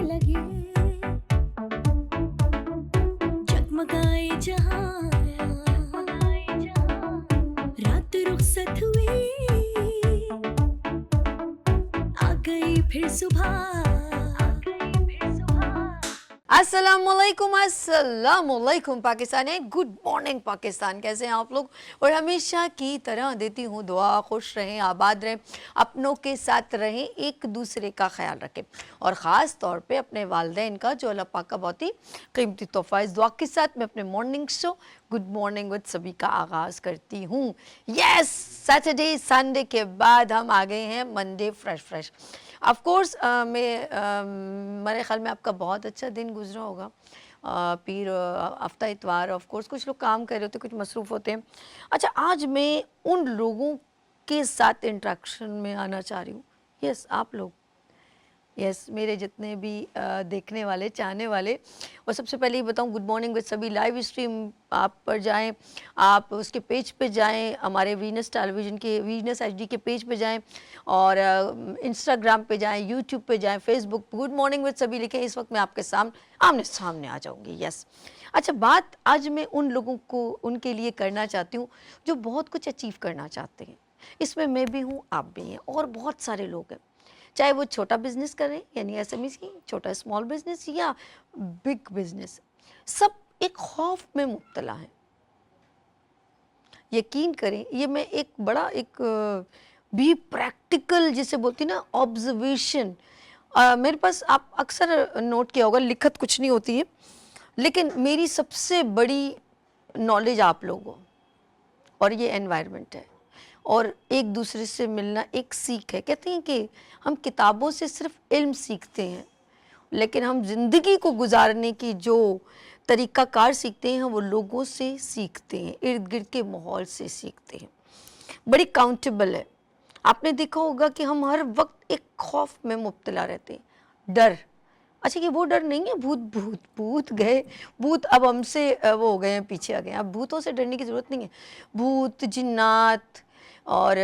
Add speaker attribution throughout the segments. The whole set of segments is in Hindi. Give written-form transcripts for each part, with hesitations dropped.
Speaker 1: लगे जगमगाए जहां रात रुखसत हुई आ गई फिर सुबह
Speaker 2: अस्सलामुअलैकुम पाकिस्तान है। गुड मॉर्निंग पाकिस्तान, कैसे हैं आप लोग? और हमेशा की तरह देती हूँ दुआ, खुश रहें, आबाद रहें, अपनों के साथ रहें, एक दूसरे का ख्याल रखें और ख़ास तौर पे अपने वालिदैन का, जो अल्लाह पाक का बहुत ही कीमती तोहफ़ा। इस दुआ के साथ मैं अपने morning show good morning with सभी का आगाज़ करती हूँ। यस, सैटरडे संडे के बाद हम आ गए हैं मंडे फ्रेश। ऑफ कोर्स मेरे ख्याल में आपका बहुत अच्छा दिन गुजरा होगा। फिर हफ्ता इतवार ऑफ कोर्स कुछ लोग काम कर रहे होते, कुछ मसरूफ़ होते हैं। अच्छा, आज मैं उन लोगों के साथ इंटरेक्शन में आना चाह रही हूँ। यस, आप लोग, यस मेरे जितने भी देखने वाले, चाहने वाले। और सबसे पहले ये बताऊँ, गुड मॉर्निंग विद सभी लाइव स्ट्रीम आप पर जाएं, आप उसके पेज पे जाएं, हमारे वीनस टेलीविज़न के वीनस एचडी के पेज पे जाएं और इंस्टाग्राम पे जाएं, यूट्यूब पे जाएं, फेसबुक गुड मॉर्निंग विद सभी लिखें। इस वक्त मैं आपके आमने सामने आ जाऊँगी। यस, अच्छा, बात आज मैं उन लोगों को, उनके लिए करना चाहती हूँ जो बहुत कुछ अचीव करना चाहते हैं। इसमें मैं भी हूँ, आप भी हैं और बहुत सारे लोग हैं, चाहे वो छोटा बिजनेस करें यानी एसएमई की छोटा स्मॉल बिजनेस या बिग बिजनेस, सब एक खौफ में मुब्तला हैं। यकीन करें, ये मैं एक बड़ा एक भी प्रैक्टिकल जिसे बोलती ना ऑब्जर्वेशन, मेरे पास आप अक्सर नोट किया होगा, लिखत कुछ नहीं होती है, लेकिन मेरी सबसे बड़ी नॉलेज आप लोगों और ये एनवायरनमेंट है और एक दूसरे से मिलना एक सीख है। कहते हैं कि हम किताबों से सिर्फ इल्म सीखते हैं, लेकिन हम ज़िंदगी को गुजारने की जो तरीक़ाकार सीखते हैं वो लोगों से सीखते हैं, इर्द गिर्द के माहौल से सीखते हैं। बड़ी काउंटेबल है। आपने देखा होगा कि हम हर वक्त एक खौफ में मुब्तला रहते हैं, डर। अच्छा, ये वो डर नहीं है भूत भूत भूत गए, भूत अब हमसे वो हो गए हैं, पीछे आ गए हैं, अब भूतों से डरने की ज़रूरत नहीं है। भूत, जिन्नात और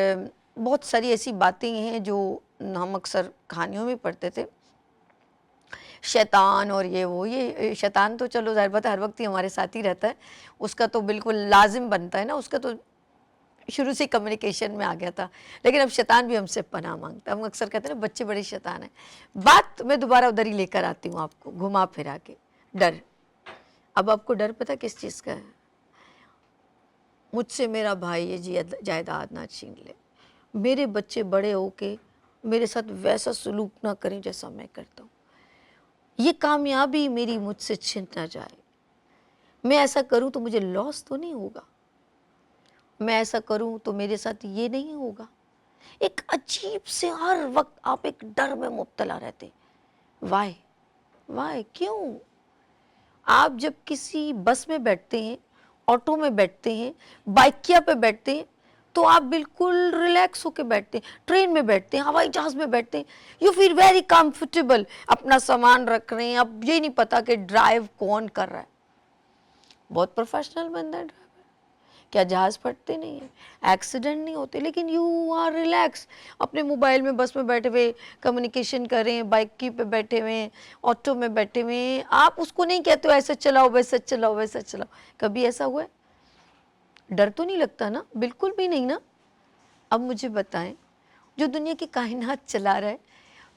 Speaker 2: बहुत सारी ऐसी बातें हैं जो हम अक्सर कहानियों में पढ़ते थे, शैतान और ये वो। ये शैतान तो चलो ज़ाहिर बात है हर वक्त ही हमारे साथ ही रहता है, उसका तो बिल्कुल लाजिम बनता है ना, उसका तो शुरू से कम्युनिकेशन में आ गया था। लेकिन अब शैतान भी हमसे पनाह मांगता है। हम अक्सर कहते हैं ना बच्चे बड़े शैतान हैं। बात मैं दोबारा उधर ही लेकर आती हूँ आपको, घुमा फिरा के। डर, अब आपको डर पता किस चीज़ का है? मुझसे मेरा भाई ये जायदाद ना छीन ले, मेरे बच्चे बड़े होके मेरे साथ वैसा सलूक ना करें जैसा मैं करता हूँ, ये कामयाबी मेरी मुझसे छिन ना जाए, मैं ऐसा करूँ तो मुझे लॉस तो नहीं होगा, मैं ऐसा करूँ तो मेरे साथ ये नहीं होगा। एक अजीब से हर वक्त आप एक डर में मुब्तला रहते। वाई वाई क्यों? आप जब किसी बस में बैठते हैं, ऑटो में बैठते हैं, बाइकिया पे बैठते हैं, तो आप बिल्कुल रिलैक्स होकर बैठते हैं। ट्रेन में बैठते हैं, हवाई जहाज़ में बैठते हैं, यू फील वेरी कंफर्टेबल, अपना सामान रख रहे हैं, अब ये नहीं पता कि ड्राइव कौन कर रहा है। बहुत प्रोफेशनल बंदा है ड्राइवर, क्या जहाज़ फटते नहीं है, एक्सीडेंट नहीं होते, लेकिन यू आर रिलैक्स, अपने मोबाइल में बस में बैठे हुए कम्युनिकेशन कर रहे हैं, बाइक की पे बैठे हुए हैं, ऑटो में बैठे हुए हैं। आप उसको नहीं कहते हो ऐसे चलाओ वैसे चलाओ वैसे चलाओ, कभी ऐसा हुआ है? डर तो नहीं लगता ना, बिल्कुल भी नहीं ना। अब मुझे बताएं, जो दुनिया की कायनात चला रहा है,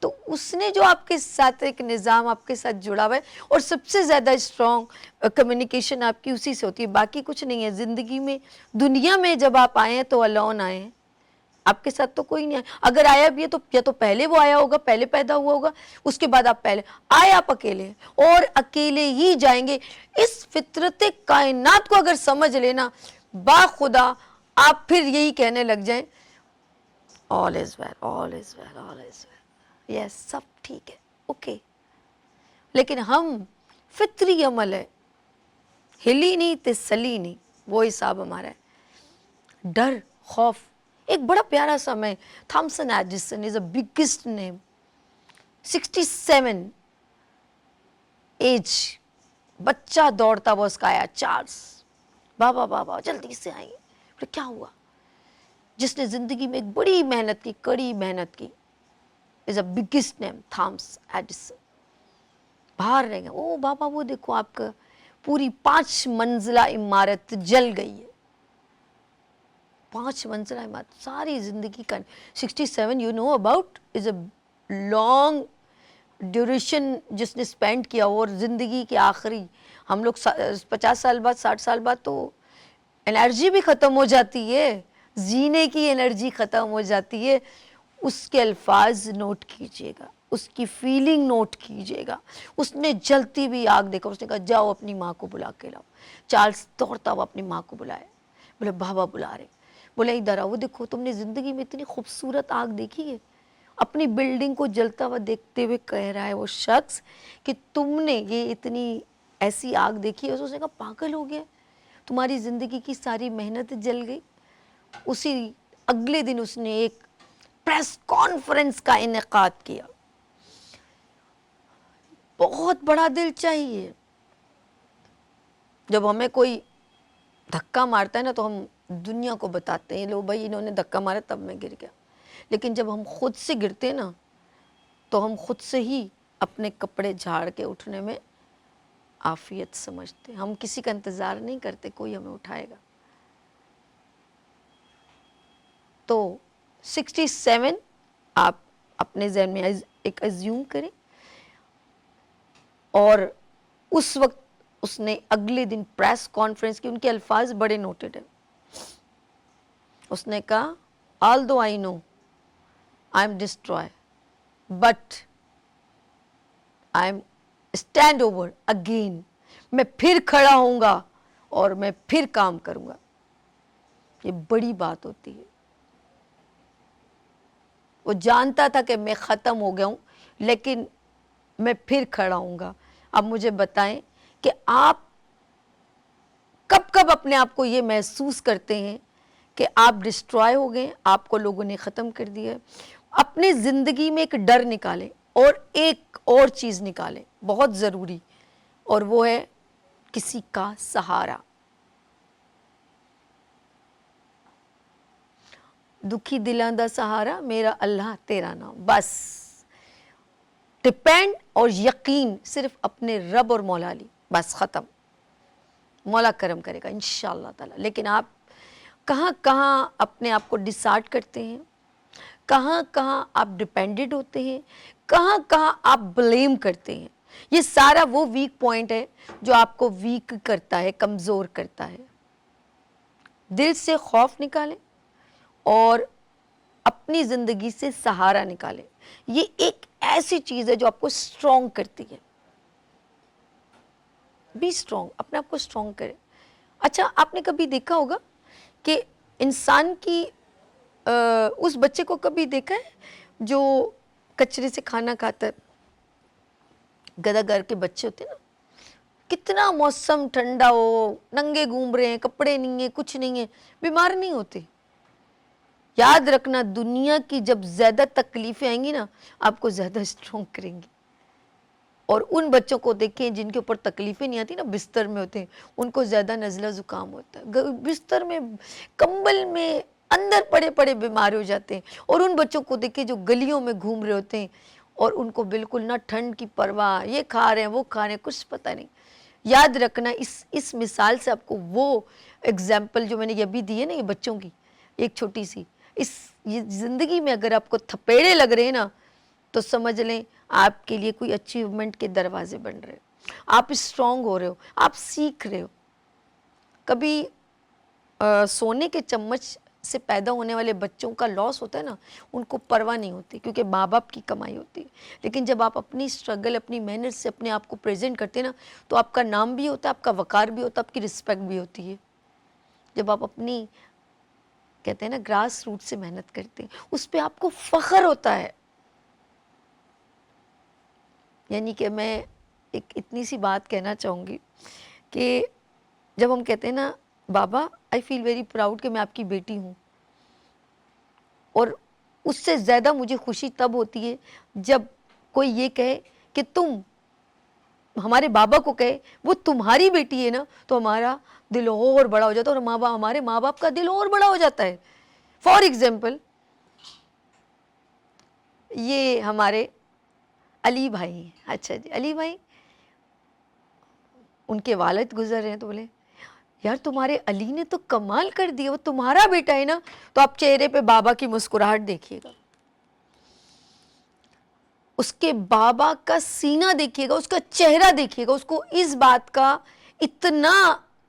Speaker 2: तो उसने जो आपके साथ एक निज़ाम आपके साथ जुड़ा हुआ है और सबसे ज़्यादा स्ट्रॉन्ग कम्युनिकेशन आपकी उसी से होती है, बाकी कुछ नहीं है ज़िंदगी में। दुनिया में जब आप आए हैं तो अलोन आए हैं, आपके साथ तो कोई नहीं आया। अगर आया भी है तो या तो पहले वो आया होगा, पहले पैदा हुआ होगा, उसके बाद आप पहले आए, आप अकेले हैं और अकेले ही जाएंगे। इस फितरत कायनात को अगर समझ लेना बाखुदा, आप फिर यही कहने लग जाएं, all is well, all is well, all is well, yes सब ठीक है, ओके। लेकिन हम फितरी अमल है, हिली नहीं तसली नहीं, वो हिसाब हमारा है। डर, खौफ, एक बड़ा प्यारा सा, मैं Thomson Edison is a biggest name, 67 age, बच्चा दौड़ता हुआ उसका आया, चार्ल्स, बाबा बाबा जल्दी से आइए। फिर क्या हुआ? जिसने जिंदगी में एक बड़ी मेहनत की, कड़ी मेहनत की, is a biggest name, Thomas Edison. बाहर रह गए, ओ बाबा वो देखो आपका पूरी 5 मंजिला इमारत जल गई है। 5 मंजिला इमारत, सारी जिंदगी का 67 you know about is a long duration जिसने स्पेंड किया हो, और ज़िंदगी के आखिरी हम लोग 50 साल बाद 60 साल बाद तो एनर्जी भी ख़त्म हो जाती है, जीने की एनर्जी ख़त्म हो जाती है। उसके अल्फाज नोट कीजिएगा, उसकी फीलिंग नोट कीजिएगा। उसने जलती हुई आग देखा, उसने कहा जाओ अपनी माँ को बुला के लाओ। चार्ल्स दौड़ता हुआ अपनी माँ को बुलाया, बोले बाबा बुला रहे। बोले इधर आओ, देखो तुमने ज़िंदगी में इतनी खूबसूरत आग देखी है। अपनी बिल्डिंग को जलता हुआ देखते हुए कह रहा है वो शख्स कि तुमने ये इतनी ऐसी आग देखी है। उसने कहा पागल हो गया, तुम्हारी ज़िंदगी की सारी मेहनत जल गई। उसी अगले दिन उसने एक प्रेस कॉन्फ्रेंस का इनेकाद किया। बहुत बड़ा दिल चाहिए। जब हमें कोई धक्का मारता है ना तो हम दुनिया को बताते हैं, लो भाई इन्होंने धक्का मारा तब मैं गिर गया। लेकिन जब हम खुद से गिरते ना तो हम खुद से ही अपने कपड़े झाड़ के उठने में आफियत समझते। हम किसी का इंतज़ार नहीं करते कोई हमें उठाएगा। तो 67 आप अपने जहन में एक अज्यूम करें, और उस वक्त उसने अगले दिन प्रेस कॉन्फ्रेंस की, उनके अल्फाज बड़े नोटेड है। उसने कहा although I know I am destroy but I am stand over again. मैं फिर खड़ा होऊंगा और मैं फिर काम करूंगा। ये बड़ी बात होती है। वो जानता था कि मैं ख़त्म हो गया हूँ, लेकिन मैं फिर खड़ा होऊंगा। अब मुझे बताएं कि आप कब कब अपने आप को ये महसूस करते हैं कि आप डिस्ट्रॉय हो गए, आपको लोगों ने ख़त्म कर दिया है। अपनी ज़िंदगी में एक डर निकालें और एक और चीज़ निकालें बहुत ज़रूरी, और वो है किसी का सहारा। दुखी दिलां दा सहारा मेरा अल्लाह तेरा नाम। बस डिपेंड और यकीन सिर्फ अपने रब और मौला अली, बस ख़त्म। मौला करम करेगा इंशाअल्लाह ताला। लेकिन आप कहाँ कहाँ अपने आप को डिसार्ट करते हैं, कहाँ कहाँ आप डिपेंडेंट होते हैं, कहाँ कहाँ आप ब्लेम करते हैं। ये सारा वो वीक पॉइंट है जो आपको वीक करता है, कमज़ोर करता है। दिल से खौफ निकालें और अपनी ज़िंदगी से सहारा निकालें। ये एक ऐसी चीज़ है जो आपको स्ट्रॉन्ग करती है। बी स्ट्रॉन्ग, अपने आप को स्ट्रॉन्ग करें। अच्छा, आपने कभी देखा होगा कि इंसान की उस बच्चे को कभी देखा है जो कचरे से खाना खाता है? गधा घर के बच्चे होते हैं ना, कितना मौसम ठंडा हो, नंगे घूम रहे हैं, कपड़े नहीं है, कुछ नहीं है, बीमार नहीं होते। याद रखना, दुनिया की जब ज़्यादा तकलीफ़ें आएंगी ना, आपको ज़्यादा स्ट्रॉन्ग करेंगी। और उन बच्चों को देखें जिनके ऊपर तकलीफ़ें नहीं आती ना, बिस्तर में होते हैं, उनको ज़्यादा नज़ला ज़ुकाम होता है, बिस्तर में कंबल में अंदर पड़े पड़े बीमार हो जाते हैं। और उन बच्चों को देखें जो गलियों में घूम रहे होते हैं और उनको बिल्कुल ना ठंड की परवाह, ये खा रहे हैं वो खा रहे हैं, कुछ पता नहीं। याद रखना, इस मिसाल से आपको वो एग्जाम्पल जो मैंने ये भी दी है ना, ये बच्चों की एक छोटी सी, ये ज़िंदगी में अगर आपको थपेड़े लग रहे हैं ना, तो समझ लें आपके लिए कोई अचीवमेंट के दरवाजे बन रहे हो, आप स्ट्रॉन्ग हो रहे हो, आप सीख रहे हो। कभी सोने के चम्मच से पैदा होने वाले बच्चों का लॉस होता है ना, उनको परवाह नहीं होती क्योंकि माँ बाप की कमाई होती है। लेकिन जब आप अपनी स्ट्रगल, अपनी मेहनत से अपने आप को प्रेजेंट करते हैं ना, तो आपका नाम भी होता है, आपका वकार भी होता है, आपकी रिस्पेक्ट भी होती है। जब आप अपनी, कहते हैं ना, ग्रास रूट से मेहनत करते हैं, उस पर आपको फ़ख्र होता है। यानी कि मैं एक इतनी सी बात कहना चाहूँगी कि जब हम कहते हैं ना बाबा आई फील वेरी प्राउड कि मैं आपकी बेटी हूँ, और उससे ज़्यादा मुझे खुशी तब होती है जब कोई ये कहे कि तुम, हमारे बाबा को कहे वो तुम्हारी बेटी है ना, तो हमारा दिल और बड़ा हो जाता है, और हमारे माँ बाप का दिल और बड़ा हो जाता है। फॉर एग्जाम्पल, ये हमारे अली भाई हैं। अच्छा जी, अली भाई उनके वालिद गुजर रहे हैं तो बोले यार तुम्हारे अली ने तो कमाल कर दिया, वो तुम्हारा बेटा है ना। तो आप चेहरे पे बाबा की मुस्कुराहट देखिएगा, उसके बाबा का सीना देखिएगा, उसका चेहरा देखिएगा, उसको इस बात का इतना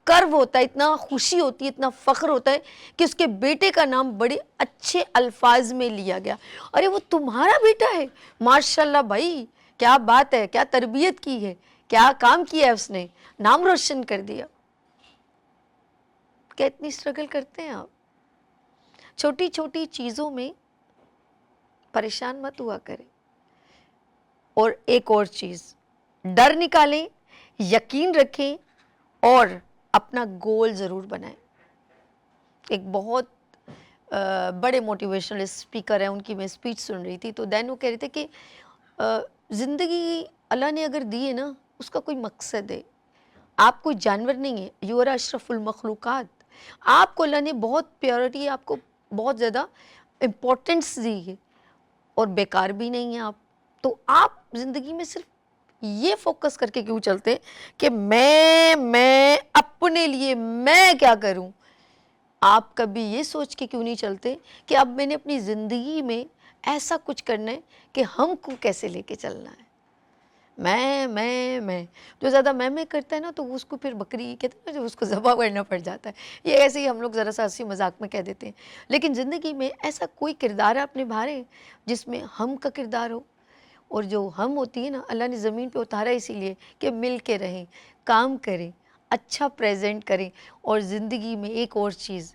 Speaker 2: गर्व होता है, इतना खुशी होती है, इतना फख्र होता है कि उसके बेटे का नाम बड़े अच्छे अल्फाज में लिया गया। अरे वो तुम्हारा बेटा है, माशाल्लाह भाई, क्या बात है, क्या तरबियत की है, क्या काम किया है उसने, नाम रोशन कर दिया। क्या इतनी स्ट्रगल करते हैं आप? छोटी छोटी चीज़ों में परेशान मत हुआ करें। और एक और चीज़, डर निकालें, यकीन रखें और अपना गोल ज़रूर बनाएं। एक बहुत बड़े मोटिवेशनल स्पीकर हैं, उनकी मैं स्पीच सुन रही थी, तो दैन वो कह रहे थे कि ज़िंदगी अल्लाह ने अगर दी है ना, उसका कोई मकसद है। आप कोई जानवर नहीं है, यू आर अशरफुल मखलूकात। आपको अल्लाह ने बहुत प्योरिटी, आपको बहुत ज़्यादा इम्पोर्टेंस दी है और बेकार भी नहीं है आप। तो आप ज़िंदगी में सिर्फ ये फोकस करके क्यों चलते हैं कि मैं अपने लिए मैं क्या करूं? आप कभी ये सोच के क्यों नहीं चलते कि अब मैंने अपनी ज़िंदगी में ऐसा कुछ करना है कि हमको कैसे लेके चलना है। मैं जो ज़्यादा मैं करता है ना, तो उसको फिर बकरी कहते हैं ना, जो उसको ज़बह करना पड़ जाता है। ये ऐसे ही हम लोग ज़रा सा हंसी मजाक में कह देते हैं, लेकिन ज़िंदगी में ऐसा कोई किरदार आप निभा जिसमें हम का किरदार हो। और जो हम होती है ना, अल्लाह ने ज़मीन पे उतारा इसीलिए कि मिल के रहें, काम करें, अच्छा प्रेजेंट करें। और ज़िंदगी में एक और चीज़,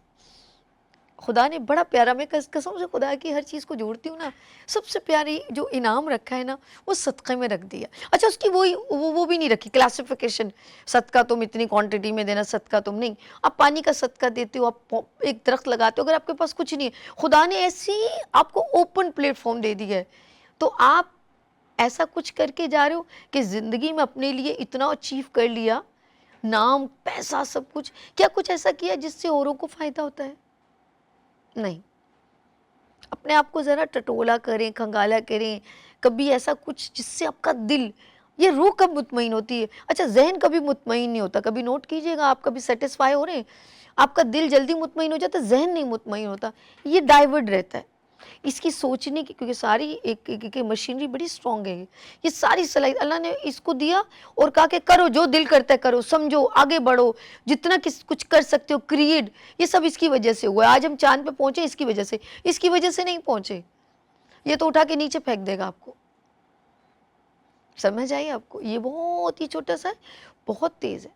Speaker 2: खुदा ने बड़ा प्यारा, मैं कसम से खुदा की हर चीज़ को जोड़ती हूँ ना, सबसे प्यारी जो इनाम रखा है ना, वो सदक़े में रख दिया। अच्छा, उसकी वो भी नहीं रखी क्लासिफिकेशन, सदका तुम इतनी क्वांटिटी में देना, सदका तुम नहीं। आप पानी का सदका देते हो, आप एक दरख्त लगाते हो, अगर आपके पास कुछ नहीं है, खुदा ने ऐसी आपको ओपन प्लेटफॉर्म दे दिया है, तो आप ऐसा कुछ करके जा रहे हो कि ज़िंदगी में अपने लिए इतना अचीव कर लिया, नाम, पैसा, सब कुछ। क्या कुछ ऐसा किया जिससे औरों को फ़ायदा होता है? नहीं। अपने आप को ज़रा टटोला करें, खंगाला करें, कभी ऐसा कुछ जिससे आपका दिल, ये रूह कब मुतमईन होती है? अच्छा, जहन कभी मुतमईन नहीं होता। कभी नोट कीजिएगा, आप कभी सेटिस्फाई हो रहे हैं, आपका दिल जल्दी मुतमईन हो जाता है, जहन नहीं मुतमईन होता, ये डाइवर्ट रहता है। इसकी सोचने की, क्योंकि सारी एक मशीनरी बड़ी स्ट्रॉन्ग है, ये सारी सलाहियत अल्लाह ने इसको दिया और कहा कि करो, जो दिल करता है करो, समझो, आगे बढ़ो, जितना कुछ कर सकते हो क्रिएट। ये सब इसकी वजह से हुआ है। आज हम चांद पे पहुंचे इसकी वजह से, इसकी वजह से नहीं पहुंचे। ये तो उठा के नीचे फेंक देगा आपको। समझ आई आपको? ये बहुत ही छोटा सा है, बहुत तेज है।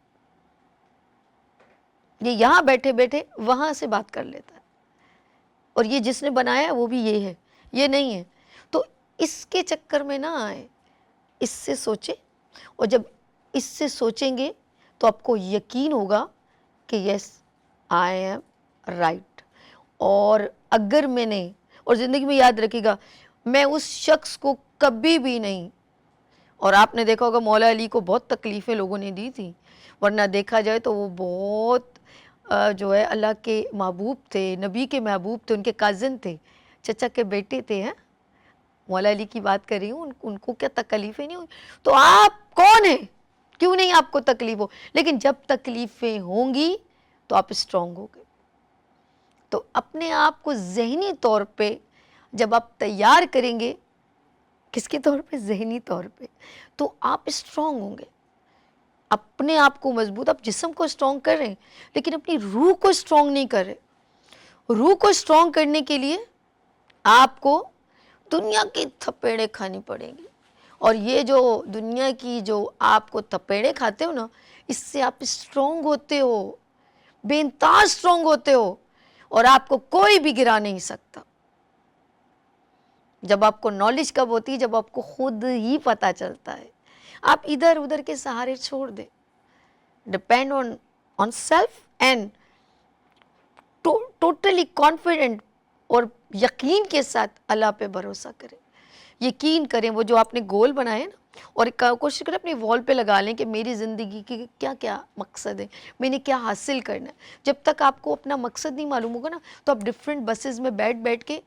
Speaker 2: ये यहाँ बैठे बैठे वहां से बात कर लेता है, और ये जिसने बनाया वो भी ये है, ये नहीं है। तो इसके चक्कर में ना आए, इससे सोचे, और जब इससे सोचेंगे तो आपको यकीन होगा कि यस, आई एम राइट। और अगर मैंने, और ज़िंदगी में याद रखिएगा, मैं उस शख्स को कभी भी नहीं, और आपने देखा होगा मौला अली को बहुत तकलीफ़ें लोगों ने दी थी, वरना देखा जाए तो वो बहुत जो है अल्लाह के महबूब थे, नबी के महबूब थे, उनके काज़न थे, चचा के बेटे थे। हैं, मौला अली की बात कर रही हूँ, उनको क्या तकलीफ़ें नहीं हुई? तो आप कौन हैं? क्यों नहीं आपको तकलीफ़ हो? लेकिन जब तकलीफ़ें होंगी तो आप स्ट्रॉन्ग होगे। तो अपने आप को ज़हनी तौर पे जब आप तैयार करेंगे, किसके तौर पे? ज़हनी तौर पे, तो आप स्ट्रॉन्ग होंगे। अपने आप को मजबूत, आप जिस्म को स्ट्रॉन्ग कर रहे हैं, लेकिन अपनी रूह को स्ट्रॉन्ग नहीं कर रहे। रूह को स्ट्रॉन्ग करने के लिए आपको दुनिया की थपेड़े खानी पड़ेंगी, और ये जो दुनिया की जो आपको थपेड़े खाते हो ना, इससे आप स्ट्रॉन्ग होते हो, बेनताज स्ट्रॉन्ग होते हो, और आपको कोई भी गिरा नहीं सकता। जब आपको नॉलेज कब होती है? जब आपको खुद ही पता चलता है। आप इधर उधर के सहारे छोड़ दें, depend on self and totally confident और यकीन के साथ अल्लाह पे भरोसा करें। यकीन करें, वो जो आपने गोल बनाए ना, और कोशिश करें अपनी वॉल पे लगा लें कि मेरी ज़िंदगी की क्या क्या मकसद है, मैंने क्या हासिल करना है। जब तक आपको अपना मकसद नहीं मालूम होगा ना, तो आप डिफरेंट बसेस में बैठ बैठ के,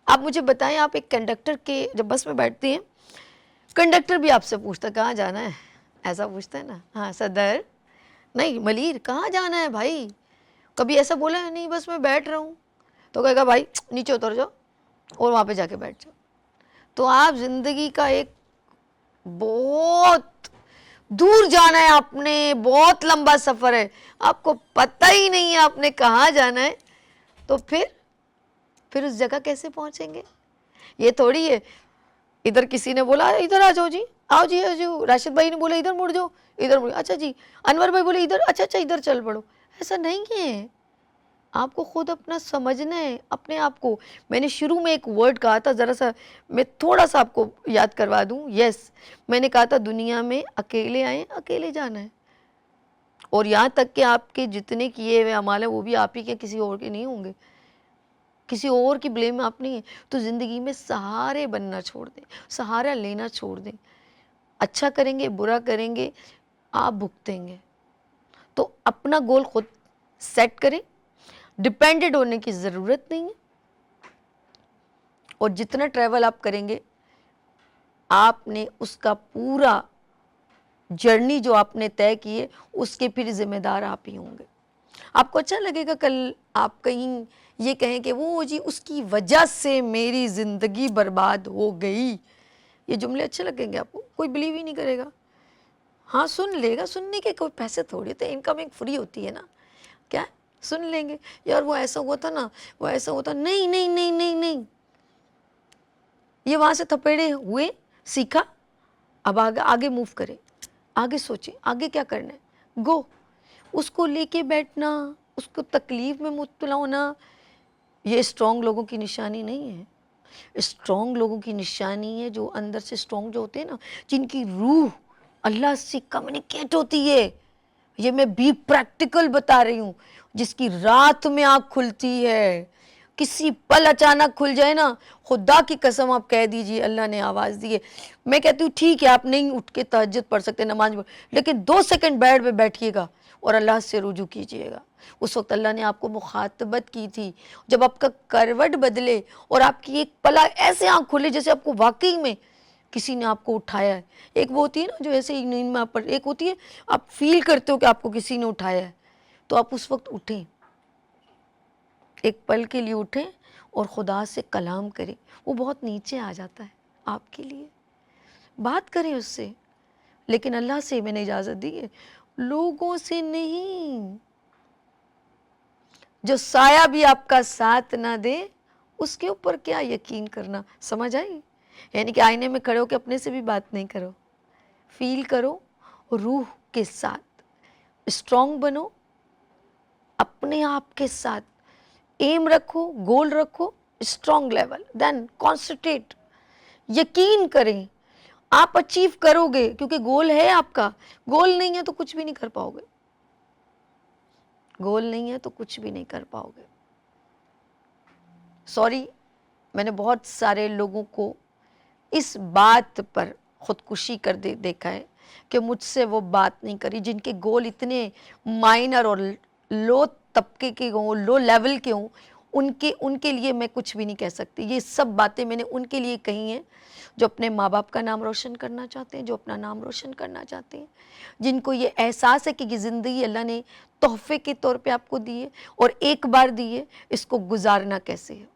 Speaker 2: आप मुझे बताएं, आप एक कंडक्टर के जब बस में बैठती हैं, कंडक्टर भी आपसे पूछता कहाँ जाना है, ऐसा पूछता है ना, हाँ सदर नहीं मलीर कहाँ जाना है भाई, कभी ऐसा बोला है नहीं बस मैं बैठ रहा हूँ, तो कहेगा भाई नीचे उतर जाओ और वहाँ पे जाके बैठ जाओ। तो आप ज़िंदगी का एक बहुत दूर जाना है आपने, बहुत लंबा सफ़र है, आपको पता ही नहीं है आपने कहाँ जाना है, तो फिर उस जगह कैसे पहुँचेंगे? ये थोड़ी है इधर किसी ने बोला इधर आ जाओ जी, आओ जी आओ जी, राशिद भाई ने बोला इधर मुड़ जाओ, इधर मुड़, अच्छा जी, अनवर भाई बोले इधर, अच्छा अच्छा इधर चल पड़ो। ऐसा नहीं है, आपको खुद अपना समझना है अपने आप को। मैंने शुरू में एक वर्ड कहा था, ज़रा सा मैं थोड़ा सा आपको याद करवा दूं। यस, मैंने कहा था दुनिया में अकेले आए अकेले जाना है, और यहाँ तक कि आपके जितने किए हुए अमाल हैं वो भी आप ही के, किसी और के नहीं होंगे, किसी और की ब्लेम आप नहीं है। तो ज़िंदगी में सहारे बनना छोड़ दें, सहारा लेना छोड़ दें। अच्छा करेंगे बुरा करेंगे आप भुगतेंगे। तो अपना गोल खुद सेट करें, डिपेंडेंट होने की ज़रूरत नहीं है, और जितना ट्रैवल आप करेंगे आपने उसका पूरा जर्नी जो आपने तय की है उसके फिर जिम्मेदार आप ही होंगे। आपको अच्छा लगेगा कल आप कहीं ये कहें कि वो जी उसकी वजह से मेरी ज़िंदगी बर्बाद हो गई, ये जुमले अच्छे लगेंगे आपको? कोई बिलीव ही नहीं करेगा। हाँ सुन लेगा, सुनने के कोई पैसे थोड़ी होते, इनकमिंग फ्री होती है ना, क्या सुन लेंगे, यार वो ऐसा हुआ था ना, वो ऐसा हुआ था, नहीं नहीं नहीं नहीं नहीं, ये वहाँ से थपेड़े हुए, सीखा, अब आगे आगे मूव करें, आगे सोचें आगे क्या करना है, गो। उसको लेके बैठना, उसको तकलीफ में मुब्तला होना, ये स्ट्रॉन्ग लोगों की निशानी नहीं है। स्ट्रॉन्ग लोगों की निशानी है जो अंदर से स्ट्रॉन्ग जो होते हैं ना, जिनकी रूह अल्लाह से कम्युनिकेट होती है। ये मैं भी प्रैक्टिकल बता रही हूँ, जिसकी रात में आँख खुलती है, किसी पल अचानक खुल जाए ना, खुदा की कसम आप कह दीजिए अल्लाह ने आवाज़ दी है। मैं कहती हूँ ठीक है आप नहीं उठ के तहज्जुद पढ़ सकते, नमाज पढ़, लेकिन 2 सेकंड बेड पे बैठिएगा और अल्लाह से रुजू कीजिएगा। उस वक्त अल्लाह ने आपको मुखातबत की थी, जब आपका करवट बदले और आपकी एक पला ऐसे आँख खुले जैसे आपको वाकई में किसी ने आपको उठाया है। एक वो होती है ना जो ऐसे ही नींद में आप, एक होती है आप फील करते हो कि आपको किसी ने उठाया है, तो आप उस वक्त उठें, एक पल के लिए उठें और खुदा से कलाम करें। वो बहुत नीचे आ जाता है आपके लिए, बात करें उससे, लेकिन अल्लाह से मैंने इजाज़त दी है, लोगों से नहीं। जो साया भी आपका साथ ना दे उसके ऊपर क्या यकीन करना, समझ आई? यानी कि आईने में खड़े होकर अपने से भी बात नहीं करो, फील करो रूह के साथ, स्ट्रॉन्ग बनो अपने आप के साथ, एम रखो, गोल रखो, स्ट्रॉन्ग लेवल, देन कॉन्सेंट्रेट, यकीन करें आप अचीव करोगे, क्योंकि गोल है आपका। गोल नहीं है तो कुछ भी नहीं कर पाओगे, गोल नहीं है तो कुछ भी नहीं कर पाओगे। सॉरी, मैंने बहुत सारे लोगों को इस बात पर खुदकुशी कर देखा है कि मुझसे वो बात नहीं करी, जिनके गोल इतने माइनर और लो तबके के हों, लो लेवल के हों, उनके लिए मैं कुछ भी नहीं कह सकती। ये सब बातें मैंने उनके लिए कही हैं जो अपने माँ बाप का नाम रोशन करना चाहते हैं, जो अपना नाम रोशन करना चाहते हैं, जिनको ये एहसास है कि ये ज़िंदगी अल्लाह ने तोहफे के तौर पे आपको दी है और एक बार दी है, इसको गुजारना कैसे है।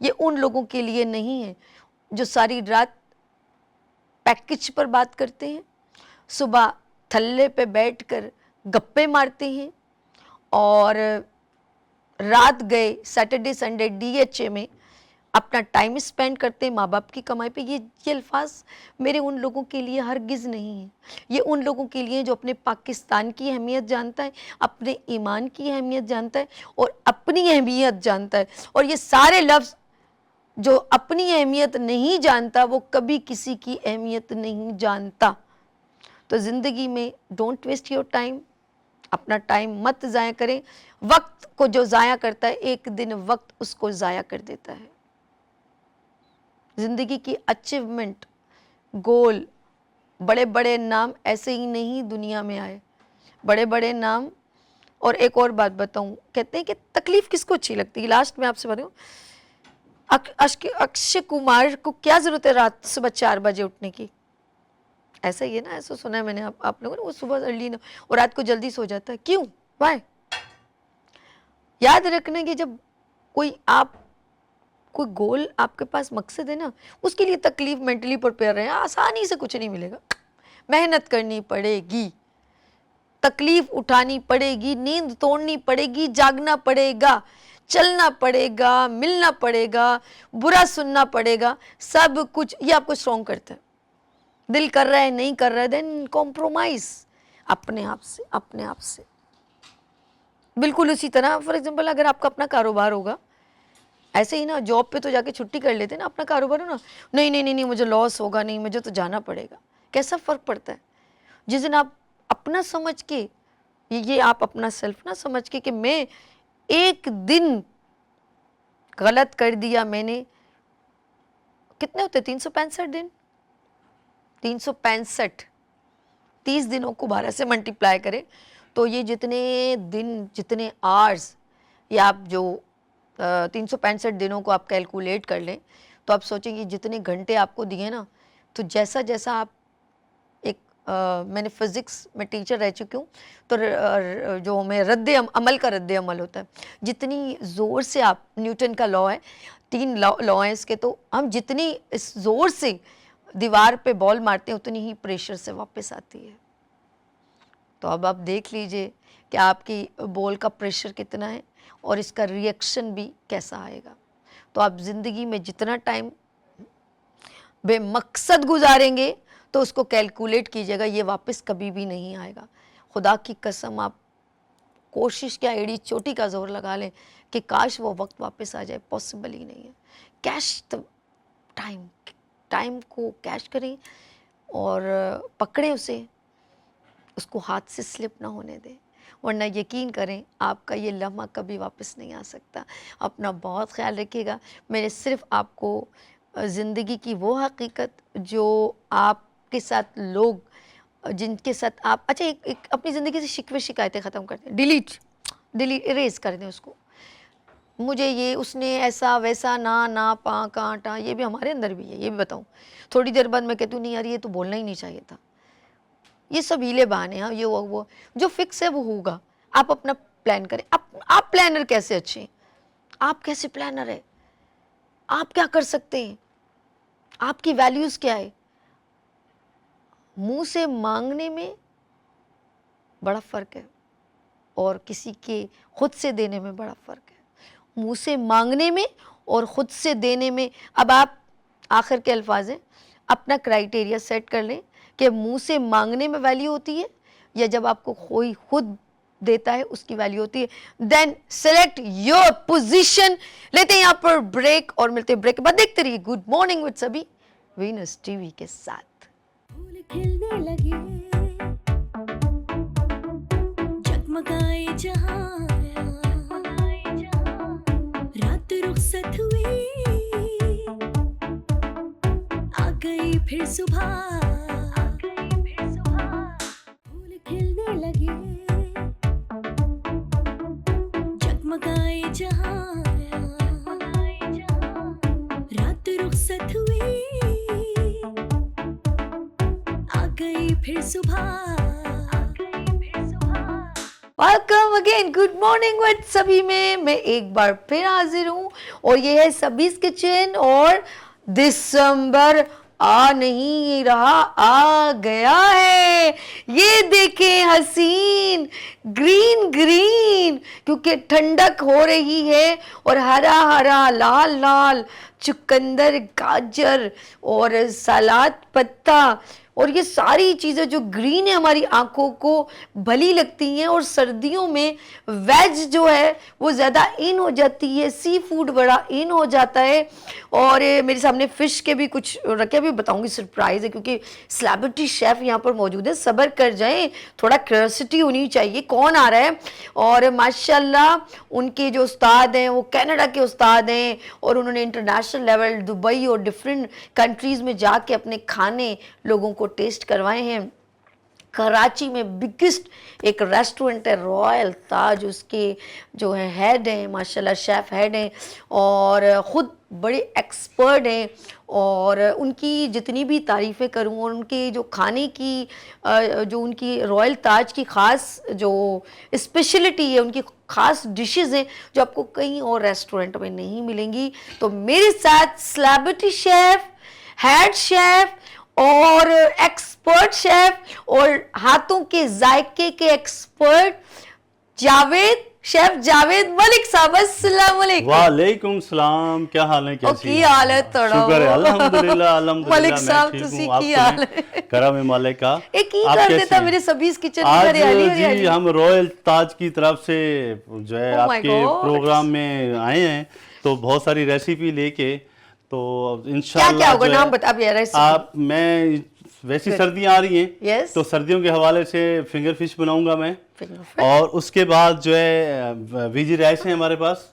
Speaker 2: ये उन लोगों के लिए नहीं है जो सारी रात पैकेज पर बात करते हैं, सुबह थल्ले पे बैठकर गप्पे मारते हैं, और रात गए सैटरडे संडे डीएचए में अपना टाइम स्पेंड करते हैं माँ बाप की कमाई पे। ये अल्फाज मेरे उन लोगों के लिए हरगिज़ नहीं है। ये उन लोगों के लिए जो अपने पाकिस्तान की अहमियत जानता है, अपने ईमान की अहमियत जानता है और अपनी अहमियत जानता है। और ये सारे लफ्ज़ जो अपनी अहमियत नहीं जानता वो कभी किसी की अहमियत नहीं जानता। तो ज़िंदगी में डोंट वेस्ट योर टाइम, अपना टाइम मत ज़ाया करें। वक्त को जो ज़ाया करता है एक दिन वक्त उसको ज़ाया कर देता है। ज़िंदगी की अचीवमेंट, गोल, बड़े बड़े नाम ऐसे ही नहीं दुनिया में आए, बड़े बड़े नाम। और एक और बात बताऊं, कहते हैं कि तकलीफ़ किसको अच्छी लगती है, लास्ट में आपसे बताऊं, अक्षय कुमार को क्या ज़रूरत है रात सुबह 4 बजे उठने की? ऐसा ही है ना, ऐसा सुना है मैंने आप लोगों ने, वो सुबह अर्ली ना और रात को जल्दी सो जाता है, क्यों, वाई? याद रखना कि जब कोई गोल आपके पास मकसद है ना, उसके लिए तकलीफ मेंटली प्रिपेयर रहे, आसानी से कुछ नहीं मिलेगा, मेहनत करनी पड़ेगी, तकलीफ उठानी पड़ेगी, नींद तोड़नी पड़ेगी, जागना पड़ेगा, चलना पड़ेगा, मिलना पड़ेगा, बुरा सुनना पड़ेगा, सब कुछ ये आपको स्ट्रॉन्ग करता है। दिल कर रहा है, नहीं कर रहा है, देन कॉम्प्रोमाइज अपने आप से। बिल्कुल उसी तरह फॉर एग्जांपल अगर आपका अपना कारोबार होगा, ऐसे ही ना जॉब पे तो जाके छुट्टी कर लेते हैं ना, अपना कारोबार हो ना, नहीं नहीं नहीं नहीं मुझे लॉस होगा, नहीं मुझे तो जाना पड़ेगा, कैसा फ़र्क पड़ता है। जिस दिन आप अपना समझ के ये आप अपना सेल्फ ना समझ के कि मैं एक दिन गलत कर दिया मैंने, कितने होते 365 दिन, 365 30 दिनों को 12 से मल्टीप्लाई करें तो ये जितने दिन, जितने आवर्स, या आप जो 365 दिनों को आप कैलकुलेट कर लें तो आप सोचेंगे जितने घंटे आपको दिए ना, तो जैसा जैसा आप एक मैंने फिज़िक्स में टीचर रह चुकी हूँ, तो जो हमें अमल का रद्द अमल होता है, जितनी ज़ोर से आप, न्यूटन का लॉ है, 3 लॉ हैं इसके, तो हम जितनी इस ज़ोर से दीवार पे बॉल मारते हैं उतनी ही प्रेशर से वापस आती है। तो अब आप देख लीजिए कि आपकी बॉल का प्रेशर कितना है और इसका रिएक्शन भी कैसा आएगा। तो आप ज़िंदगी में जितना टाइम बेमकसद गुजारेंगे तो उसको कैलकुलेट कीजिएगा, ये वापस कभी भी नहीं आएगा। खुदा की कसम आप कोशिश क्या एड़ी चोटी का जोर लगा लें कि काश वो वक्त वापस आ जाए, पॉसिबल ही नहीं है। कैश द टाइम को कैश करें और पकड़ें उसे, उसको हाथ से स्लिप ना होने दें, वरना यकीन करें आपका ये लम्हा कभी वापस नहीं आ सकता। अपना बहुत ख्याल रखिएगा। मैंने सिर्फ आपको ज़िंदगी की वो हकीकत जो आपके साथ लोग जिनके साथ आप अच्छा एक अपनी ज़िंदगी से शिकवे शिकायतें ख़त्म कर दें, डिलीट इरेज कर दें उसको। मुझे ये उसने ऐसा वैसा ना पा कांटा, ये भी हमारे अंदर भी है, ये भी बताऊँ। थोड़ी देर बाद मैं कहती हूँ नहीं यार ये तो बोलना ही नहीं चाहिए था, ये सब हीले बहाने हैं, ये वो जो फिक्स है वो होगा। आप अपना प्लान करें। आप प्लानर कैसे अच्छे हैं, आप कैसे प्लानर है, आप क्या कर सकते हैं, आपकी वैल्यूज़ क्या है। मुंह से मांगने में बड़ा फ़र्क है और किसी के खुद से देने में बड़ा फ़र्क है। मुंह से मांगने में और खुद से देने में, अब आप आखिर के अल्फाज हैं, अपना क्राइटेरिया सेट कर लें कि मुंह से मांगने में वैल्यू होती है या जब आपको कोई खुद देता है उसकी वैल्यू होती है। Then select your position. लेते हैं यहाँ पर ब्रेक और मिलते हैं ब्रेक के बाद। देखते रहिए गुड मॉर्निंग विद सभी वीनस टीवी के साथ।
Speaker 1: फूल खिलने लगे, जगमगाए जहां, रात रुखसत हुई, आ गई फिर सुबह, फूल खिलने लगे, जगमगाए जहां, रात रुखसत हुई, आ गई फिर सुबह।
Speaker 2: Welcome again, good morning with सभी में मैं एक बार फिर हाजिर हूँ और ये है सबीज़ किचन। और दिसंबर आ नहीं रहा, आ गया है। ये देखें हसीन ग्रीन ग्रीन, क्योंकि ठंडक हो रही है और हरा हरा लाल लाल चुकंदर, गाजर और सलाद पत्ता और ये सारी चीज़ें जो ग्रीन है हमारी आंखों को भली लगती हैं। और सर्दियों में वेज जो है वो ज़्यादा इन हो जाती है, सी फूड बड़ा इन हो जाता है। और मेरे सामने फ़िश के भी कुछ रखे, भी बताऊंगी, सरप्राइज़ है क्योंकि सेलिब्रिटी शेफ़ यहाँ पर मौजूद है। सब्र कर जाएं, थोड़ा क्यूरियोसिटी होनी चाहिए कौन आ रहा है। और माशाल्लाह उनके जो उस्ताद हैं वो कनाडा के उस्ताद हैं और उन्होंने इंटरनेशनल लेवल दुबई और डिफरेंट कंट्रीज़ में जाके अपने खाने लोगों को टेस्ट करवाए हैं। कराची में बिगेस्ट एक रेस्टोरेंट है रॉयल ताज, उसके जो है हेड हैं माशाल्लाह, शेफ़ हेड हैं और ख़ुद बड़े एक्सपर्ट हैं। और उनकी जितनी भी तारीफ़ें करूँ और उनके जो खाने की जो उनकी रॉयल ताज की ख़ास जो स्पेशलिटी है, उनकी ख़ास डिशेज़ हैं जो आपको कहीं और रेस्टोरेंट में नहीं मिलेंगी। तो मेरे साथ सेलिब्रिटी शेफ़, हेड शेफ़ और एक्सपर्ट शेफ और हाथों के जायके के एक्सपर्ट जावेद, शेफ जावेद मलिक साहब, अस्सलाम वालेकुम।
Speaker 3: वालेकुम सलाम, क्या हाल है? कैसी
Speaker 2: की हाल है? थोड़ा
Speaker 3: शुक्र है, अल्हम्दुलिल्लाह अल्हम्दुलिल्लाह
Speaker 2: मलिक
Speaker 3: मैं
Speaker 2: साहब
Speaker 3: ठीक
Speaker 2: तुसी
Speaker 3: हूँ।
Speaker 2: की
Speaker 3: आप
Speaker 2: हाल
Speaker 3: सुनाएं,
Speaker 2: है?
Speaker 3: करम है मालिक का।
Speaker 2: एक ही
Speaker 3: आप
Speaker 2: कर
Speaker 3: कैसी
Speaker 2: देता
Speaker 3: हैं?
Speaker 2: मेरे सभी किचन
Speaker 3: आज
Speaker 2: हरियाली
Speaker 3: जी
Speaker 2: हरियाली।
Speaker 3: हम रॉयल ताज की तरफ से जो है
Speaker 2: Oh my
Speaker 3: आपके
Speaker 2: God!
Speaker 3: प्रोग्राम में आए हैं, तो बहुत सारी रेसिपी लेके, तो
Speaker 2: क्या
Speaker 3: इंशाल्लाह
Speaker 2: क्या होगा
Speaker 3: जो है
Speaker 2: नाम बता, अब ये रेसिपी।
Speaker 3: आप, मैं वैसी सर्दियाँ आ रही हैं
Speaker 2: Yes.
Speaker 3: तो सर्दियों के हवाले से फिंगर फिश बनाऊंगा मैं।
Speaker 2: Finger fish.
Speaker 3: और उसके बाद जो है वीजी राइस है हमारे पास,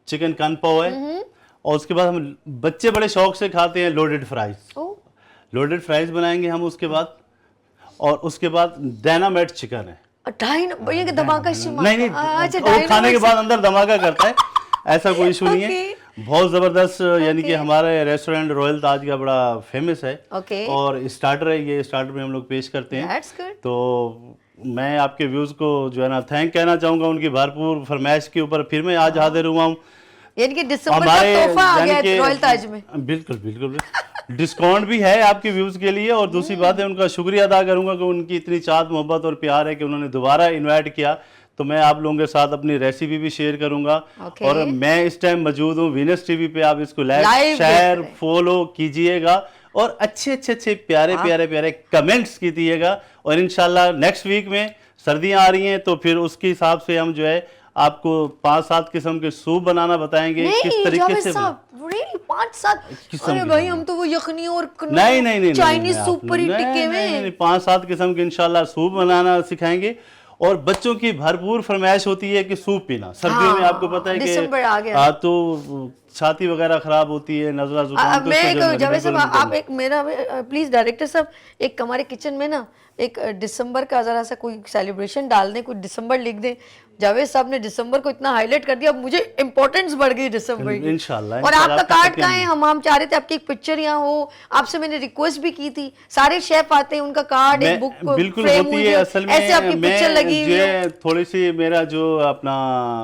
Speaker 3: चिकन कान पाव है, और उसके बाद हम बच्चे बड़े शौक से खाते हैं loaded fries.
Speaker 2: Oh,
Speaker 3: loaded fries बनाएंगे हम उसके बाद। और उसके बाद डायनामाइट चिकन है।
Speaker 2: भैया के धमाका
Speaker 3: नहीं नहीं,
Speaker 2: अच्छा,
Speaker 3: वो खाने के बाद अंदर धमाका करता है, ऐसा कोई इशू नहीं है। बहुत ज़बरदस्त, यानी कि हमारे रेस्टोरेंट रॉयल ताज का बड़ा फेमस है।
Speaker 2: Okay.
Speaker 3: और स्टार्टर है, ये स्टार्टर में हम लोग पेश करते हैं।
Speaker 2: That's good.
Speaker 3: तो मैं आपके व्यूज़ को जो है ना थैंक कहना चाहूँगा उनकी भरपूर फरमाइश के ऊपर। फिर मैं आज हाजिर हुआ हूँ
Speaker 2: यानी कि दिसंबर का तोहफा आ गया है रॉयल ताज में।
Speaker 3: बिल्कुल बिल्कुल डिस्काउंट भी है आपके व्यूज़ के लिए। और दूसरी बात है, उनका शुक्रिया अदा करूंगा कि उनकी इतनी चाहत मोहब्बत और प्यार है कि उन्होंने दोबारा इनवाइट किया। तो मैं आप लोगों के साथ अपनी रेसिपी भी शेयर करूंगा।
Speaker 2: Okay.
Speaker 3: और मैं इस टाइम मौजूद हूँ वीनस टीवी पे, आप इसको
Speaker 2: Live
Speaker 3: लाइक शेयर
Speaker 2: देख रहे हैं।
Speaker 3: फॉलो कीजिएगा और अच्छे प्यारे कमेंट्स कीजिएगा। और इंशाल्लाह नेक्स्ट वीक में सर्दियाँ आ रही हैं, तो फिर उसके हिसाब से हम जो है आपको 5-7 किस्म के सूप बनाना बताएंगे किस तरीके से।
Speaker 2: 5-7
Speaker 3: किस्म
Speaker 2: अरे
Speaker 3: की
Speaker 2: भाई
Speaker 3: बनाना।
Speaker 2: हम तो वो यखनी और
Speaker 3: नहीं
Speaker 2: चाइनीज सूप पर ही टिके हुए हैं।
Speaker 3: 5-7 किस्म के इंशाल्लाह सूप बनाना सिखाएंगे। और बच्चों की भरपूर फरमाइश होती है कि सूप पीना सर्दियों में, आपको पता है कि
Speaker 2: दिसंबर आ गया।
Speaker 3: तो छाती वगैरह खराब होती है, नजला जुकाम, तो
Speaker 2: मैं
Speaker 3: उसको जो है
Speaker 2: जावेद साहब
Speaker 3: बिल्कुल
Speaker 2: आप एक मेरा प्लीज डायरेक्टर साहब एक हमारे किचन में ना एक दिसंबर का जरा सा कोई सेलिब्रेशन डाल दें, कोई दिसंबर लिख दें। जावेद साहब ने दिसंबर को इतना हाईलाइट कर दिया, अब मुझे इंपॉर्टेंस बढ़ गई दिसंबर की।
Speaker 3: इंशाल्लाह
Speaker 2: और आपका
Speaker 3: आपके
Speaker 2: कार्ड
Speaker 3: साथ
Speaker 2: कहाँ है? हम चाह रहे थे आपकी एक पिक्चर यहाँ हो, आपसे मैंने रिक्वेस्ट भी की थी। सारे शेफ आते हैं, उनका कार्ड एक बुक
Speaker 3: बिल्कुल
Speaker 2: फ्रेम
Speaker 3: होती
Speaker 2: हुई
Speaker 3: है।
Speaker 2: है,
Speaker 3: असल में
Speaker 2: ऐसे आपकी पिक्चर लगी हुई
Speaker 3: जो
Speaker 2: है।
Speaker 3: है थोड़ी सी मेरा जो अपना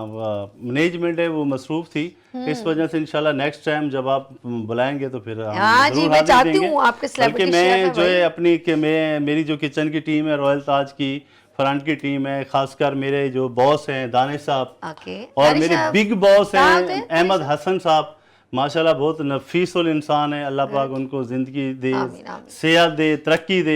Speaker 3: मैनेजमेंट है वो मसरूफ थी, इस वजह से इंशाल्लाह नेक्स्ट टाइम जब आप बुलाएंगे तो फिर हम
Speaker 2: हाँ जी,
Speaker 3: जरूर
Speaker 2: मैं
Speaker 3: हाजिर
Speaker 2: चाहती
Speaker 3: देंगे।
Speaker 2: हूँ आपके
Speaker 3: बल्कि
Speaker 2: celebrity chef है
Speaker 3: मैं जो
Speaker 2: भाई।
Speaker 3: है अपनी कि मैं मेरी जो किचन की टीम है रॉयल ताज की फ्रंट की टीम है, खासकर मेरे जो बॉस हैं दानिश साहब,
Speaker 2: ओके।
Speaker 3: और
Speaker 2: दानिश
Speaker 3: मेरे
Speaker 2: साहब,
Speaker 3: बिग बॉस
Speaker 2: कहाँ
Speaker 3: हैं
Speaker 2: होते हैं?
Speaker 3: अहमद हसन साहब, माशाल्लाह बहुत नफीसुल इंसान है। अल्लाह पाक उनको ज़िंदगी दे,
Speaker 2: आमीन, आमीन।
Speaker 3: सेहत दे, तरक्की दे।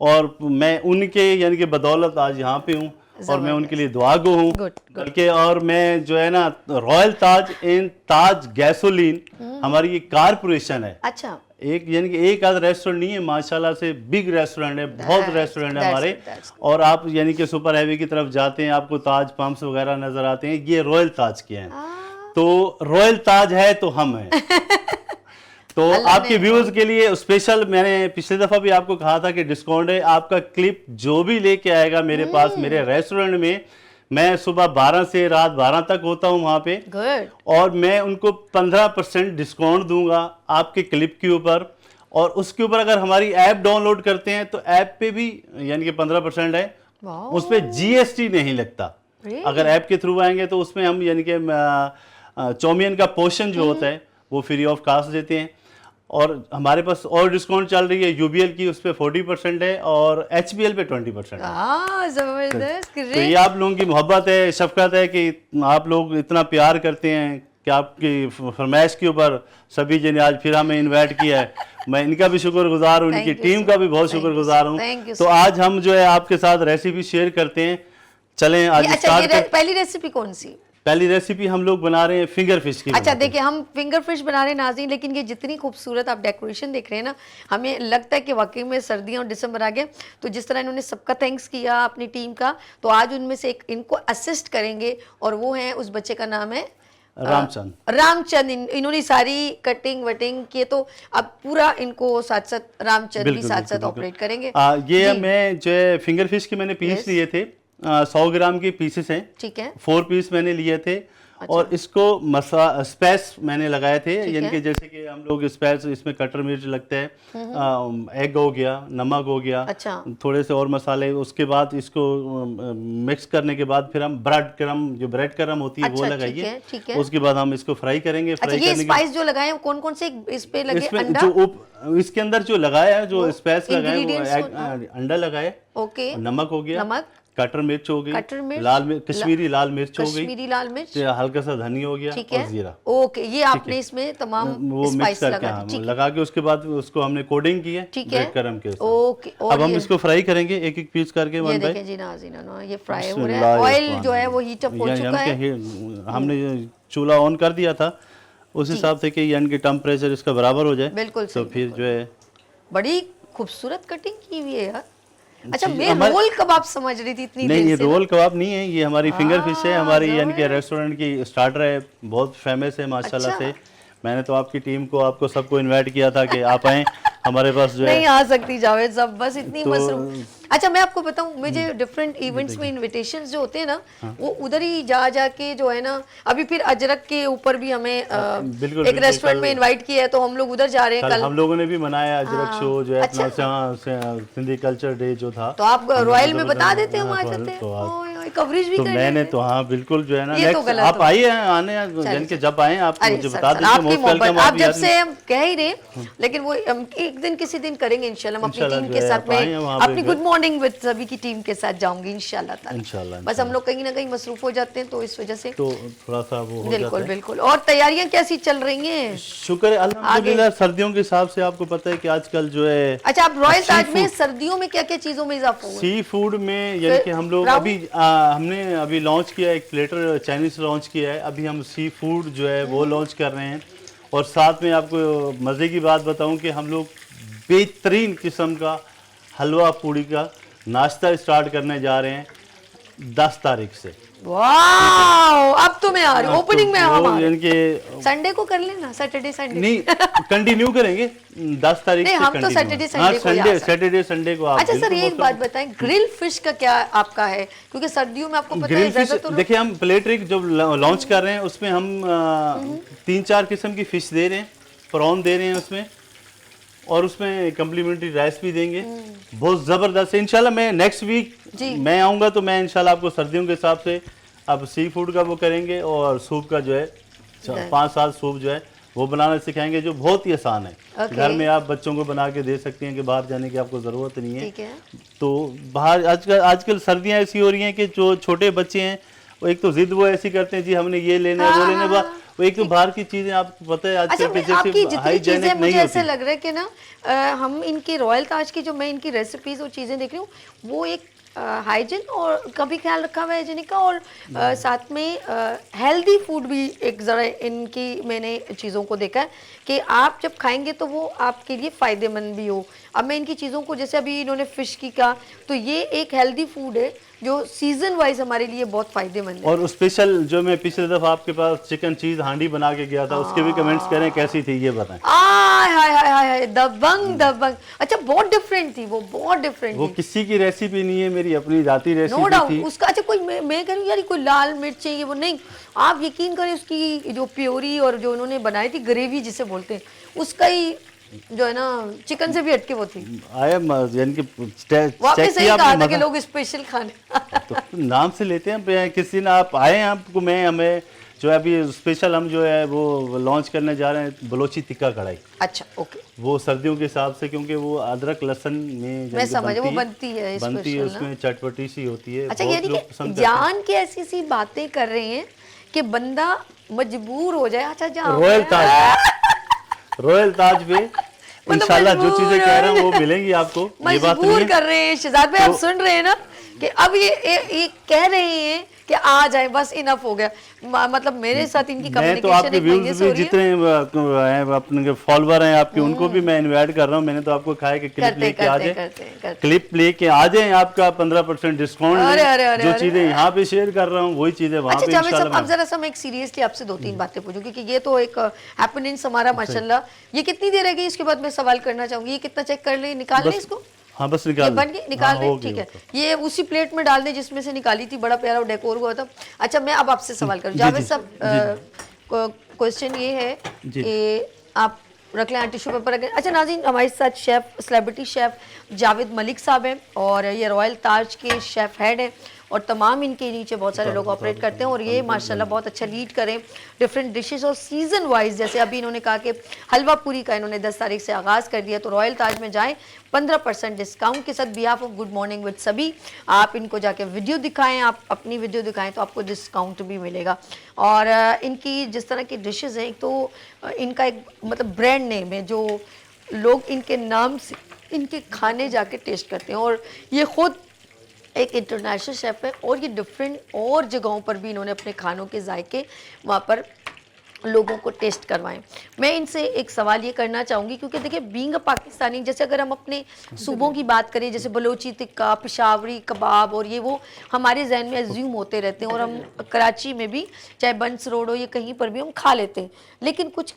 Speaker 3: और मैं उनके यानी कि बदौलत आज यहाँ पे हूँ और मैं उनके लिए दुआ गो हूँ।
Speaker 2: Good, good.
Speaker 3: बल्कि और मैं जो है ना रॉयल ताज इन ताज गैसोलीन हमारी ये कारपोरेशन है।
Speaker 2: अच्छा,
Speaker 3: एक यानी कि एक आध रेस्टोरेंट नहीं है, माशाल्लाह से बिग रेस्टोरेंट है, बहुत रेस्टोरेंट है
Speaker 2: that's
Speaker 3: हमारे।
Speaker 2: good, that's
Speaker 3: और आप यानी कि सुपर हाईवे की तरफ जाते हैं, आपको ताज पम्प्स वगैरह नजर आते हैं, ये रॉयल ताज के हैं। तो रॉयल ताज है तो हम हैं। तो आपके व्यूअर्स के लिए स्पेशल, मैंने पिछले दफा भी आपको कहा था कि डिस्काउंट है। आपका क्लिप जो भी लेके आएगा मेरे पास मेरे रेस्टोरेंट में, मैं सुबह 12 से रात 12 तक होता हूँ वहाँ पे,
Speaker 2: गुड।
Speaker 3: और मैं उनको 15% डिस्काउंट दूंगा आपके क्लिप के ऊपर। और उसके ऊपर अगर हमारी ऐप डाउनलोड करते हैं तो ऐप पे भी यानी कि 15% है, उस पर GST नहीं लगता।
Speaker 2: Really?
Speaker 3: अगर ऐप के थ्रू आएंगे तो उसमें हम यानी कि चौमियन का पोर्शन जो होता है वो फ्री ऑफ कास्ट देते हैं। और हमारे पास और डिस्काउंट चल रही है, UBL की उस पर 40% है और HBL पे 20% है।
Speaker 2: जबरदस्त,
Speaker 3: तो ये
Speaker 2: ग्रेट।
Speaker 3: आप लोगों की मोहब्बत है, शफकत है कि आप लोग इतना प्यार करते हैं कि आपकी फरमाइश के ऊपर सभी जने आज फिर हमें इनवाइट किया है। मैं इनका भी शुक्रगुजार हूँ,
Speaker 2: Thank
Speaker 3: इनकी
Speaker 2: you,
Speaker 3: टीम
Speaker 2: sir.
Speaker 3: का भी बहुत
Speaker 2: Thank you,
Speaker 3: शुक्रगुजार
Speaker 2: sir.
Speaker 3: हूँ।
Speaker 2: Thank you,
Speaker 3: तो
Speaker 2: sir.
Speaker 3: आज हम जो है आपके साथ रेसिपी शेयर करते हैं। चलें आज
Speaker 2: अच्छा,
Speaker 3: स्टार्ट कर।
Speaker 2: पहली रेसिपी कौन सी?
Speaker 3: पहली रेसिपी हम लोग बना रहे हैं फिंगर फिश की।
Speaker 2: अच्छा देखिए, हम फिंगर फिश बना रहे हैं नाज़रीन, लेकिन ये जितनी खूबसूरत आप डेकोरेशन देख रहे हैं ना, हमें लगता है कि वाकई में सर्दियां और दिसंबर आ गए। तो जिस तरह इन्होंने सबका थैंक्स किया अपनी टीम का, तो आज उनमें से एक इनको असिस्ट करेंगे और वो है, उस बच्चे का नाम है रामचंद इन्होंने सारी कटिंग वटिंग किए, तो अब पूरा इनको साथ साथ रामचंद भी साथ साथ ऑपरेट करेंगे।
Speaker 3: ये मैं जो है फिंगर फिश के मैंने पीस लिए थे, 100 ग्राम के पीसेस हैं,
Speaker 2: ठीक है,
Speaker 3: 4 पीस मैंने लिए थे। और इसको स्पाइस मैंने लगाए थे, यानी कि जैसे कि हम लोग स्पाइस, इसमें कटर मिर्च लगता है, एग हो गया, नमक हो गया,
Speaker 2: अच्छा,
Speaker 3: थोड़े से और मसाले। उसके बाद इसको मिक्स करने के बाद फिर हम ब्रेड क्रम, जो ब्रेड क्रम होती है वो लगाइए, उसके बाद हम इसको फ्राई करेंगे।
Speaker 2: अच्छा, ये स्पाइस जो लगाए हैं कौन कौन से इस पे लगे?
Speaker 3: इसमें जो इसके अंदर जो लगाया है, जो स्पाइस लगाए वो अंडा लगाए,
Speaker 2: ओके,
Speaker 3: नमक हो गया,
Speaker 2: नमक,
Speaker 3: कटर मिर्च हो गई,
Speaker 2: कटर मिर्च,
Speaker 3: लाल मिर्च, कश्मीरी लाल मिर्च हो गई,
Speaker 2: कश्मीरी लाल मिर्च,
Speaker 3: हल्का सा धनिया हो गया और जीरा।
Speaker 2: ओके, ये आपने इसमें तमाम
Speaker 3: वो मिक्स करके लगा के उसके बाद उसको हमने कोडिंग की है ब्रेड क्रम के साथ।
Speaker 2: ओके,
Speaker 3: अब हम इसको फ्राई करेंगे एक एक पीस करके।
Speaker 2: ये देखें जी नाज़रीन, ये फ्राई हो रहा है, ऑयल जो है वो हीट अप हो चुका है,
Speaker 3: हमने चूल्हा ऑन कर दिया था उस हिसाब से कि यानी कि टेम्परेचर इसका बराबर हो जाए।
Speaker 2: बिल्कुल,
Speaker 3: तो फिर जो है
Speaker 2: बड़ी खूबसूरत कटिंग की हुई है यार। अच्छा, मैं रोल कबाब समझ रही थी इतनी
Speaker 3: नहीं,
Speaker 2: देर
Speaker 3: ये
Speaker 2: से।
Speaker 3: रोल कबाब नहीं है, ये हमारी फिंगर फिश है, हमारी यानी कि रेस्टोरेंट की स्टार्टर है, बहुत फेमस है माशाल्लाह से। मैंने तो आपकी टीम को, आपको सबको इनवाइट किया था कि आप आएं हमारे पास जो है।
Speaker 2: नहीं आ सकती जावेद साहब, बस इतनी मसरूफ। अच्छा, मैं आपको बताऊं, मुझे डिफरेंट इवेंट्स में इनविटेशंस जो होते हैं ना, वो उधर ही जा जाके जो है ना, अभी फिर अजरक के ऊपर भी हमें एक रेस्टोरेंट में इनवाइट किया है, तो हम लोग उधर जा रहे हैं। कल
Speaker 3: हम लोगों ने भी मनाया अजरक शो जो है, अपना सिंधी कल्चर डे जो था,
Speaker 2: तो आप रॉयल में बता देते, हम आ जाते हैं, कवरेज भी
Speaker 3: तो
Speaker 2: कर
Speaker 3: मैंने तो हाँ बिल्कुल जो है ना, आप आइए, आने यानी कि जब आए आप मुझे बता दीजिए।
Speaker 2: आप जब से हम कह ही रहे, लेकिन वो एक दिन किसी दिन करेंगे इंशाल्लाह, हम अपनी टीम के साथ में, अपनी गुड मॉर्निंग विद सभी की टीम के साथ जाऊंगी इंशाल्लाह। बस हम लोग कहीं ना कहीं मसरूफ हो जाते हैं, तो इस वजह से
Speaker 3: तो थोड़ा सा वो
Speaker 2: बिल्कुल बिल्कुल। और तैयारियां कैसी चल रही हैं?
Speaker 3: शुक्र है अल्हम्दुलिल्लाह। सर्दियों के हिसाब से आपको पता है कि आजकल जो है।
Speaker 2: अच्छा, आप रॉयल ताज में सर्दियों में क्या क्या चीजों में इजाफा हुआ?
Speaker 3: सी फूड में, यानी कि हम लोग अभी हमने अभी लॉन्च किया है, एक प्लेटर चाइनीज लॉन्च किया है, अभी हम सी फूड जो है वो लॉन्च कर रहे हैं। और साथ में आपको मज़े की बात बताऊं कि हम लोग बेहतरीन किस्म का हलवा पूड़ी का नाश्ता स्टार्ट करने जा रहे हैं 10 तारीख से।
Speaker 2: वाह, अब तो मैं आ रही हूँ ओपनिंग में।
Speaker 3: यानी कि
Speaker 2: संडे को कर लेना, सैटरडे संडे
Speaker 3: नहीं, कंटिन्यू करेंगे 10 तारीख से।
Speaker 2: हम तो सैटरडे संडे
Speaker 3: सैटरडे संडे को आप।
Speaker 2: अच्छा सर, एक बात बताएं, ग्रिल फिश का क्या आपका है? क्योंकि सर्दियों में आपको पता है,
Speaker 3: तो देखिए हम प्लेट्रिक जो लॉन्च कर रहे हैं उसमें हम 3-4 किस्म की फिश दे रहे हैं, प्रॉन दे रहे हैं उसमें, और उसमें कम्प्लीमेंट्री राइस भी देंगे। बहुत ज़बरदस्त है। इंशाल्लाह मैं नेक्स्ट वीक मैं आऊँगा, तो मैं इंशाल्लाह आपको सर्दियों के हिसाब से अब सी फूड का वो करेंगे, और सूप का जो है 5-7 सूप जो है वो बनाना सिखाएंगे, जो बहुत ही आसान है। घर में आप बच्चों को बना के दे सकते हैं, कि बाहर जाने की आपको ज़रूरत नहीं है। तो बाहर आजकल सर्दियाँ ऐसी हो रही हैं कि जो छोटे बच्चे हैं वो एक तो जिद वो ऐसी करते हैं, जी हमने ये लेना है वो लेना है, वो एक तो बाहर की चीजें आपको पता है आजकल के जैसे हाइजीनिक नहीं होती।
Speaker 2: ऐसे लग रहा है कि ना हम इनके रॉयल ताज की जो मैं इनकी रेसिपीज और चीजें देख रही हूँ, वो एक हाइजीन और कभी ख्याल रखा हुआ हाइजीनिक का, और साथ में हेल्दी फूड भी एक ज़रा इनकी मैंने चीज़ों को देखा है कि आप जब खाएंगे तो वो आपके लिए फ़ायदेमंद भी हो। अब मैं इनकी चीज़ों को, जैसे अभी इन्होंने फ़िश की कहा, तो ये एक हेल्दी फूड है जो सीजन वाइज हमारे लिए बहुत फायदेमंद है।
Speaker 3: और स्पेशल जो मैं पिछले दफ़ा आपके पास चिकन चीज़ हांडी बना के गया था, उसके भी कमेंट्स करें कैसी थी, ये बताएं।
Speaker 2: हाय दबंग। अच्छा, बहुत डिफरेंट थी वो, बहुत डिफरेंट।
Speaker 3: वो किसी की रेसिपी नहीं है, मेरी अपनी जाती रेसिपी
Speaker 2: नो डाउट
Speaker 3: थी
Speaker 2: उसका। अच्छा, कोई मैं कह रही हूँ यार, कोई लाल मिर्च चाहिए, वो नहीं, आप यकीन करें उसकी जो प्योरी और जो उन्होंने बनाई थी ग्रेवी जिसे बोलते हैं, उसका ही जो है ना चिकन से भी हटके वो थी।
Speaker 3: यानी कि
Speaker 2: वापस सही कहा था कि लोग स्पेशल खाने
Speaker 3: तो नाम से लेते हैं किसी ना। आप आए हैं, आपको मैं हमें जो है अभी स्पेशल हम जो है वो लॉन्च करने जा रहे हैं, बलोची तिक्का कढ़ाई।
Speaker 2: अच्छा, ओके।
Speaker 3: वो सर्दियों के हिसाब से, क्योंकि वो अदरक लहसुन में
Speaker 2: मैं समझ, वो बनती है
Speaker 3: उसमें चटपटी सी होती है।
Speaker 2: अच्छा, यानी कि जान के ऐसी सी बातें कर रहे हैं कि बंदा मजबूर हो जाए। अच्छा,
Speaker 3: रॉयल ताज पे इंशाल्लाह जो
Speaker 2: मजबूर
Speaker 3: चीजें कह रहे हैं वो मिलेंगी आपको, ये बात नहीं
Speaker 2: मजबूर
Speaker 3: है।
Speaker 2: कर रहे हैं शहजाद भाई, आप
Speaker 3: तो-
Speaker 2: सुन रहे हैं ना कि अब ये कह रहे हैं कि आ जाए, बस इनफ हो गया। मतलब मेरे साथ इनकी
Speaker 3: मैं तो
Speaker 2: कम्युनिकेशन
Speaker 3: आपके
Speaker 2: एक महीने
Speaker 3: व्यूज
Speaker 2: से हो
Speaker 3: भी
Speaker 2: रही है।
Speaker 3: जितने हैं अपने फॉलोवर हैं आपके, उनको भी मैं इनवाइट कर रहा हूँ। मैंने तो आपको कहा है कि क्लिप
Speaker 2: करते
Speaker 3: लेके आ
Speaker 2: करते
Speaker 3: जाए,
Speaker 2: करते
Speaker 3: क्लिप लेके आ जाए, आपका 15% डिस्काउंट
Speaker 2: अरे, अरे, अरे,
Speaker 3: जो
Speaker 2: अरे।
Speaker 3: चीजें यहाँ पे शेयर कर रहा हूँ वही चीजें वहाँ
Speaker 2: अच्छा
Speaker 3: पे
Speaker 2: जावेद साहब,
Speaker 3: इंशाल्लाह
Speaker 2: अब जरा सा मैं एक सीरियसली आपसे 2-3 बातें पूछूं, क्योंकि ये तो एक हैपनिंग्स हमारा माशाल्लाह। ये कितनी देर रहेगी? इसके बाद मैं सवाल करना चाहूंगी, ये कितना चेक कर ले, निकाल ले इसको।
Speaker 3: हाँ बस
Speaker 2: ये
Speaker 3: निकाल
Speaker 2: बन गई, निकाल
Speaker 3: हाँ,
Speaker 2: रहे,
Speaker 3: हो गई,
Speaker 2: ठीक है।
Speaker 3: हो गई।
Speaker 2: ये उसी प्लेट में डाल दे जिसमें से निकाली थी, बड़ा प्यारा डेकोर हुआ था। अच्छा मैं अब आपसे सवाल करूं
Speaker 3: जी,
Speaker 2: जावेद
Speaker 3: जी,
Speaker 2: साहब, क्वेश्चन ये है
Speaker 3: जी।
Speaker 2: कि आप रख लें टिश्यू पेपर रखें। अच्छा नाज़रीन, हमारे साथ chef, celebrity chef Javed Malik साहब हैं और ये रॉयल ताज के शेफ हेड हैं और तमाम इनके नीचे बहुत सारे लोग ऑपरेट करते हैं और ये माशाल्लाह बहुत अच्छा लीड करें डिफरेंट डिशेस और सीज़न वाइज। जैसे अभी इन्होंने कहा कि हलवा पूरी का इन्होंने 10 तारीख से आगाज़ कर दिया, तो रॉयल ताज में जाएं 15% डिस्काउंट के साथ। Behalf of good morning with सभी, आप इनको जाके वीडियो दिखाएं, आप अपनी वीडियो दिखाएं तो आपको डिस्काउंट भी मिलेगा। और इनकी जिस तरह की डिशेस हैं, एक तो इनका एक मतलब ब्रांड नेम है, जो लोग इनके नाम से इनके खाने जाके टेस्ट करते हैं और ये खुद एक इंटरनेशनल शेफ़ है और ये डिफरेंट और जगहों पर भी इन्होंने अपने खानों के जायके वहाँ पर लोगों को टेस्ट करवाएं। मैं इनसे एक सवाल ये करना चाहूँगी, क्योंकि देखिए बीइंग अ पाकिस्तानी, जैसे अगर हम अपने सूबों की बात करें, जैसे बलोची टिक्का, पेशावरी कबाब और ये वो हमारे जहन में एज्यूम होते रहते हैं और हम कराची में भी चाहे बंस रोड हो या कहीं पर भी हम खा लेते हैं, लेकिन कुछ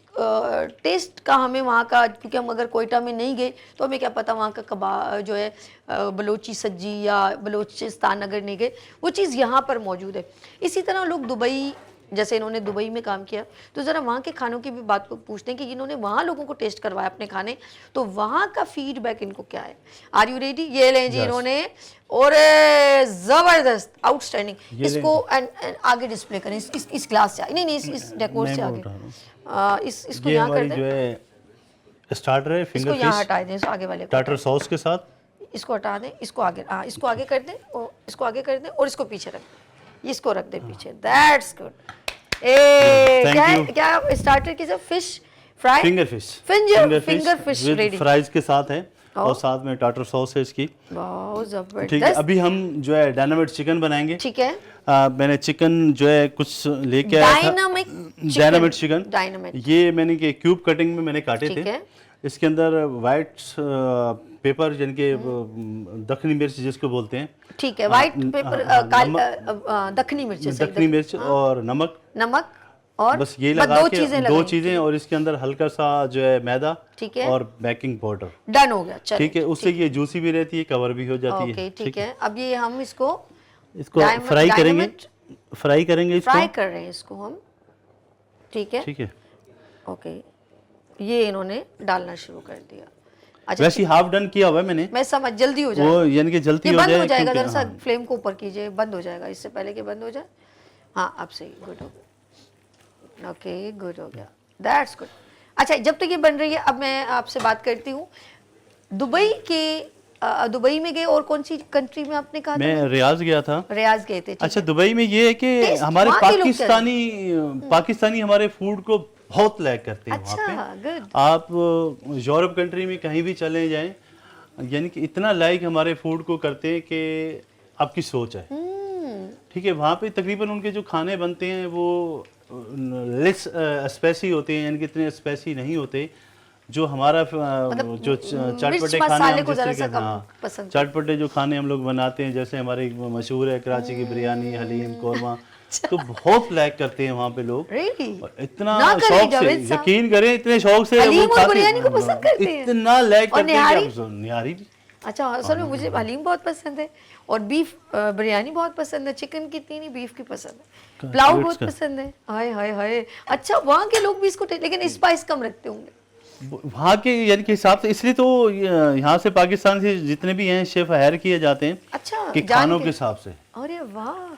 Speaker 2: टेस्ट का हमें वहाँ का, क्योंकि हम अगर कोयटा में नहीं गए तो हमें क्या पता वहाँ का कबाब जो है बलोची सज्जी या बलोचिस्तान अगर नहीं गए, वो चीज़ यहाँ पर मौजूद है। इसी तरह लोग दुबई, जैसे इन्होंने दुबई में काम किया, तो ज़रा वहाँ के खानों की भी बात पूछते हैं कि इन्होंने वहाँ लोगों को टेस्ट करवाया अपने खाने, तो वहाँ का फीडबैक इनको क्या है। Are you ready? ये लें जी इन्होंने, और ज़बरदस्त, आउटस्टैंडिंग। इसको आगे डिस्प्ले करें, इस ग्लास से, नहीं इस डेकोर से आगे, इसको यहाँ कर दें,
Speaker 3: जो है स्टार्टर है,
Speaker 2: इसको
Speaker 3: फिंगर
Speaker 2: यहाँ
Speaker 3: फिश
Speaker 2: हटा दें, इसको आगे वाले को
Speaker 3: टाटर सॉस के साथ,
Speaker 2: इसको हटा दें, इसको आगे, हाँ इसको आगे कर दें और इसको आगे कर दें और इसको पीछे रख दें, इसको रख दें पीछे। That's good. क्या स्टार्टर की सब fish fry,
Speaker 3: finger fish,
Speaker 2: finger fish
Speaker 3: with
Speaker 2: ready,
Speaker 3: fries के साथ है और साथ में टाटर सॉस है इसकी।
Speaker 2: बहुत
Speaker 3: ठीक है,
Speaker 2: जबरदस्त।
Speaker 3: अभी हम जो है डायनामाइट चिकन बनाएंगे।
Speaker 2: ठीक है,
Speaker 3: मैंने चिकन जो है कुछ लेके आया था, डायनामाइट चिकन,
Speaker 2: डायनामाइट,
Speaker 3: ये मैंने के क्यूब कटिंग में मैंने काटे
Speaker 2: ठीक
Speaker 3: थे।
Speaker 2: है।
Speaker 3: इसके अंदर वाइट पेपर, यानी कि दखनी मिर्च जिसको बोलते हैं,
Speaker 2: ठीक है, व्हाइट पेपर, दखनी मिर्च,
Speaker 3: दखनी मिर्च और नमक
Speaker 2: और
Speaker 3: बस ये लगा
Speaker 2: दो
Speaker 3: के
Speaker 2: चीजें
Speaker 3: दो चीजें, और इसके अंदर हल्का सा जो है मैदा,
Speaker 2: ठीक है,
Speaker 3: और बेकिंग पाउडर।
Speaker 2: डन हो गया, चलो
Speaker 3: ठीक है, उससे ये जूसी भी रहती है, कवर भी हो जाती है।
Speaker 2: ठीक है। अब ये हम इसको
Speaker 3: फ्राई करेंगे, फ्राई करेंगे इसको,
Speaker 2: फ्राई कर रहे हैं इसको हम, ठीक है,
Speaker 3: ठीक है।
Speaker 2: ओके, ये इन्होंने डालना शुरू कर दिया। अच्छा,
Speaker 3: वैसे हाफ डन किया हुआ है मैंने,
Speaker 2: मैं समझ, जल्दी हो जाए,
Speaker 3: वो यानी कि जल्दी
Speaker 2: ये
Speaker 3: हो
Speaker 2: बंद
Speaker 3: जाए,
Speaker 2: हो जाएगा,
Speaker 3: क्योंकि-
Speaker 2: जरा सा
Speaker 3: हाँ।
Speaker 2: फ्लेम को ऊपर कीजिए, बंद हो जाएगा इससे पहले कि बंद हो जाए। हाँ अब सही, गुड हो गया, ओके गुड हो गया, दैट्स गुड। अच्छा जब तक ये बन रही है, अब मैं आपसे बात करती हूँ दुबई में गए और कौन सी कंट्री में आपने कहा?
Speaker 3: मैं रियाज गया था।
Speaker 2: रियाज गए थे, ठीक
Speaker 3: अच्छा,
Speaker 2: है।
Speaker 3: दुबई में ये है कि
Speaker 2: टेस्ट,
Speaker 3: हमारे
Speaker 2: वहाँ के लोग क्या
Speaker 3: पाकिस्तानी हमारे फूड को बहुत लाइक करते हैं
Speaker 2: अच्छा,
Speaker 3: वहाँ पे।
Speaker 2: गुड।
Speaker 3: आप यूरोप कंट्री में कहीं भी चले जाएं, यानी कि इतना लाइक हमारे फूड को करते हैं कि आपकी सोच है। ठीक है, वहाँ पे तकरीबन उनके जो खाने बनते हैं वो लेस स्पाइसी होते हैं, यानी कि इतने स्पाइसी नहीं होते जो हमारा
Speaker 2: मतलब
Speaker 3: जो चटपटे
Speaker 2: मिर्च
Speaker 3: खाने
Speaker 2: मसाले
Speaker 3: हम
Speaker 2: को
Speaker 3: जिस
Speaker 2: जरा
Speaker 3: तरीके
Speaker 2: सा
Speaker 3: से,
Speaker 2: कम
Speaker 3: हाँ,
Speaker 2: पसंद
Speaker 3: चटपटे जो खाने हम लोग बनाते हैं, जैसे हमारे मशहूर है कराची की बिरयानी, हलीम, कौरमा, तो बहुत लाइक करते हैं वहाँ पे लोग।
Speaker 2: Really?
Speaker 3: इतना
Speaker 2: ना करें
Speaker 3: शौक से,
Speaker 2: जावेद साहब।
Speaker 3: यकीन करें, इतने शौक से
Speaker 2: हलीम
Speaker 3: वो
Speaker 2: और
Speaker 3: खाते
Speaker 2: बिरयानी को
Speaker 3: हैं।
Speaker 2: पसंद करते हैं?
Speaker 3: इतना लाइक
Speaker 2: और
Speaker 3: करते हैं
Speaker 2: निहारी?
Speaker 3: कि आप निहारी भी।
Speaker 2: अच्छा, असल में मुझे हलीम बहुत पसंद है और बीफ बिरयानी बहुत पसंद है, चिकन की इतनी नहीं, बीफ की पसंद है, पुलाव बहुत पसंद है। हाय हाय हाय। अच्छा, वहाँ के लोग भी इसको लेकिन स्पाइस कम रखते होंगे
Speaker 3: वहाँ के यानी के हिसाब से, इसलिए तो यहाँ से पाकिस्तान से जितने भी हैं शेफ हायर किए जाते हैं।
Speaker 2: अच्छा,
Speaker 3: कि खानों के हिसाब से।
Speaker 2: अरे वाह,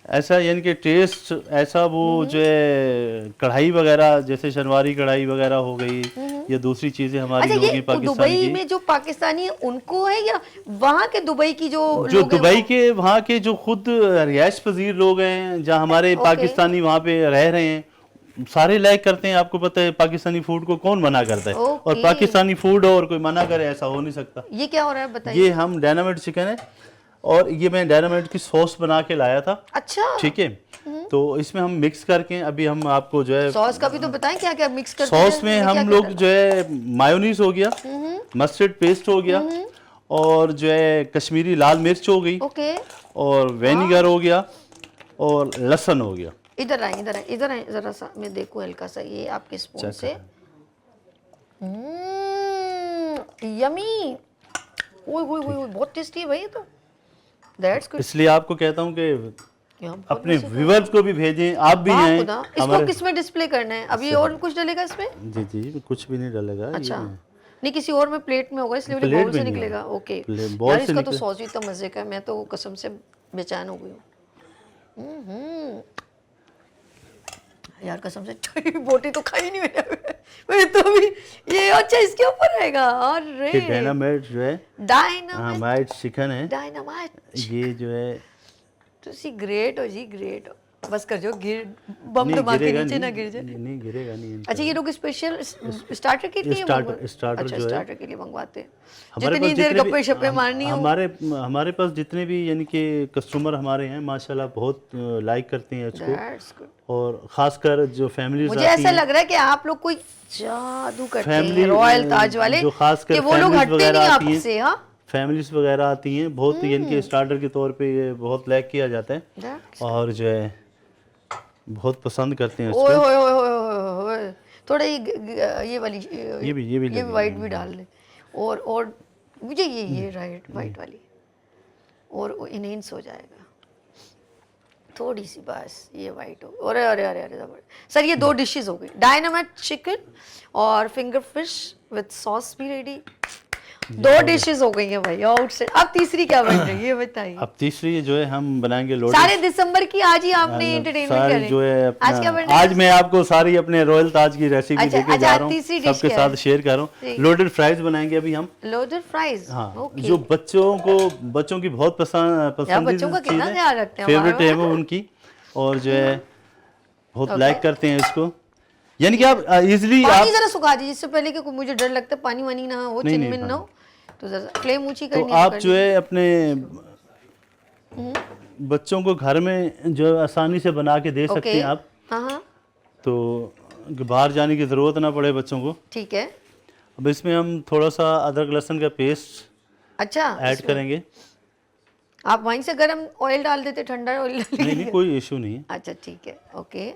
Speaker 3: ऐसा यानी कि टेस्ट ऐसा, वो जो है कढ़ाई वगैरह, जैसे शनवारी कढ़ाई वगैरह हो गई या दूसरी चीजें हमारी
Speaker 2: अच्छा,
Speaker 3: होगी
Speaker 2: ये
Speaker 3: पाकिस्तानी
Speaker 2: दुबई
Speaker 3: की।
Speaker 2: में जो पाकिस्तानी है उनको है या वहाँ के दुबई की जो
Speaker 3: जो
Speaker 2: लोग हैं
Speaker 3: दुबई
Speaker 2: वो?
Speaker 3: के वहाँ के जो खुद रिहायश पजीर लोग हैं, जहाँ हमारे
Speaker 2: ओके।
Speaker 3: पाकिस्तानी वहाँ पे रह रहे हैं, सारे लाइक करते हैं, आपको पता है पाकिस्तानी फूड को कौन मना करता है। और
Speaker 2: ओके।
Speaker 3: पाकिस्तानी फूड और कोई मना करे ऐसा हो नहीं सकता।
Speaker 2: ये क्या हो रहा है बताइए।
Speaker 3: ये हम डायनामाइट चिकन है और ये मैं डायनामाइट की सॉस बना के लाया था,
Speaker 2: अच्छा,
Speaker 3: ठीक है। तो इसमें हम मिक्स करके अभी हम आपको जो है
Speaker 2: सॉस का भी तो बताएं क्या क्या मिक्स करते हैं।
Speaker 3: सॉस में
Speaker 2: क्या
Speaker 3: हम
Speaker 2: क्या
Speaker 3: लोग
Speaker 2: डाला?
Speaker 3: जो है मायोनीज हो गया, मस्टर्ड पेस्ट हो गया, और जो है कश्मीरी लाल मिर्च हो गई,
Speaker 2: ओके,
Speaker 3: और वेनिगर हो गया, और लहसुन हो गया।
Speaker 2: इधर आए इधर आए इधर आए जरा सा, मैं देखूं हल्का सा ये आपके स्पून से। यमी, ओए ओए ओए, बहुत टेस्टी है भाई ये तो। That's good.
Speaker 3: इसलिए आपको कहता हूँ कि अपने व्यूअर्स को भी भेजें, आप भी हैं
Speaker 2: इसको
Speaker 3: हमारे।
Speaker 2: किस में डिस्प्ले करना है अभी, और कुछ डलेगा इसमें?
Speaker 3: जी जी, कुछ भी नहीं डलेगा।
Speaker 2: अच्छा, नहीं किसी और में प्लेट में होगा इसलिए मुझे
Speaker 3: प्लेट
Speaker 2: बाउल से
Speaker 3: में नहीं
Speaker 2: निकलेगा।
Speaker 3: होगा।
Speaker 2: ओके
Speaker 3: बाउल
Speaker 2: यार,
Speaker 3: से
Speaker 2: इसका तो
Speaker 3: निकले-
Speaker 2: सॉस भी इतना मजे का है, मैं तो कसम से बेचैन हो गई हूँ। यार कसम से बोटी तो खाई नहीं मैंने तो भी। ये अच्छा इसके ऊपर रहेगा। अरे
Speaker 3: कि डायनामाइट जो है,
Speaker 2: डायनामाइट
Speaker 3: चिकन है,
Speaker 2: डायनामाइट।
Speaker 3: ये जो है
Speaker 2: ਤੁਸੀਂ ग्रेट हो जी, ग्रेट हो। बस कर जो गिर बम
Speaker 3: नहीं
Speaker 2: दबा के
Speaker 3: गिरेगा
Speaker 2: नीचे ना
Speaker 3: नहीं,
Speaker 2: गिर जाए।
Speaker 3: नहीं गिरेगा नहीं।
Speaker 2: अच्छा, ये लोग स्पेशल स्टार्टर के लिए
Speaker 3: स्टार्टर
Speaker 2: अच्छा,
Speaker 3: जो है
Speaker 2: स्टार्टर के लिए मंगवाते हैं।
Speaker 3: हमारे
Speaker 2: जितनी
Speaker 3: पास
Speaker 2: देर
Speaker 3: जितने भी-
Speaker 2: गप्पे शप्पे मारनी हो।
Speaker 3: हमारे पास जितने भी यानी कि कस्टमर हमारे हैं माशाल्लाह बहुत लाइक करते हैं इसको,
Speaker 2: That's good।
Speaker 3: और खासकर जो फैमिलीज
Speaker 2: मुझे ऐसा लग रहा है कि आप लोग कोई जादू करते हैं
Speaker 3: फैमिली
Speaker 2: रॉयल ताज वाले,
Speaker 3: जो खासकर
Speaker 2: कि वो लोग
Speaker 3: families
Speaker 2: हटते
Speaker 3: वगैरह
Speaker 2: नहीं
Speaker 3: आती हैं,
Speaker 2: आपसे। हाँ,
Speaker 3: फैमिलीज वगैरह आती हैं, बहुत यानी कि स्टार्टर के तौर पे ये बहुत लाइक किया जाता है,
Speaker 2: That's-
Speaker 3: और जो है बहुत पसंद करते हैं
Speaker 2: ओए
Speaker 3: इसको।
Speaker 2: ओए ओए ओए ओए, थोड़ा ये वाली
Speaker 3: ये भी लगेगी।
Speaker 2: वाइट भी डाल ले, और मुझे ये राइट वाइट वाली, और इनहेंस हो जाएगा थोड़ी सी, बस ये वाइट हो। अरे अरे अरे अरे सर, ये 2 डिशेस हो गई, डायनामाइट चिकन और फिंगर फिश विद सॉस भी रेडी। 2 डिशेस हो गई हैं भाई आउट से। अब तीसरी क्या बन रही है ये बताइए।
Speaker 3: अब तीसरी जो है हम बनाएंगे लोड।
Speaker 2: सारे दिसंबर की आज ही आपने एंटरटेनमेंट
Speaker 3: सारी
Speaker 2: करें।
Speaker 3: जो है
Speaker 2: आज क्या बनना
Speaker 3: आज मैं आपको सारी अपने रॉयल ताज की रेसिपी
Speaker 2: अच्छा,
Speaker 3: देके
Speaker 2: अच्छा,
Speaker 3: जा रहा
Speaker 2: तीसरी
Speaker 3: हूँ,
Speaker 2: डिश
Speaker 3: सबके
Speaker 2: क्या
Speaker 3: साथ
Speaker 2: है?
Speaker 3: शेयर कर रहा हूँ।
Speaker 2: ठीक।
Speaker 3: लोडेड फ्राइज बनाएंगे अभी हम।
Speaker 2: लोडेड फ्राइज,
Speaker 3: हाँ,
Speaker 2: ओके।
Speaker 3: जो बच्चों की बहुत
Speaker 2: बच्चों का
Speaker 3: पसंदीदा
Speaker 2: कितना
Speaker 3: चीज
Speaker 2: ख्याल
Speaker 3: है,
Speaker 2: रखते हैं
Speaker 3: फेवरेट
Speaker 2: हमारे
Speaker 3: है वो उनकी, और जो है बहुत
Speaker 2: Okay।
Speaker 3: लाइक करते हैं इसको। यानी कि आप इजीली
Speaker 2: पानी
Speaker 3: आप
Speaker 2: जरा सुखा दीजिए इससे पहले कि मुझे डर लगता है पानी वानी ना हो,
Speaker 3: नहीं,
Speaker 2: चिनमिन
Speaker 3: नहीं,
Speaker 2: ना हो, तो जरा फ्लेम ऊंची
Speaker 3: तो
Speaker 2: करनी
Speaker 3: आप
Speaker 2: है।
Speaker 3: जो है अपने बच्चों को घर में जो आसानी से बना के दे सकते हैं आप,
Speaker 2: हाँ हाँ,
Speaker 3: तो बाहर जाने की ज़रूरत ना पड़े बच्चों को।
Speaker 2: ठीक है।
Speaker 3: अब इसमें हम थोड़ा सा अदरक लहसुन का पेस्ट
Speaker 2: अच्छा,
Speaker 3: ऐड करेंगे।
Speaker 2: आप वहीं से गरम ऑयल डाल देते, ठंडा ऑयल डाल
Speaker 3: नहीं नहीं, कोई इशू नहीं है।
Speaker 2: अच्छा ठीक है, ओके।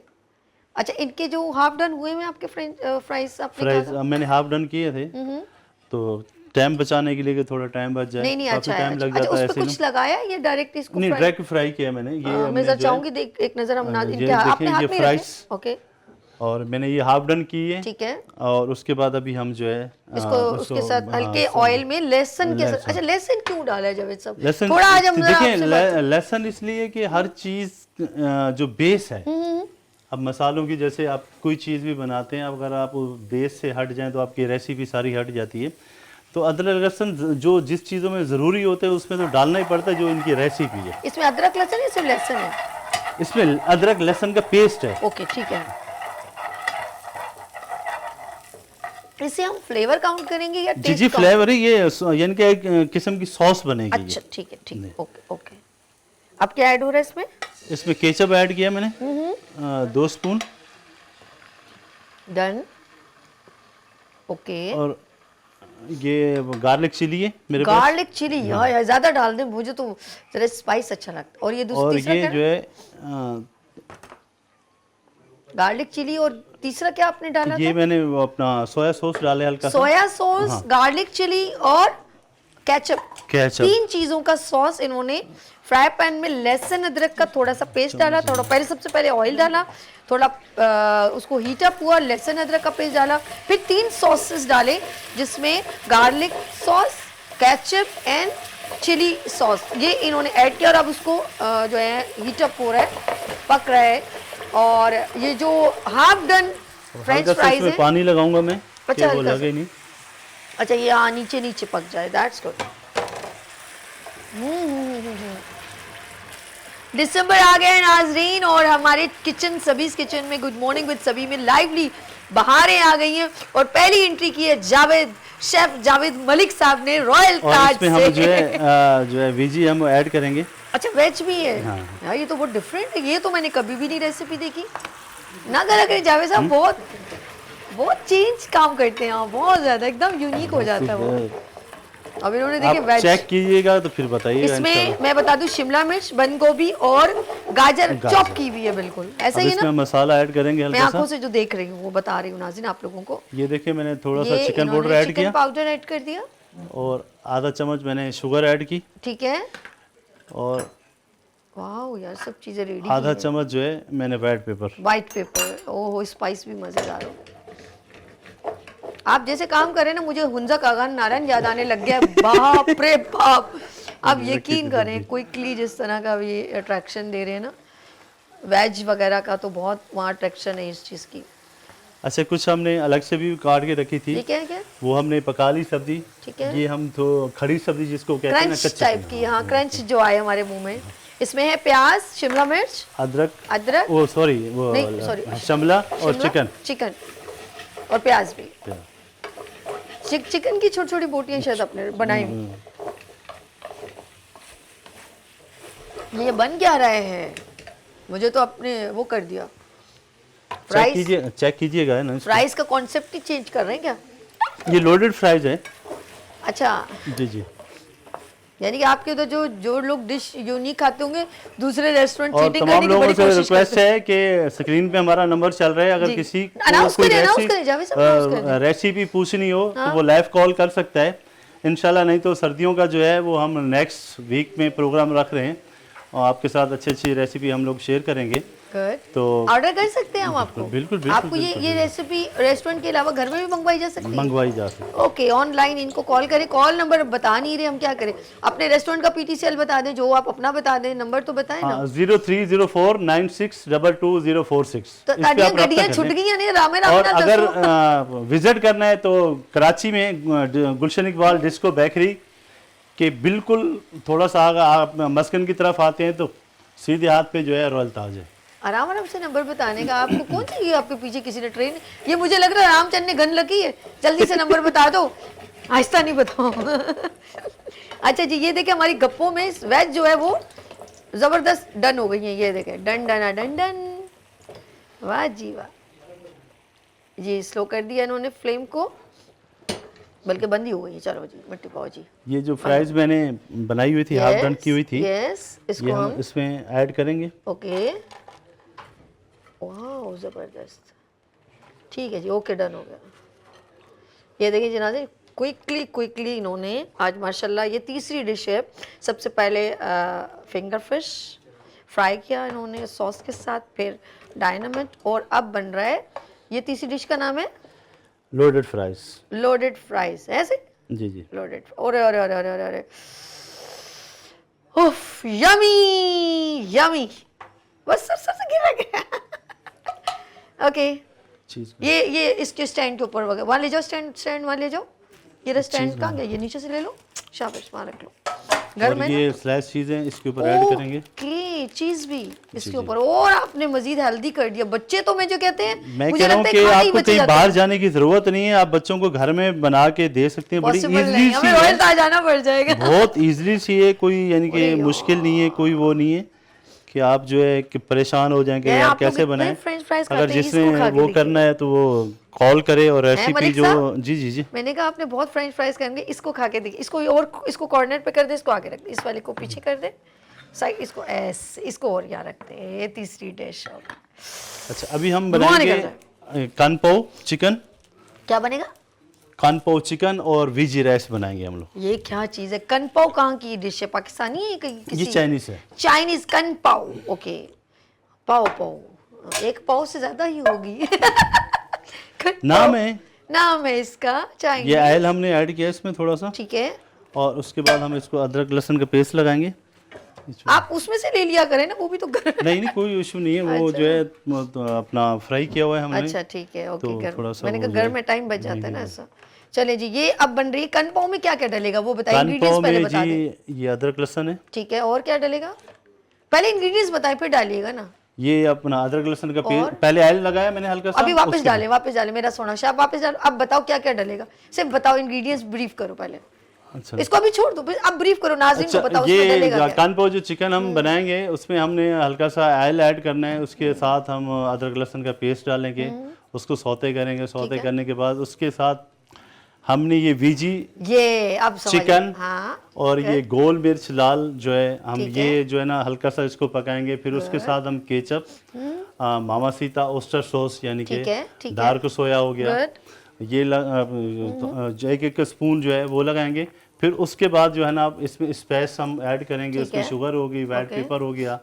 Speaker 2: अच्छा, इनके जो हाफ डन हुए हैं आपके फ्राइज आपने क्या
Speaker 3: फ्राइज मैंने हाफ डन किए थे, तो टाइम बचाने के लिए कि थोड़ा टाइम बच जाए,
Speaker 2: नहीं
Speaker 3: काफी
Speaker 2: अच्छा है।
Speaker 3: टाइम लग
Speaker 2: अच्छा,
Speaker 3: जाता है
Speaker 2: उस पे
Speaker 3: ऐसे
Speaker 2: कुछ लगाया ये डायरेक्ट इसको
Speaker 3: नहीं,
Speaker 2: fry?
Speaker 3: डायरेक्ट फ्राई किया मैंने ये
Speaker 2: मैं
Speaker 3: हमने
Speaker 2: जरा
Speaker 3: जो है-
Speaker 2: चाहूंगी देख एक नजर हम ना
Speaker 3: ये
Speaker 2: इनके आपने
Speaker 3: देखें,
Speaker 2: हाथ
Speaker 3: ये
Speaker 2: में
Speaker 3: फ्राइज,
Speaker 2: रखे, ओके,
Speaker 3: और मैंने ये हाफ डन की है,
Speaker 2: ठीक है।
Speaker 3: और उसके बाद अभी हम जो है
Speaker 2: इसको उसके साथ हल्के ऑयल में लहसुन के साथ। अच्छा, लहसुन क्यों डाला है जावेद साहब?
Speaker 3: लहसुन
Speaker 2: थोड़ा आज हम
Speaker 3: देखिए
Speaker 2: आपसे बात-
Speaker 3: लहसुन इसलिए कि हर चीज जो बेस है, अब मसालों की जैसे आप कोई चीज़ भी बनाते हैं, अगर आप बेस से हट जाएं तो आपकी रेसिपी सारी हट जाती है। तो अदरक लहसुन जो जिस चीज़ों में ज़रूरी होते हैं उसमें तो डालना ही पड़ता है, जो इनकी रेसिपी है।
Speaker 2: इसमें अदरक लहसुन है, सिर्फ लहसुन है?
Speaker 3: इसमें अदरक लहसुन का पेस्ट है।
Speaker 2: ओके ठीक है। इसे हम फ्लेवर काउंट करेंगे या
Speaker 3: जी
Speaker 2: टेस्ट
Speaker 3: जी, फ्लेवर है ये, यानी कि एक किस्म की सॉस बनेगी ये।
Speaker 2: अच्छा ठीक है, ठीक है, ओके ओके। अब क्या ऐड हो रहा है इसमें?
Speaker 3: इसमें केचप ऐड किया मैंने 2 स्पून,
Speaker 2: डन, ओके।
Speaker 3: और ये गार्लिक चिली है मेरे पास,
Speaker 2: गार्लिक चिली, यार ज्यादा डाल दें, मुझे तो जरा स्पाइस अच्छा लगता है। और ये
Speaker 3: और
Speaker 2: तीसरा
Speaker 3: ये
Speaker 2: क्या
Speaker 3: जो है
Speaker 2: गार्लिक चिली, और तीसरा क्या आपने डाला
Speaker 3: ये
Speaker 2: था?
Speaker 3: मैंने वो अपना सोया सॉस डाले हल्का सा।
Speaker 2: सोया सॉस, गार्लिक चिली और केचप,
Speaker 3: केचप।
Speaker 2: 3 चीजों का सॉस इन्होंने फ्राई पैन में लहसुन अदरक का थोड़ा सा पेस्ट डाला, थोड़ा पहले सबसे पहले ऑयल डाला, थोड़ा उसको हीट अप हुआ, लहसुन अदरक का पेस्ट डाला, फिर 3 सॉसेस डाले जिसमें garlic sauce, ketchup and chilli sauce, ये इन्होंने ऐड किया। और अब उसको जो है हीट अप हो रहा है, पक रहा है। और ये जो हाफ डन फ्रेंच
Speaker 3: हल्का सा
Speaker 2: फ्राइज
Speaker 3: इसमें
Speaker 2: है,
Speaker 3: पानी लगाऊंगा मैं,
Speaker 2: अच्छा,
Speaker 3: कि वो
Speaker 2: हल्का सा।
Speaker 3: लगे नहीं।
Speaker 2: अच्छा ये नीचे नीचे पक जाए, दैट्स गुड। दिसंबर आ गया है नाजरीन, और हमारे किचन सबीज किचन में गुड मॉर्निंग विद सभी में लाइवली बहारें आ गई हैं, और पहली एंट्री की है जावेद, शेफ जावेद मलिक साहब ने रॉयल
Speaker 3: और
Speaker 2: ताज
Speaker 3: इसमें हम
Speaker 2: से।
Speaker 3: जो है वीजी हम ऐड करेंगे।
Speaker 2: अच्छा वेज भी है?
Speaker 3: हाँ।
Speaker 2: यार ये तो बहुत डिफरेंट है, ये तो मैंने कभी भी नहीं रेसिपी देखी। ना गलत करें जावेद साहब, बहुत बहुत चेंज काम करते हैं आप, बहुत ज्यादा एकदम यूनिक हो जाता है वो। अब इन्होंने देखिए
Speaker 3: आप
Speaker 2: वेज,
Speaker 3: चेक कीजिएगा तो फिर बताइएगा
Speaker 2: इसमें
Speaker 3: इंशाल्लाह।
Speaker 2: मैं बता दूं शिमला मिर्च, बंद गोभी और गाजर चॉप की हुई है, बिल्कुल ऐसा
Speaker 3: अब
Speaker 2: ही है
Speaker 3: इसमें
Speaker 2: ना।
Speaker 3: मसाला ऐड करेंगे
Speaker 2: मैं
Speaker 3: हल्का
Speaker 2: आंखों
Speaker 3: सा।
Speaker 2: से जो देख रही हूँ वो बता रही हूँ नाज़रीन आप लोगों को।
Speaker 3: ये देखिए मैंने थोड़ा सा
Speaker 2: ये
Speaker 3: चिकन
Speaker 2: इन्होंने
Speaker 3: पाउडर ऐड
Speaker 2: चिकन
Speaker 3: किया,
Speaker 2: पाउडर ऐड कर दिया,
Speaker 3: और आधा चम्मच मैंने शुगर ऐड की,
Speaker 2: ठीक है।
Speaker 3: और
Speaker 2: वाह यार सब चीजें रेडी।
Speaker 3: आधा चम्मच जो है मैंने वाइट पेपर।
Speaker 2: व्हाइट पेपर, ओहो स्पाइस भी मजेदार हो। आप जैसे काम कर रहे हैं ना, मुझे हुंजा कागान नारायण याद आने लग गया है। बाप रे बाप, आप यकीन करें क्विकली जिस तरह का ये अट्रैक्शन दे रहे हैं ना वेज वगैरह का, तो बहुत वहाँ अट्रैक्शन है इस चीज़ की।
Speaker 3: अच्छा कुछ हमने अलग से भी काट के रखी थी,
Speaker 2: ठीक है क्या?
Speaker 3: वो हमने पका ली सब्जी।
Speaker 2: ठीक है।
Speaker 3: ये हम तो खड़ी सब्जी जिसको कहते हैं ना,
Speaker 2: क्रंच
Speaker 3: कच्ची
Speaker 2: टाइप की, हाँ क्रंच जो आए हमारे मुंह में। इसमें है प्याज, शिमला मिर्च,
Speaker 3: अदरक,
Speaker 2: अदरक,
Speaker 3: वो सॉरी वो
Speaker 2: नहीं सॉरी
Speaker 3: शिमला और चिकन।
Speaker 2: चिकन और प्याज भी। चिकन की छोटी छोटी बोटियां शायद आपने बनाई हुई। ये बन क्या रहे हैं? मुझे तो अपने वो कर दिया फ्राइज।
Speaker 3: चेक कीजिएगा है ना इसको।
Speaker 2: फ्राइज का कॉन्सेप्ट ही चेंज कर रहे हैं क्या?
Speaker 3: ये लोडेड फ्राइज है।
Speaker 2: अच्छा,
Speaker 3: जी जी।
Speaker 2: यानी कि आपके तो जो लोग डिश यूनिक खाते होंगे दूसरे रेस्टोरेंट
Speaker 3: और
Speaker 2: चीटिंग
Speaker 3: तमाम
Speaker 2: करने की
Speaker 3: लोगों
Speaker 2: बड़ी
Speaker 3: से
Speaker 2: कोशिश
Speaker 3: रिक्वेस्ट
Speaker 2: करते हैं।
Speaker 3: है कि स्क्रीन पे हमारा नंबर चल रहा है, अगर
Speaker 2: जी।
Speaker 3: किसी
Speaker 2: Announce
Speaker 3: को कोई
Speaker 2: करें, जावेद साहब, announce करें।
Speaker 3: रेसिपी पूछनी हो
Speaker 2: हाँ।
Speaker 3: तो वो लाइव कॉल कर सकता है इंशाल्लाह। नहीं तो सर्दियों का जो है वो हम नेक्स्ट वीक में प्रोग्राम रख रहे हैं, और आपके साथ अच्छी अच्छी रेसिपी हम लोग शेयर करेंगे।
Speaker 2: गुड।
Speaker 3: तो
Speaker 2: ऑर्डर कर सकते हैं हम आपको?
Speaker 3: बिल्कुल, बिल्कुल,
Speaker 2: आपको ये
Speaker 3: बिल्कुल,
Speaker 2: ये रेसिपी रेस्टोरेंट के अलावा घर में भी मंगवाई जा सकती है?
Speaker 3: मंगवाई जा सकती है।
Speaker 2: ओके, ऑनलाइन इनको कॉल करें। कॉल नंबर बता नहीं रहे, हम क्या करें? अपने रेस्टोरेंट का पीटीसीएल बता दें, जो आप अपना बता दें, नंबर तो बताएं ना।
Speaker 3: 0304962246।
Speaker 2: तो ताड़ियां गड्डियां छुट गई हैं, नहीं रामे रामे
Speaker 3: और
Speaker 2: ना
Speaker 3: अगर
Speaker 2: दसो।
Speaker 3: विजिट करना है तो कराची में गुलशन इकबाल डिस्को बेकरी के बिल्कुल थोड़ा सा आगे आप मस्कन की तरफ आते हैं तो सीधे हाथ पे जो है रॉयल ताज है।
Speaker 2: आराम आराम से नंबर बताने का। आपको कौन चाहिए? आपके पीछे किसी ने ट्रेन, ये मुझे लग रहा है रामचंद ने गन लगी है। जल्दी से नंबर बता दो, आहिस्ता नहीं बताओ। अच्छा जी, ये देखें हमारी गप्पों में वेज जो है वो जबरदस्त डन हो गई है। ये देखें डन डन डन डन, वाह जी वाह जी। स्लो कर दिया इन्होंने फ्लेम को, बल्कि बंद ही हो गई है। चलो जी मिट्टी पाओ जी।
Speaker 3: ये जो फ्राइज मैंने बनाई हुई थी, हाफ डन की हुई थी,
Speaker 2: यस, इसको
Speaker 3: ये
Speaker 2: हम
Speaker 3: हम इसमें ऐड करेंगे।
Speaker 2: ओके, वाह जबरदस्त। ठीक है जी, ओके डन हो गया। ये देखिए जनाज़े, क्विकली इन्होंने आज माशाल्लाह ये तीसरी डिश है। सबसे पहले फिंगर फिश फ्राई किया इन्होंने सॉस के साथ, फिर डायनामिट, और अब बन रहा है ये तीसरी डिश का नाम है
Speaker 3: लोडेड फ्राइज।
Speaker 2: लोडेड फ्राइज, ऐसे
Speaker 3: जी जी।
Speaker 2: लोडेड। अरे अरे अरे अरे अरे अरे, उफ, यमी यमी, बस सर से गिर गया। ओके,
Speaker 3: चीज
Speaker 2: ये इसके स्टैंड के ऊपर वगैरह वहाँ ले जाओ, स्टैंड वहाँ ले जाओ। ये रहा स्टैंड कहाँ गया? ये नीचे से ले लो, शाबाश, वहाँ रख लो घर
Speaker 3: और
Speaker 2: में।
Speaker 3: ये स्लाइस चीजें इसके ऊपर ऐड करेंगे।
Speaker 2: ओके, चीज भी इसके ऊपर, और आपने मजीद हेल्दी कर दिया। बच्चे तो मैं जो कहते हैं,
Speaker 3: मैं
Speaker 2: मुझे
Speaker 3: कह रहा हूँ
Speaker 2: लगता
Speaker 3: कि
Speaker 2: है खाने ही
Speaker 3: आपको
Speaker 2: बच्चे
Speaker 3: कहीं
Speaker 2: जाते
Speaker 3: बाहर
Speaker 2: हैं।
Speaker 3: जाने की जरूरत नहीं है, आप बच्चों को घर में बना के दे सकते हैं। बड़ी
Speaker 2: पॉसिबल
Speaker 3: इजली
Speaker 2: नहीं,
Speaker 3: सी
Speaker 2: हमें रॉयल
Speaker 3: है,
Speaker 2: ताज जाना पड़ जाएगा।
Speaker 3: बहुत इजली सी है, कोई यानी कि
Speaker 2: अरे
Speaker 3: मुश्किल नहीं है, कोई वो नहीं है कि आप जो है कि परेशान हो जाएंगे
Speaker 2: यार,
Speaker 3: यार
Speaker 2: आप लोग
Speaker 3: कैसे
Speaker 2: इतने
Speaker 3: बनाएं।
Speaker 2: फ्रेंच फ्राइज
Speaker 3: अगर
Speaker 2: खाते हैं,
Speaker 3: जिसने
Speaker 2: इसको खा के
Speaker 3: वो
Speaker 2: देखिए।
Speaker 3: करना है तो वो कॉल करे और रेसिपी
Speaker 2: मलिक
Speaker 3: जो।
Speaker 2: साहब?
Speaker 3: जी जी जी।
Speaker 2: मैंने कहा आपने बहुत फ्रेंच फ्राइज करेंगे, इसको खा के देखिए। इसको और इसको कॉर्नर पे कर दे, इसको आगे रख दे, इस वाले को पीछे कर दे साइड, इसको ऐसे, इसको और यहाँ रखते हैं। ये तीसरी डिश होगी।
Speaker 3: अच्छा अभी हम
Speaker 2: धुआं निकल
Speaker 3: बनाएंगे कानपाव चिकन।
Speaker 2: क्या बनेगा?
Speaker 3: कानपाव चिकन और वीजी राइस बनाएंगे हम लोग।
Speaker 2: ये क्या चीज़ है? कनपाव कहाँ की डिश है? पाकिस्तानी है किसी?
Speaker 3: ये चाइनीज है।
Speaker 2: Chinese कनपाव, okay. पाव पाव, एक पाव से ज्यादा ही होगी।
Speaker 3: नाम है,
Speaker 2: नाम है इसका
Speaker 3: ये
Speaker 2: चाइनीज।
Speaker 3: ऑयल हमने ऐड किया इसमें थोड़ा सा,
Speaker 2: ठीक है,
Speaker 3: और उसके बाद हम इसको अदरक लहसुन का पेस्ट लगाएंगे।
Speaker 2: आप उसमें से ले लिया करें ना, वो भी तो घर।
Speaker 3: नहीं कोई इशू नहीं है, वो
Speaker 2: अच्छा।
Speaker 3: जो है तो अपना फ्राई किया हुआ है हमने।
Speaker 2: अच्छा ठीक है, ओके।
Speaker 3: तो
Speaker 2: घर
Speaker 3: थोड़ा सा
Speaker 2: मैंने
Speaker 3: हो
Speaker 2: कहा घर
Speaker 3: जाए।
Speaker 2: में टाइम बच जाता है ना ऐसा। चले जी, ये अब बन रही है। कनपाव में क्या क्या डलेगा वो बताइए,
Speaker 3: कानपाव
Speaker 2: इंग्रेडिएंट्स पहले
Speaker 3: में
Speaker 2: बता दें।
Speaker 3: जी ये अदरक लहसुन है,
Speaker 2: ठीक है, और क्या डलेगा? पहले इंग्रेडिएंट्स बताएं फिर डालिएगा ना।
Speaker 3: ये अपना अदरक लहसुन का पेस्ट, पहले ऑयल लगाया मैंने हल्का सा।
Speaker 2: अभी वापस डालें मेरा सोना शाह, वापस डालो। अब बताओ क्या क्या डलेगा, सिर्फ बताओ इंग्रेडिएंट्स ब्रीफ करो पहले।
Speaker 3: अच्छा,
Speaker 2: इसको अभी छोड़ दो, अब ब्रीफ करो नाज़रीन को बताओ उसमें
Speaker 3: ये
Speaker 2: डलेगा क्या।
Speaker 3: कानपुर जो चिकन हम बनाएंगे उसमें हमने हल्का सा ऑयल ऐड करना है, उसके साथ हम अदरक लहसुन का पेस्ट डालेंगे, उसको सौते करेंगे। सौते करने के बाद उसके साथ हमने ये वीजी,
Speaker 2: ये अब समझ
Speaker 3: चिकन,
Speaker 2: हाँ,
Speaker 3: और ये गोल मिर्च लाल जो है हम
Speaker 2: ठीक
Speaker 3: ये जो है ना हल्का सा इसको पकाएंगे। फिर उसके साथ हम केचप, मामासीता ओस्टर सॉस यानी
Speaker 2: ठीक
Speaker 3: कि
Speaker 2: है,
Speaker 3: डार्क सोया हो गया,
Speaker 2: गुड।
Speaker 3: ये एक एक स्पून जो है वो लगाएंगे। फिर उसके बाद जो है ना आप इसमें स्पाइस हम ऐड करेंगे,
Speaker 2: ठीक
Speaker 3: उसमें
Speaker 2: है।
Speaker 3: शुगर होगी, वाइट
Speaker 2: ओके।
Speaker 3: पेपर हो गया,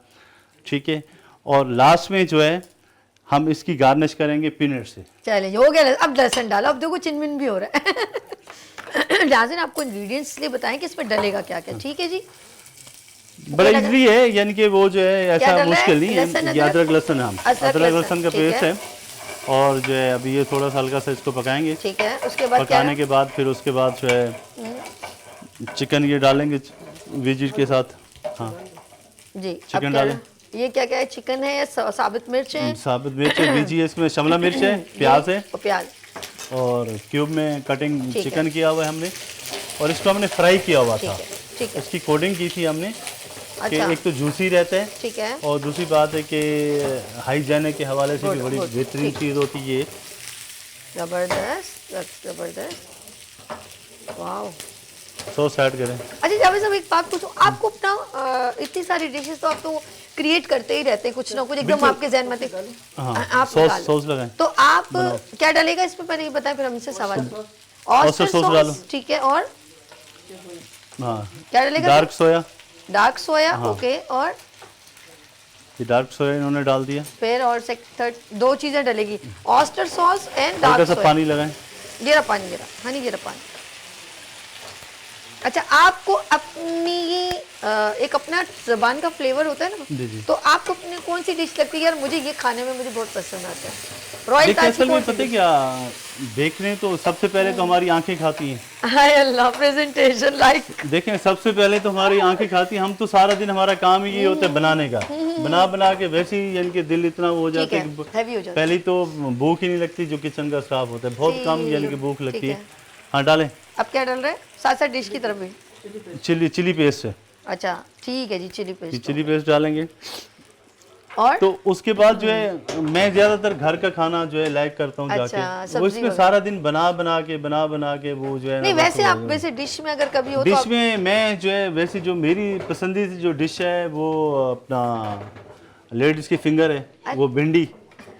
Speaker 3: ठीक है। और लास्ट में जो है हम इसकी गार्निश करेंगे पीनट से।
Speaker 2: चलिए हो गया, अब लहसुन डालो, अब देखो चिनमिन भी हो रहा है। नाज़रीन आपको इंग्रेडिएंट्स इसलिए बताएं कि इसमें डलेगा क्या क्या, ठीक है जी।
Speaker 3: बड़ा इजली है, यानी कि वो जो है ऐसा
Speaker 2: डल रहा है?
Speaker 3: मुश्किल नहीं
Speaker 2: लहसुन,
Speaker 3: है। ये अदरक लहसुन हम
Speaker 2: अदरक
Speaker 3: अदरक लहसुन का
Speaker 2: ठीक
Speaker 3: पेस्ट
Speaker 2: है।
Speaker 3: है। और जो है अभी ये थोड़ा सा हल्का सा इसको पकाएंगे।
Speaker 2: ठीक है, उसके बाद क्या
Speaker 3: पकाने के बाद फिर उसके बाद जो है चिकन ये डालेंगे वेजिज के साथ। हाँ
Speaker 2: जी, अब
Speaker 3: चिकन
Speaker 2: क्या
Speaker 3: डालें।
Speaker 2: ये क्या क्या है, चिकन है या साबित मिर्च है?
Speaker 3: साबित मिर्च है, वेजी है, इसमें शिमला मिर्च है, प्याज है,
Speaker 2: और प्याज,
Speaker 3: और क्यूब में कटिंग
Speaker 2: ठीक है।
Speaker 3: चिकन किया हुआ है हमने, और इसको हमने फ्राई किया हुआ
Speaker 2: ठीक
Speaker 3: था।
Speaker 2: है, ठीक है,
Speaker 3: इसकी कोटिंग की थी हमने कि
Speaker 2: अच्छा,
Speaker 3: एक तो जूसी रहता है,
Speaker 2: ठीक है,
Speaker 3: और दूसरी बात है कि हाइजीन के हवाले से भी
Speaker 2: गुड,
Speaker 3: बड़ी
Speaker 2: गुड,
Speaker 3: बेहतरीन
Speaker 2: ठीक।
Speaker 3: चीज़ होती है ये।
Speaker 2: जबरदस्त जबरदस्त, वाह।
Speaker 3: सॉस ऐड करें।
Speaker 2: अच्छा जावेद साहब एक बात पूछूं, आपको अपना इतनी सारी डिशेस तो आप तो क्रिएट करते ही रहते हैं, कुछ ना कुछ एकदम
Speaker 3: बिल्कुल।
Speaker 2: आपके जहन में थे।
Speaker 3: हाँ
Speaker 2: आप
Speaker 3: सॉस
Speaker 2: निकालो।
Speaker 3: सॉस लगाएं।
Speaker 2: तो आप क्या डालेगा इसमें पहले ये बताएं, फिर हमसे सवाल। ऑयस्टर
Speaker 3: सॉस डालो।
Speaker 2: सॉस, ठीक है, और
Speaker 3: हाँ
Speaker 2: क्या डालेगा?
Speaker 3: डार्क सोया,
Speaker 2: डार्क सोया,
Speaker 3: हाँ।
Speaker 2: ओके, और
Speaker 3: ये डार्क सोया इन्होंने डाल दिया।
Speaker 2: फिर और थर्ड दो चीजें डलेगी, ऑयस्टर सॉस एंड
Speaker 3: हल्का
Speaker 2: डार्क
Speaker 3: सा
Speaker 2: सोया।
Speaker 3: पानी लगाएं।
Speaker 2: गिरा पानी, गिरा हनी, गिरा पानी। अच्छा, आपको अपनी एक अपना जबान का फ्लेवर होता है ना,
Speaker 3: जी जी।
Speaker 2: तो आपको अपने कौन सी डिश लगती है यार मुझे ये खाने में मुझे बहुत पसंद आता है? रॉयल
Speaker 3: देखिए
Speaker 2: ताज की
Speaker 3: असल में
Speaker 2: कौन सी
Speaker 3: पता है
Speaker 2: dish?
Speaker 3: क्या, देखने तो सबसे पहले तो हमारी आंखें खाती हैं।
Speaker 2: हाय अल्लाह, प्रेजेंटेशन लाइक।
Speaker 3: देखें सबसे पहले तो हमारी आंखें खाती हैं, हम तो सारा दिन हमारा काम ही ये होता है बनाने का, बना बना के वैसे ही यानी कि दिल इतना वो हो
Speaker 2: ठीक
Speaker 3: जाता
Speaker 2: है,
Speaker 3: है कि
Speaker 2: हैवी हो जाता है।
Speaker 3: पहले तो भूख ही नहीं लगती, जो किचन का स्टाफ होता है बहुत कम यानी कि भूख लगती
Speaker 2: ठीक
Speaker 3: है।
Speaker 2: है।
Speaker 3: हाँ डालें।
Speaker 2: अब क्या डाल रहे हैं साथ साथ डिश की तरफ भी?
Speaker 3: चिली पेस्ट है,
Speaker 2: अच्छा ठीक है जी, चिली
Speaker 3: ये
Speaker 2: पेस्ट।
Speaker 3: चिली पेस्ट डालेंगे।
Speaker 2: और
Speaker 3: तो उसके बाद जो है मैं ज्यादातर घर का खाना जो है लाइक करता हूँ
Speaker 2: अच्छा,
Speaker 3: जाके,
Speaker 2: सब्जी
Speaker 3: वो इसमें
Speaker 2: वगैरह।
Speaker 3: सारा दिन बना बना के वो जो है
Speaker 2: नहीं
Speaker 3: ना
Speaker 2: वैसे
Speaker 3: बस
Speaker 2: आप
Speaker 3: वो-
Speaker 2: वैसे डिश में अगर कभी हो तो
Speaker 3: डिश
Speaker 2: आप
Speaker 3: में मैं जो है वैसे जो मेरी पसंदीदा जो डिश है वो अपना लेडीज की फिंगर है, वो भिंडी।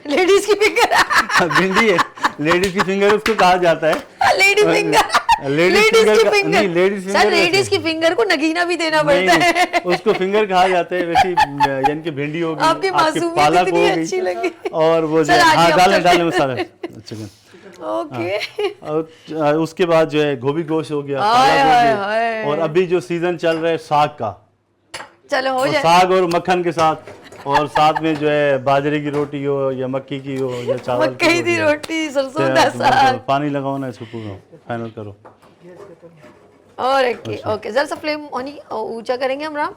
Speaker 2: लेडीज की फिंगर।
Speaker 3: भिंडी है, लेडीज की फिंगर उसको कहा जाता है।
Speaker 2: Lady finger,
Speaker 3: ladies
Speaker 2: ladies
Speaker 3: finger
Speaker 2: की
Speaker 3: का-
Speaker 2: फिंगर।
Speaker 3: नहीं, लेडीज
Speaker 2: सर
Speaker 3: फिंगर
Speaker 2: लेडीज
Speaker 3: वैसे-
Speaker 2: की फिंगर को नगीना भी देना
Speaker 3: नहीं,
Speaker 2: पड़ता है।
Speaker 3: नहीं, उसको फिंगर कहा जाता है वैसे, यानी कि भिंडी होगी,
Speaker 2: आपकी मासूमियत
Speaker 3: पालक
Speaker 2: इतनी
Speaker 3: हो
Speaker 2: अच्छी लगी।
Speaker 3: गई, और वो जो
Speaker 2: सर, आज
Speaker 3: हाँ
Speaker 2: ही आप
Speaker 3: डालें
Speaker 2: चलते
Speaker 3: डालें
Speaker 2: हैं।
Speaker 3: मसाला चिकन।
Speaker 2: ओके,
Speaker 3: और उसके बाद जो है गोभी गोश्त हो गया,
Speaker 2: हाय,
Speaker 3: पालक हो
Speaker 2: हाय,
Speaker 3: गया,
Speaker 2: हाय।
Speaker 3: और अभी जो सीजन चल रहा है साग का,
Speaker 2: चलो हो
Speaker 3: और
Speaker 2: जाए।
Speaker 3: साग और मक्खन के साथ, और साथ में जो है बाजरे की रोटी हो या मक्की की हो या चावल
Speaker 2: मक्कई दी
Speaker 3: हो।
Speaker 2: रोटी, सरसों का
Speaker 3: तो
Speaker 2: साग।
Speaker 3: पानी लगाओ ना इसको पूरा फाइनल करो।
Speaker 2: और ओके ओके, जरा सा फ्लेम ऊंचा करेंगे हम राम,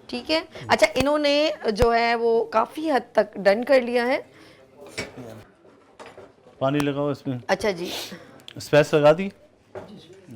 Speaker 2: ठीक है। अच्छा इन्होंने जो है वो काफी हद तक डन कर लिया है।
Speaker 3: पानी लगाओ इसमें,
Speaker 2: अच्छा जी,
Speaker 3: स्पाइस लगा दी,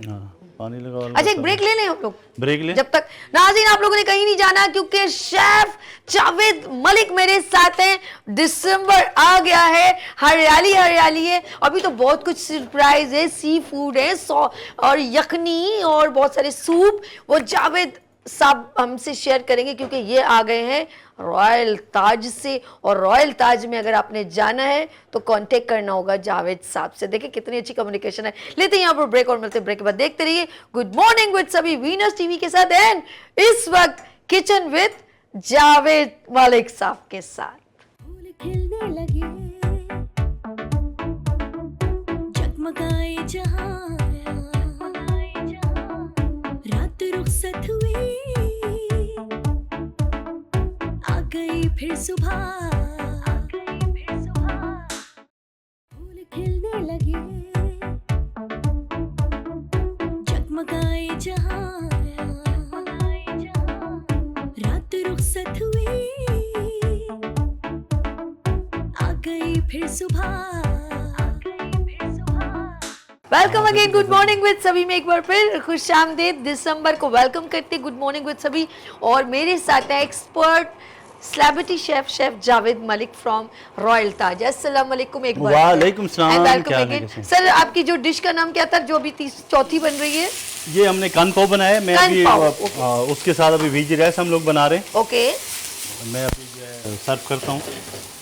Speaker 3: हाँ पानी लगाओ।
Speaker 2: अच्छा एक ब्रेक ले लें हम लोग
Speaker 3: ब्रेक ले।
Speaker 2: जब तक। नाज़रीन आप लोगों ने कहीं नहीं जाना क्योंकि शेफ जावेद मलिक मेरे साथ हैं। दिसंबर आ गया है, हरियाली हरियाली है, अभी तो बहुत कुछ सरप्राइज है, सी फूड है, और यखनी और बहुत सारे सूप, वो जावेद साहब हमसे शेयर करेंगे क्योंकि ये आ गए हैं रॉयल ताज से, और रॉयल ताज में अगर आपने जाना है तो कांटेक्ट करना होगा जावेद साहब से। देखिए कितनी अच्छी कम्युनिकेशन है। लेते हैं यहाँ पर ब्रेक और मिलते हैं ब्रेक के बाद। देखते रहिए गुड मॉर्निंग विद सभी वीनस टीवी के साथ, एंड इस वक्त किचन विद जावेद मलिक साहब के साथ।
Speaker 1: फूल खिलने लगे, जगमगाए जहां, रात रुखसत हुई, आ गई फिर सुबह, फूल खिलने लगे, जगमगाए जहां, रात रात रुखसत हुई, आ गई फिर सुबह।
Speaker 2: Welcome again, good morning with सभी में एक बार फिर खुश आमदीद। दिसंबर को वेलकम करते गुड मॉर्निंग विद सभी, और मेरे साथ है expert celebrity chef Javed Malik from royal Taj. अस्सलाम वालेकुम एक बार।
Speaker 3: वालेकुम सलाम,
Speaker 2: वेलकम
Speaker 3: क्या हाल है,
Speaker 2: अगेन
Speaker 3: कैसे हैं?
Speaker 2: सर। आपकी जो डिश का नाम क्या था जो अभी चौथी बन रही है?
Speaker 3: ये हमने कान पाव बनाया है। मैं
Speaker 2: कान
Speaker 3: अभी
Speaker 2: पाव,
Speaker 3: उसके साथ अभी वेजी राइस हम लोग बना रहे हैं।
Speaker 2: ओके
Speaker 3: मैं अभी जो है सर्व करता हूँ।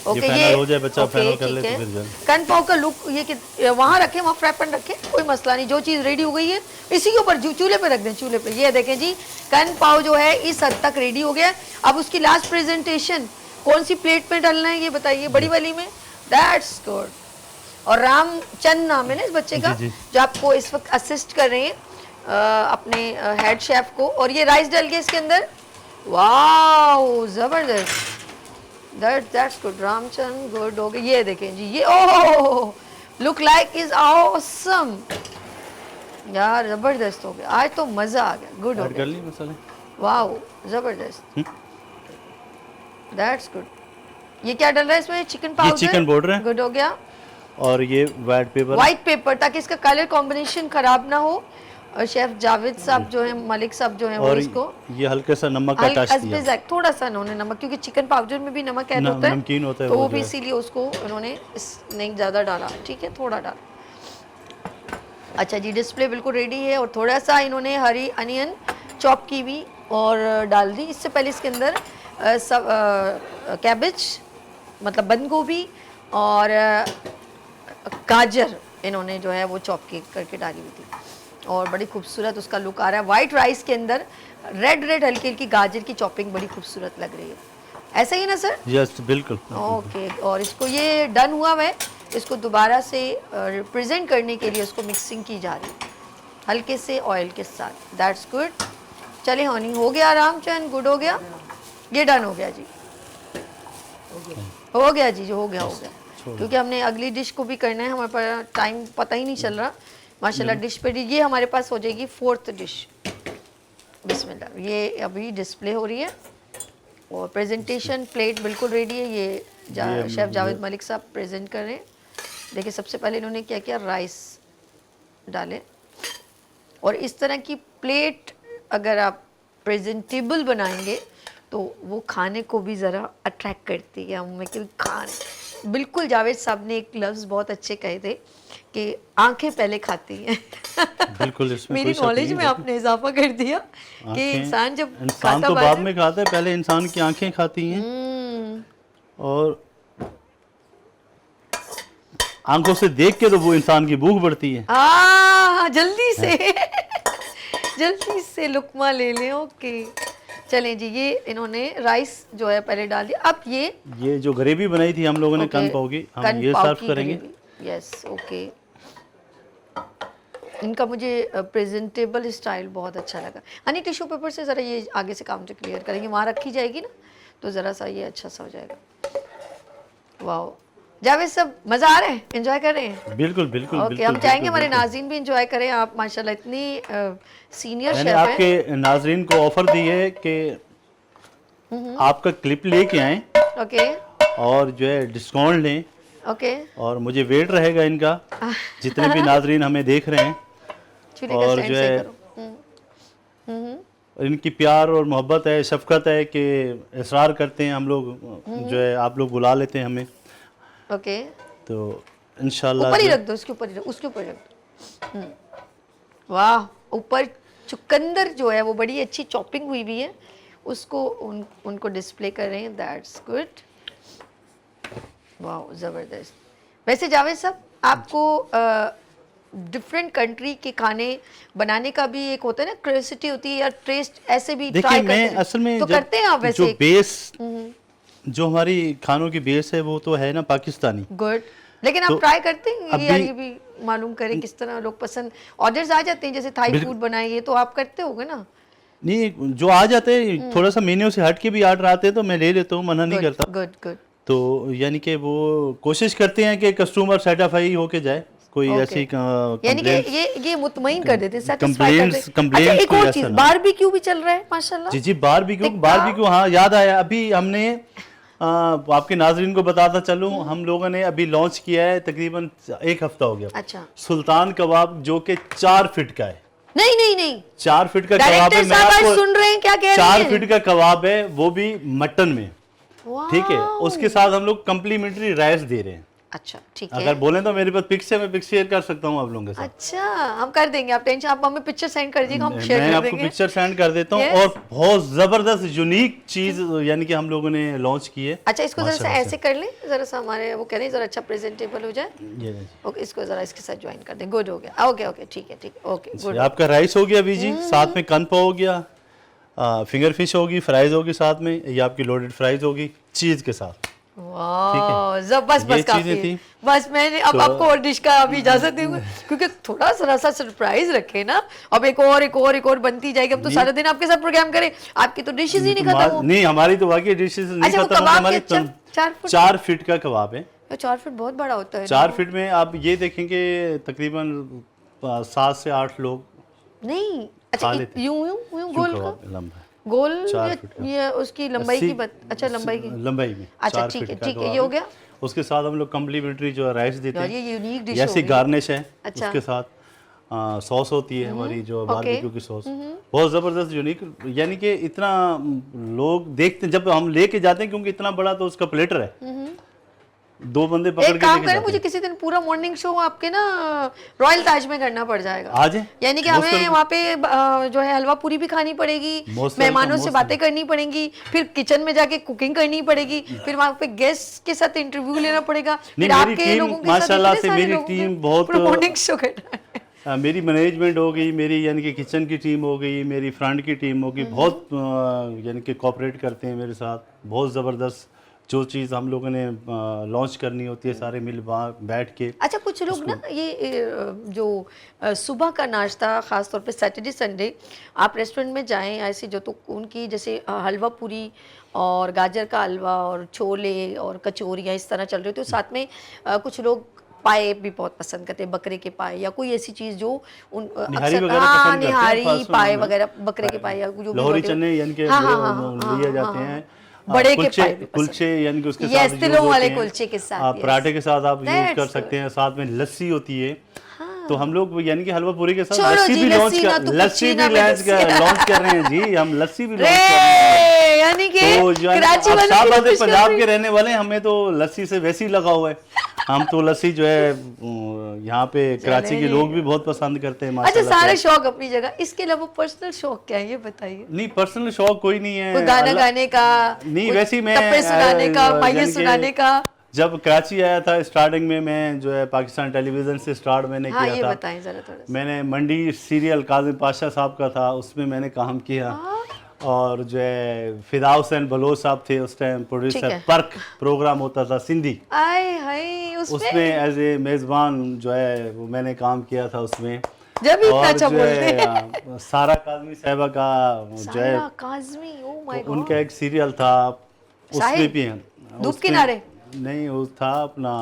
Speaker 2: ओके,
Speaker 3: ये फाइनल हो जाए, बच्चा
Speaker 2: ओके,
Speaker 3: फाइनल कर ले
Speaker 2: ठीक
Speaker 3: तो
Speaker 2: है।
Speaker 3: फिर जो है।
Speaker 2: कान पाव का लुक ये कि वहाँ रखें, वहाँ फ्राई पैन रखें, कोई मसला नहीं। जो चीज़ रेडी हो गई है इसी के ऊपर चूल्हे पे रख दें, चूल्हे पे। ये देखें जी, कान पाव जो है इस हद तक रेडी हो गया। अब उसकी लास्ट प्रेजेंटेशन कौन सी प्लेट में डालना है ये बताइए? बड़ी वाली में? That's good. और रामचंद नाम है ना इस बच्चे का,
Speaker 3: जी, जी।
Speaker 2: जो आपको इस वक्त असिस्ट कर रहे हैं अपने हेड शेफ को। और ये राइस डाल के इसके अंदर, वाओ जबरदस्त, दैट्स गुड। रामचंद गुड हो गया। ये देखें जी, ये oh look like is awesome यार, जबरदस्त हो गया। आज तो मजा आ गया, गुड हो
Speaker 3: ऐड कर
Speaker 2: गया,
Speaker 3: ली मसाले।
Speaker 2: वाओ जबरदस्त, दैट्स गुड। ये क्या डल रहा है इसमें? चिकन पाउडर,
Speaker 3: चिकन पाउडर है।
Speaker 2: गुड हो गया।
Speaker 3: और ये व्हाइट पेपर,
Speaker 2: व्हाइट पेपर, ताकि इसका कलर कॉम्बिनेशन खराब ना हो। और शेफ जावेद साहब जो है, मलिक साहब जो है, वो
Speaker 3: और
Speaker 2: इसको
Speaker 3: ये हल्का सा नमक का टच दिया।
Speaker 2: थोड़ा सा इन्होंने नमक, क्योंकि चिकन पाउडर में भी नमक ऐड होता है,
Speaker 3: नमकीन होता है
Speaker 2: तो
Speaker 3: वो
Speaker 2: वो
Speaker 3: जो
Speaker 2: भी
Speaker 3: है।
Speaker 2: इसीलिए उसको इन्होंने नहीं ज़्यादा डाला, ठीक है, थोड़ा डाला। अच्छा जी, डिस्प्ले बिल्कुल रेडी है। और थोड़ा सा इन्होंने हरी अनियन चॉप की हुई और डाल दी। इससे पहले इसके अंदर सब कैबेज, मतलब बंद गोभी और गाजर इन्होंने जो है वो चॉप करके डाली हुई थी, और बड़ी खूबसूरत उसका लुक आ रहा है। वाइट राइस के अंदर रेड हल्की हल्की गाजर की चॉपिंग बड़ी खूबसूरत लग रही है। ऐसा ही ना सर?
Speaker 3: यस बिल्कुल।
Speaker 2: ओके। और इसको ये डन हुआ है, इसको दोबारा से रिप्रेजेंट करने के लिए उसको मिक्सिंग की जा रही है हल्के से ऑयल के साथ। That's good. चलिए हनी हो गया, रामचंद गुड हो गया, ये डन हो गया जी, हो गया जी, जो हो गया हो गया। क्योंकि हमने अगली डिश को भी करना है, हमारे पास टाइम पता ही नहीं चल रहा माशाल्लाह। डिश पे ये हमारे पास हो जाएगी फोर्थ डिश। बिस्मिल्लाह, ये अभी डिस्प्ले हो रही है और प्रेजेंटेशन प्लेट बिल्कुल रेडी है। ये शेफ जावेद मलिक साहब प्रेजेंट कर रहे हैं। देखिए सबसे पहले इन्होंने क्या किया, राइस डाले, और इस तरह की प्लेट अगर आप प्रेजेंटेबल बनाएंगे तो वो खाने को भी ज़रा अट्रैक्ट करती है हमें कि खाने। बिल्कुल जावेद साहब ने एक लफ्ज़ बहुत अच्छे कहे थे कि आंखें पहले खाती हैं।
Speaker 3: बिल्कुल, इसमें
Speaker 2: मेरी
Speaker 3: कोई शक
Speaker 2: नॉलेज
Speaker 3: नहीं
Speaker 2: में
Speaker 3: है।
Speaker 2: आपने इजाफा कर दिया कि इंसान जब
Speaker 3: इंसान तो बाद में खाता है, पहले इंसान की आंखें खाती हैं। और आंखों से देख के तो वो इंसान की भूख बढ़ती है।
Speaker 2: जल्दी से जल्दी से लुकमा ले लें। ओके चलें जी, ये इन्होंने राइस जो है पहले डाल दिया। अब ये
Speaker 3: जो ग्रेवी बनाई थी हम लोगों ने कान पाव की, हम ये सर्व करेंगे।
Speaker 2: Yes okay. इनका मुझे प्रेजेंटेबल स्टाइल बहुत अच्छा लगा। हनी टिश्यू पेपर से ज़रा ये आगे से काउंटर क्लियर करेंगे, वहाँ रखी जाएगी ना, तो ज़रा सा ये अच्छा सा हो जाएगा। वाह जावेद साहब, मज़ा आ रहा है, एंजॉय कर रहे हैं?
Speaker 3: बिल्कुल बिल्कुल।
Speaker 2: ओके, हम चाहेंगे हमारे नाज़रीन भी एंजॉय करें। आप माशाल्लाह इतनी सीनियर शेफ हैं।
Speaker 3: आपके नाजरीन को ऑफर दी है कि आपका क्लिप लेके आए
Speaker 2: ओके
Speaker 3: और जो है डिस्काउंट लें,
Speaker 2: ओके।
Speaker 3: और मुझे वेट रहेगा इनका, जितने भी नाजरीन हमें देख रहे हैं, और जो है और इनकी प्यार और मोहब्बत है, शफकत है कि इसरार करते हैं हम लोग, जो है आप लोग बुला लेते हैं हमें।
Speaker 2: ओके,
Speaker 3: तो इंशाल्लाह
Speaker 2: ऊपर ही रख दो, उसके ऊपर ही उसके ऊपर रख दो। वाह, ऊपर चुकंदर जो है वो बड़ी अच्छी चॉपिंग हुई भी है, उसको उनको डिस्प्ले कर रहे हैं। दैट्स गुड, वाह ज़बरदस्त। वैसे जावेद साहब, आपको डिफरेंट कंट्री के खाने बनाने का भी एक होता है ना, क्यूरियोसिटी होती है या टेस्ट, ऐसे भी ट्राई
Speaker 3: देखिए
Speaker 2: करते
Speaker 3: मैं
Speaker 2: हैं?
Speaker 3: असल में
Speaker 2: तो करते हैं आप वैसे?
Speaker 3: जो बेस, जो हमारी खानों की बेस है वो तो है ना पाकिस्तानी।
Speaker 2: गुड, लेकिन आप
Speaker 3: तो
Speaker 2: ट्राई करते हैं
Speaker 3: अभी-
Speaker 2: यार, ये भी मालूम करें किस तरह लोग पसंद, ऑर्डर्स आ जाते हैं जैसे थाई फूड बनाइए, तो आप करते होगे ना?
Speaker 3: नहीं, जो आ जाते हैं थोड़ा सा मेन्यू से हट के भी ऑर्डर आते हैं तो मैं ले लेता हूँ, मना नहीं करता।
Speaker 2: गुड गुड,
Speaker 3: तो यानी कि वो कोशिश करते हैं कि कस्टमर सेटिस्फाई होके जाए। कोई
Speaker 2: ओके।
Speaker 3: ऐसी
Speaker 2: यानी कि ये मुतमईन कर देते हैं, satisfy कर
Speaker 3: complaints-
Speaker 2: देते हैं।
Speaker 3: complaints
Speaker 2: अच्छा, एक
Speaker 3: कोई
Speaker 2: और
Speaker 3: ऐसा
Speaker 2: चीज,
Speaker 3: ना।
Speaker 2: बारबेक्यू भी चल रहा है माशाल्लाह।
Speaker 3: जी जी, बारबेक्यू
Speaker 2: टिक्का।
Speaker 3: बारबेक्यू, हाँ याद आया, अभी हमने आपके नाजरीन को बताता चलूं, हम लोगों ने अभी लॉन्च किया है, तकरीबन 1 हफ्ता हो गया।
Speaker 2: अच्छा।
Speaker 3: सुल्तान कबाब जो कि 4 फीट का है।
Speaker 2: नहीं नहीं नहीं,
Speaker 3: 4 फीट का कबाब है।
Speaker 2: डायरेक्टर
Speaker 3: मैं
Speaker 2: साहब आज
Speaker 3: आपको
Speaker 2: सुन रहे हैं क्या कह रहे
Speaker 3: 4
Speaker 2: हैं?
Speaker 3: फीट का कबाब है, वो भी मटन में। ठीक है,
Speaker 2: वाओ।
Speaker 3: उसके साथ हम लोग कम्प्लीमेंट्री राइस दे रहे हैं।
Speaker 2: अच्छा ठीक
Speaker 3: अगर
Speaker 2: है।
Speaker 3: बोले तो मेरे पास पिक्स है, मैं पिक्स शेयर कर सकता हूँ आप लोगों के साथ।
Speaker 2: अच्छा, हम कर देंगे, आप टेंशन, आप हमें पिक्चर सेंड कर दीजिएगा, हम शेयर
Speaker 3: मैं
Speaker 2: कर
Speaker 3: आपको
Speaker 2: देंगे।
Speaker 3: पिक्चर सेंड कर देता हूँ।
Speaker 2: Yes.
Speaker 3: और बहुत जबरदस्त यूनिक चीज यानी कि हम लोगों ने लॉन्च की है।
Speaker 2: अच्छा, इसको जरा सा
Speaker 3: माशाल्लाह
Speaker 2: ऐसे कर लें, जरा सा हमारे वो कह रहे हैं जरा अच्छा प्रेजेंटेबल हो जाए।
Speaker 3: ये लीजिए।
Speaker 2: ओके, इसको जरा इसके साथ ज्वाइन कर दें। गुड हो गया। ओके ओके, ठीक है ठीक है, ओके
Speaker 3: जी,
Speaker 2: गुड।
Speaker 3: आपका राइस हो गया अभी जी, साथ में कनपा हो गया, फिंगर फिश होगी, फ्राइज होगी साथ में, ये आपकी लोडेड फ्राइज होगी चीज के साथ।
Speaker 2: वाह, जब बस
Speaker 3: ये
Speaker 2: बस काफी
Speaker 3: चीजें
Speaker 2: है।
Speaker 3: थी।
Speaker 2: बस मैंने अब
Speaker 3: तो-
Speaker 2: आपको और डिश का अभी इजाजत दूंगा, क्योंकि थोड़ा सा सरप्राइज रखे ना। अब एक और बनती जाएगी। हम तो सारा दिन आपके साथ प्रोग्राम करें, आपकी तो डिशेज ही नहीं खत्म हो।
Speaker 3: नहीं, हमारी तो बाकी डिशेस नहीं
Speaker 2: अच्छा, वो
Speaker 3: खत्म होंगी
Speaker 2: कबाब
Speaker 3: हमारी।
Speaker 2: के 4 फुट
Speaker 3: 4 फीट का कबाब है।
Speaker 2: 4 फीट बहुत बड़ा होता है।
Speaker 3: 4 फीट में आप ये देखेंगे तकरीबन 7 से 8 लोग
Speaker 2: नहीं,
Speaker 3: खा
Speaker 2: अच्छा
Speaker 3: लेते हैं।
Speaker 2: यूं यूं यूं
Speaker 3: यूं
Speaker 2: गोल का
Speaker 3: कबाब लंबा है।
Speaker 2: गोल
Speaker 3: 4 फीट का।
Speaker 2: ये उसकी लंबाई की बात। अच्छा, लंबाई की।
Speaker 3: लंबाई में
Speaker 2: अच्छा
Speaker 3: 4
Speaker 2: ठीक है
Speaker 3: फीट का
Speaker 2: ठीक है,
Speaker 3: कबाब
Speaker 2: ये हो गया।
Speaker 3: उसके साथ हम लोग कम्प्लीमेंट्री जो राइस देते
Speaker 2: यार,
Speaker 3: हैं,
Speaker 2: ये यूनिक डिश
Speaker 3: ये
Speaker 2: हो
Speaker 3: ऐसी
Speaker 2: गई।
Speaker 3: गार्निश है।
Speaker 2: अच्छा।
Speaker 3: उसके साथ सॉस होती है हमारी जो
Speaker 2: ओके।
Speaker 3: बारबेक्यू की सॉस, बहुत ज़बरदस्त यूनिक। यानी कि इतना लोग देखते हैं जब हम लेके जाते हैं, क्योंकि इतना बड़ा तो उसका प्लेटर है, 2 बंदे पकड़
Speaker 2: एक
Speaker 3: के
Speaker 2: काम
Speaker 3: लेके
Speaker 2: करें,
Speaker 3: जाते
Speaker 2: मुझे
Speaker 3: हैं।
Speaker 2: किसी दिन पूरा मॉर्निंग शो आपके ना रॉयल ताज में करना पड़ जाएगा।
Speaker 3: आ जाए।
Speaker 2: यानी कि
Speaker 3: Most
Speaker 2: हमें
Speaker 3: welcome.
Speaker 2: वहाँ पे जो है हलवा पूरी भी खानी पड़ेगी,
Speaker 3: Most
Speaker 2: मेहमानों
Speaker 3: welcome,
Speaker 2: से
Speaker 3: most
Speaker 2: बातें करनी पड़ेंगी, फिर किचन में जाके कुकिंग करनी पड़ेगी, फिर वहाँ पे गेस्ट के साथ इंटरव्यू लेना पड़ेगा,
Speaker 3: नहीं,
Speaker 2: फिर
Speaker 3: मेरी
Speaker 2: आपके
Speaker 3: टीम
Speaker 2: लोगों के साथ
Speaker 3: माशाल्लाह
Speaker 2: इतने
Speaker 3: से
Speaker 2: सारे
Speaker 3: मेरी
Speaker 2: लोगों के
Speaker 3: टीम बहुत-
Speaker 2: पूरा मॉर्निंग शो करना है।
Speaker 3: मेरी मैनेजमेंट हो गई, मेरी यानी कि किचन की टीम हो गई, मेरी फ्रंट की टीम हो गई, बहुत यानी कि कोऑपरेट करते हैं मेरे साथ। बहुत ज़बरदस्त जो चीज़ हम लोगों ने लॉन्च करनी होती है, सारे मिल बैठ के।
Speaker 2: अच्छा, कुछ लोग ना ये जो सुबह का नाश्ता, ख़ास तौर पे सैटरडे संडे आप रेस्टोरेंट में जाएं ऐसे जो, तो उनकी जैसे हलवा पूरी और गाजर का हलवा और छोले और कचौरियाँ इस तरह चल रही थी, तो साथ में कुछ लोग पाए भी बहुत पसंद करते हैं, बकरे के पाए या कोई ऐसी चीज़ जो उन
Speaker 3: निहारी
Speaker 2: अक्सर,
Speaker 3: वगैरह
Speaker 2: हाँ
Speaker 3: पसंद करते हैं,
Speaker 2: निहारी
Speaker 3: फास्ट फूड
Speaker 2: पाए
Speaker 3: में।
Speaker 2: वगैरह, बकरे के पाए या जो भी
Speaker 3: लाहौरी
Speaker 2: whatever।
Speaker 3: चने यानी कि
Speaker 2: हाँ,
Speaker 3: लिए
Speaker 2: हाँ, हाँ,
Speaker 3: लिए
Speaker 2: हाँ,
Speaker 3: जाते
Speaker 2: हाँ,
Speaker 3: हैं।
Speaker 2: बड़े के
Speaker 3: कुलचे
Speaker 2: पाए भी पसंद।
Speaker 3: कुलचे यानी कि उसके
Speaker 2: Yes,
Speaker 3: साथ यूज़
Speaker 2: तिलों वाले
Speaker 3: होते हैं।
Speaker 2: कुलचे के साथ, yes।
Speaker 3: पराठे के साथ आप यूज़
Speaker 2: That's
Speaker 3: कर सकते
Speaker 2: good।
Speaker 3: हैं, साथ में लस्सी होती है। तो हम लोग यानी कि हलवा पूरी के साथ
Speaker 2: छोड़ो
Speaker 3: लस्सी
Speaker 2: जी,
Speaker 3: भी लॉन्च
Speaker 2: लस्सी ना तो
Speaker 3: लस्सी
Speaker 2: कुछ
Speaker 3: भी
Speaker 2: ना मैं
Speaker 3: लॉन्च कर रहे हैं जी, हम लस्सी भी लॉन्च कर रहे हैं।
Speaker 2: यानी कि
Speaker 3: तो जो है ना,
Speaker 2: कराची
Speaker 3: आप
Speaker 2: वालों
Speaker 3: शाह
Speaker 2: की
Speaker 3: बात है,
Speaker 2: खुशखबरी।
Speaker 3: पंजाब के रहने वाले हैं, हमें तो लस्सी से वैसे ही लगा हुआ है। हम तो लस्सी जो है यहाँ पे कराची के लोग भी बहुत पसंद करते हैं
Speaker 2: अच्छा,
Speaker 3: माशाल्लाह
Speaker 2: सारे
Speaker 3: से।
Speaker 2: शौक अपनी जगह, इसके अलावा पर्सनल शौक क्या है ये बताइए।
Speaker 3: नहीं, पर्सनल शौक कोई नहीं है।
Speaker 2: कोई गाना गाने का,
Speaker 3: नहीं,
Speaker 2: कोई
Speaker 3: वैसे ही मैं
Speaker 2: टप्पे सुनाने का, माइये
Speaker 3: यानी कि
Speaker 2: सुनाने का।
Speaker 3: जब कराची आया था स्टार्टिंग में, मैं जो है पाकिस्तान टेलीविज़न से स्टार्ट मैंने
Speaker 2: हाँ,
Speaker 3: किया
Speaker 2: ये
Speaker 3: था।
Speaker 2: बताएं जरा थोड़ा सा।
Speaker 3: मैंने मंडी सीरियल काजिम पाशा साहब का था, उसमें मैंने काम किया। और जो है फिदा हुसैन बलोच साहब थे उस टाइम प्रोड्यूसर,
Speaker 2: है।
Speaker 3: पर्क प्रोग्राम होता था सिंधी,
Speaker 2: आए हाय,
Speaker 3: उसमें एज ए मेज़बान जो है वो मैंने काम किया था उसमें।
Speaker 2: जब भी इतना
Speaker 3: और
Speaker 2: अच्छा
Speaker 3: जो
Speaker 2: बोलते हैं।
Speaker 3: है सारा काजमी साहिबा का जो है
Speaker 2: सारा काज़मी, ओ माय गॉड।
Speaker 3: उनका एक सीरियल था, उसमें
Speaker 2: साहिब?
Speaker 3: भी है।
Speaker 2: धूप
Speaker 3: उसमें-
Speaker 2: किनारे?
Speaker 3: नहीं, वो था अपना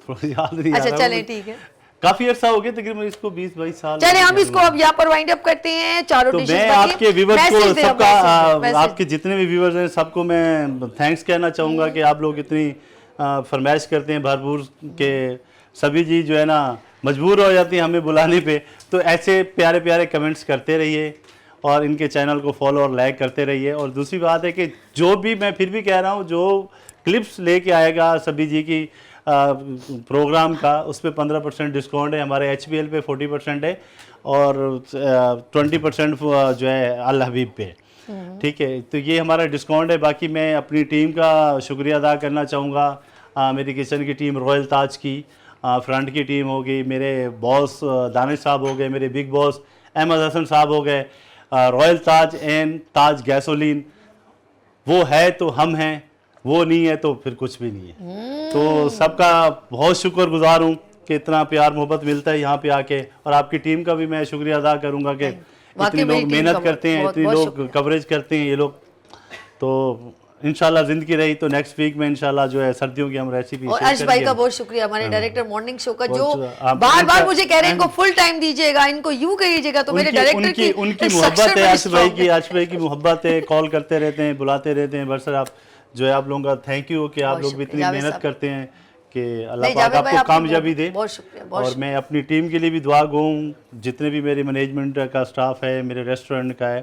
Speaker 3: थोड़ा याद नहीं आ
Speaker 2: अच्छा
Speaker 3: रहा
Speaker 2: चले,
Speaker 3: मुझे।
Speaker 2: ठीक है,
Speaker 3: काफी अर्सा हो गया, तकरीबन इसको 20-22 साल।
Speaker 2: चले हम इसको अब यहाँ पर वाइंड अप करते हैं। चारों
Speaker 3: तो
Speaker 2: डिशेस
Speaker 3: मैं
Speaker 2: बाकी।
Speaker 3: आपके व्यूवर्स को
Speaker 2: मैसेज दे,
Speaker 3: सबका
Speaker 2: मैसेज।
Speaker 3: आपके जितने भी व्यूवर्स हैं सबको मैं थैंक्स कहना चाहूँगा कि आप लोग इतनी फरमाइश करते हैं भरपूर के, सभी जी जो है ना मजबूर हो जाती हैं हमें बुलाने पे। तो ऐसे प्यारे प्यारे कमेंट्स करते रहिए और इनके चैनल को फॉलो और लाइक करते रहिए। और दूसरी बात है कि जो भी, मैं फिर भी कह रहा हूँ, जो क्लिप्स लेके आएगा सभी जी की प्रोग्राम का, उस पर 15% डिस्काउंट है। हमारे HBL पे 40% है और 20% जो है अल हबीब पे। ठीक है, तो ये हमारा डिस्काउंट है। बाकी मैं अपनी टीम का शुक्रिया अदा करना चाहूँगा, मेरी किचन की टीम रॉयल ताज की, फ्रंट की टीम हो गई, मेरे बॉस दानिश साहब हो गए, मेरे बिग बॉस अहमद हसन साहब हो गए, royal Taj and Taj gasoline. वो है तो हम हैं, वो नहीं है तो फिर कुछ भी नहीं है। तो सबका बहुत शुक्रगुजार हूँ कि इतना प्यार मोहब्बत मिलता है यहाँ पे आके। और आपकी टीम का भी मैं शुक्रिया अदा करूँगा कि
Speaker 2: वाकई
Speaker 3: इतने
Speaker 2: मेरी
Speaker 3: लोग
Speaker 2: टीम
Speaker 3: मेहनत
Speaker 2: का
Speaker 3: करते हैं,
Speaker 2: बहुत-
Speaker 3: इतने
Speaker 2: बहुत
Speaker 3: लोग
Speaker 2: शुक्रिया।
Speaker 3: कवरेज करते हैं ये लोग। तो इंशाल्लाह जिंदगी रही तो नेक्स्ट वीक में इंशाल्लाह जो है सर्दियों की हम रेसिपी
Speaker 2: और अर्श भाई का बहुत शुक्रिया, हमारे डायरेक्टर मॉर्निंग शो का, जो
Speaker 3: आप-
Speaker 2: बार बार मुझे कह रहे हैं इनको फुल टाइम दीजिएगा, इनको यूं कहिएगा, तो मेरे डायरेक्टर की
Speaker 3: उनकी
Speaker 2: structure
Speaker 3: मोहब्बत है,
Speaker 2: बड़ी
Speaker 3: आशिफ भाई
Speaker 2: strong
Speaker 3: की,
Speaker 2: है।
Speaker 3: आशिफ भाई की मोहब्बत है, कॉल करते रहते हैं, बुलाते रहते हैं। बस सर आप जो है आप लोगों का थैंक यू कि आप
Speaker 2: बहुत
Speaker 3: लोग भी इतनी
Speaker 2: शुक्रिया, जावेद
Speaker 3: मेहनत
Speaker 2: साहब।
Speaker 3: करते हैं कि अल्लाह
Speaker 2: नहीं,
Speaker 3: पाक
Speaker 2: जावेद भाई,
Speaker 3: आपको
Speaker 2: आपने
Speaker 3: कामयाबी दे।
Speaker 2: बहुत शुक्रिया, बहुत
Speaker 3: और मैं अपनी टीम के लिए भी दुआ गो हूँ, जितने भी मेरे मैनेजमेंट का स्टाफ है, मेरे रेस्टोरेंट का है,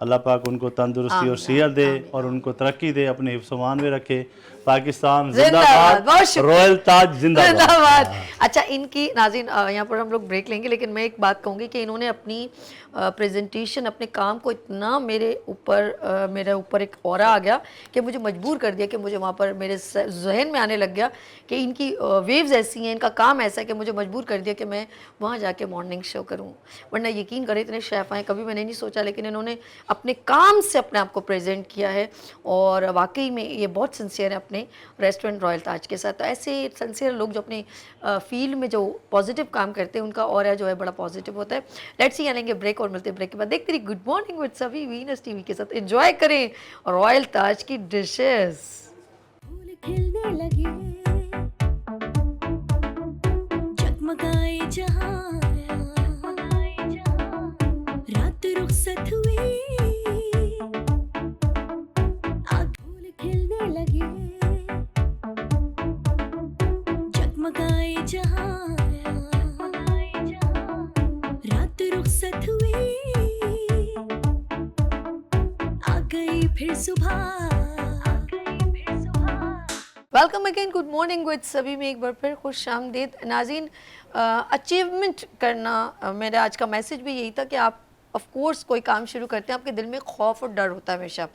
Speaker 3: अल्लाह पाक उनको तंदुरुस्ती और सेहत दे और उनको तरक्की दे, अपने हिफ्ज़-ओ-मान में रखे। पाकिस्तान
Speaker 2: जिंदाबाद,
Speaker 3: जिंदाबाद,
Speaker 2: बहुत शुक्रिया।
Speaker 3: रॉयल ताज जिंदाबाद।
Speaker 2: जिंदाबाद। अच्छा, इनकी नाज़रीन यहाँ पर हम लोग ब्रेक लेंगे, लेकिन मैं एक बात कहूँगी कि इन्होंने अपनी प्रेजेंटेशन, अपने काम को इतना मेरे ऊपर एक ऑरा आ गया कि मुझे मजबूर कर दिया कि मुझे वहाँ पर मेरे जहन में आने लग गया कि इनकी वेव्स ऐसी हैं, इनका काम ऐसा है कि मुझे मजबूर कर दिया कि मैं वहाँ जाके मॉर्निंग शो करूँ। वरना यकीन करें इतने शेफ़ आए कभी मैंने नहीं सोचा, लेकिन इन्होंने अपने काम से अपने आप को प्रेजेंट किया है और वाकई में ये बहुत सिंसियर है अपने रेस्टोरेंट रॉयल ताज के साथ। तो ऐसे सिंसियर लोग जो अपने फील्ड में जो पॉजिटिव काम करते हैं उनका ऑरा जो है बड़ा पॉजिटिव होता है। लेट्स सी, आएंगे ब्रेक और मिलते हैं ब्रेक के बाद। देखते रहिए गुड मॉर्निंग विद सभी वीनस टीवी के साथ, एंजॉय करें रॉयल ताज की डिशेस।
Speaker 1: फूल खिलने लगे, जगमगाए जहां, रात रुखसत हुई, आग फूल खिलने लगे, जगमगाए जहां, रात रुखसत हुई, आ गई फिर सुबह।
Speaker 2: Welcome again, good morning with सभी में एक बार फिर खुश आमदीद। नाज़रीन, अचीवमेंट करना मेरा आज का मैसेज भी यही था कि आप ऑफ कोर्स कोई काम शुरू करते हैं, आपके दिल में खौफ और डर होता है हमेशा,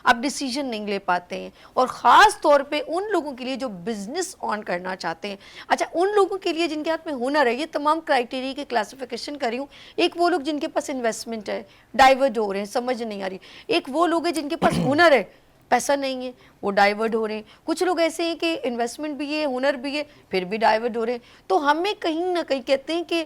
Speaker 2: आप डिसीजन नहीं ले पाते हैं, और ख़ास तौर पे उन लोगों के लिए जो बिज़नेस ऑन करना चाहते हैं। अच्छा, उन लोगों के लिए जिनके हाथ में हुनर है, ये तमाम क्राइटेरिया की क्लासिफिकेशन करी हूँ। एक वो लोग जिनके पास इन्वेस्टमेंट है, डाइवर्ट हो रहे हैं, समझ नहीं आ रही। एक वो लोग हैं जिनके पास हुनर है, पैसा नहीं है, वो डाइवर्ट हो रहे हैं। कुछ लोग ऐसे हैं कि इन्वेस्टमेंट भी है, हुनर भी है, फिर भी डाइवर्ट हो रहे हैं। तो हमें कहीं ना कहीं कहते हैं कि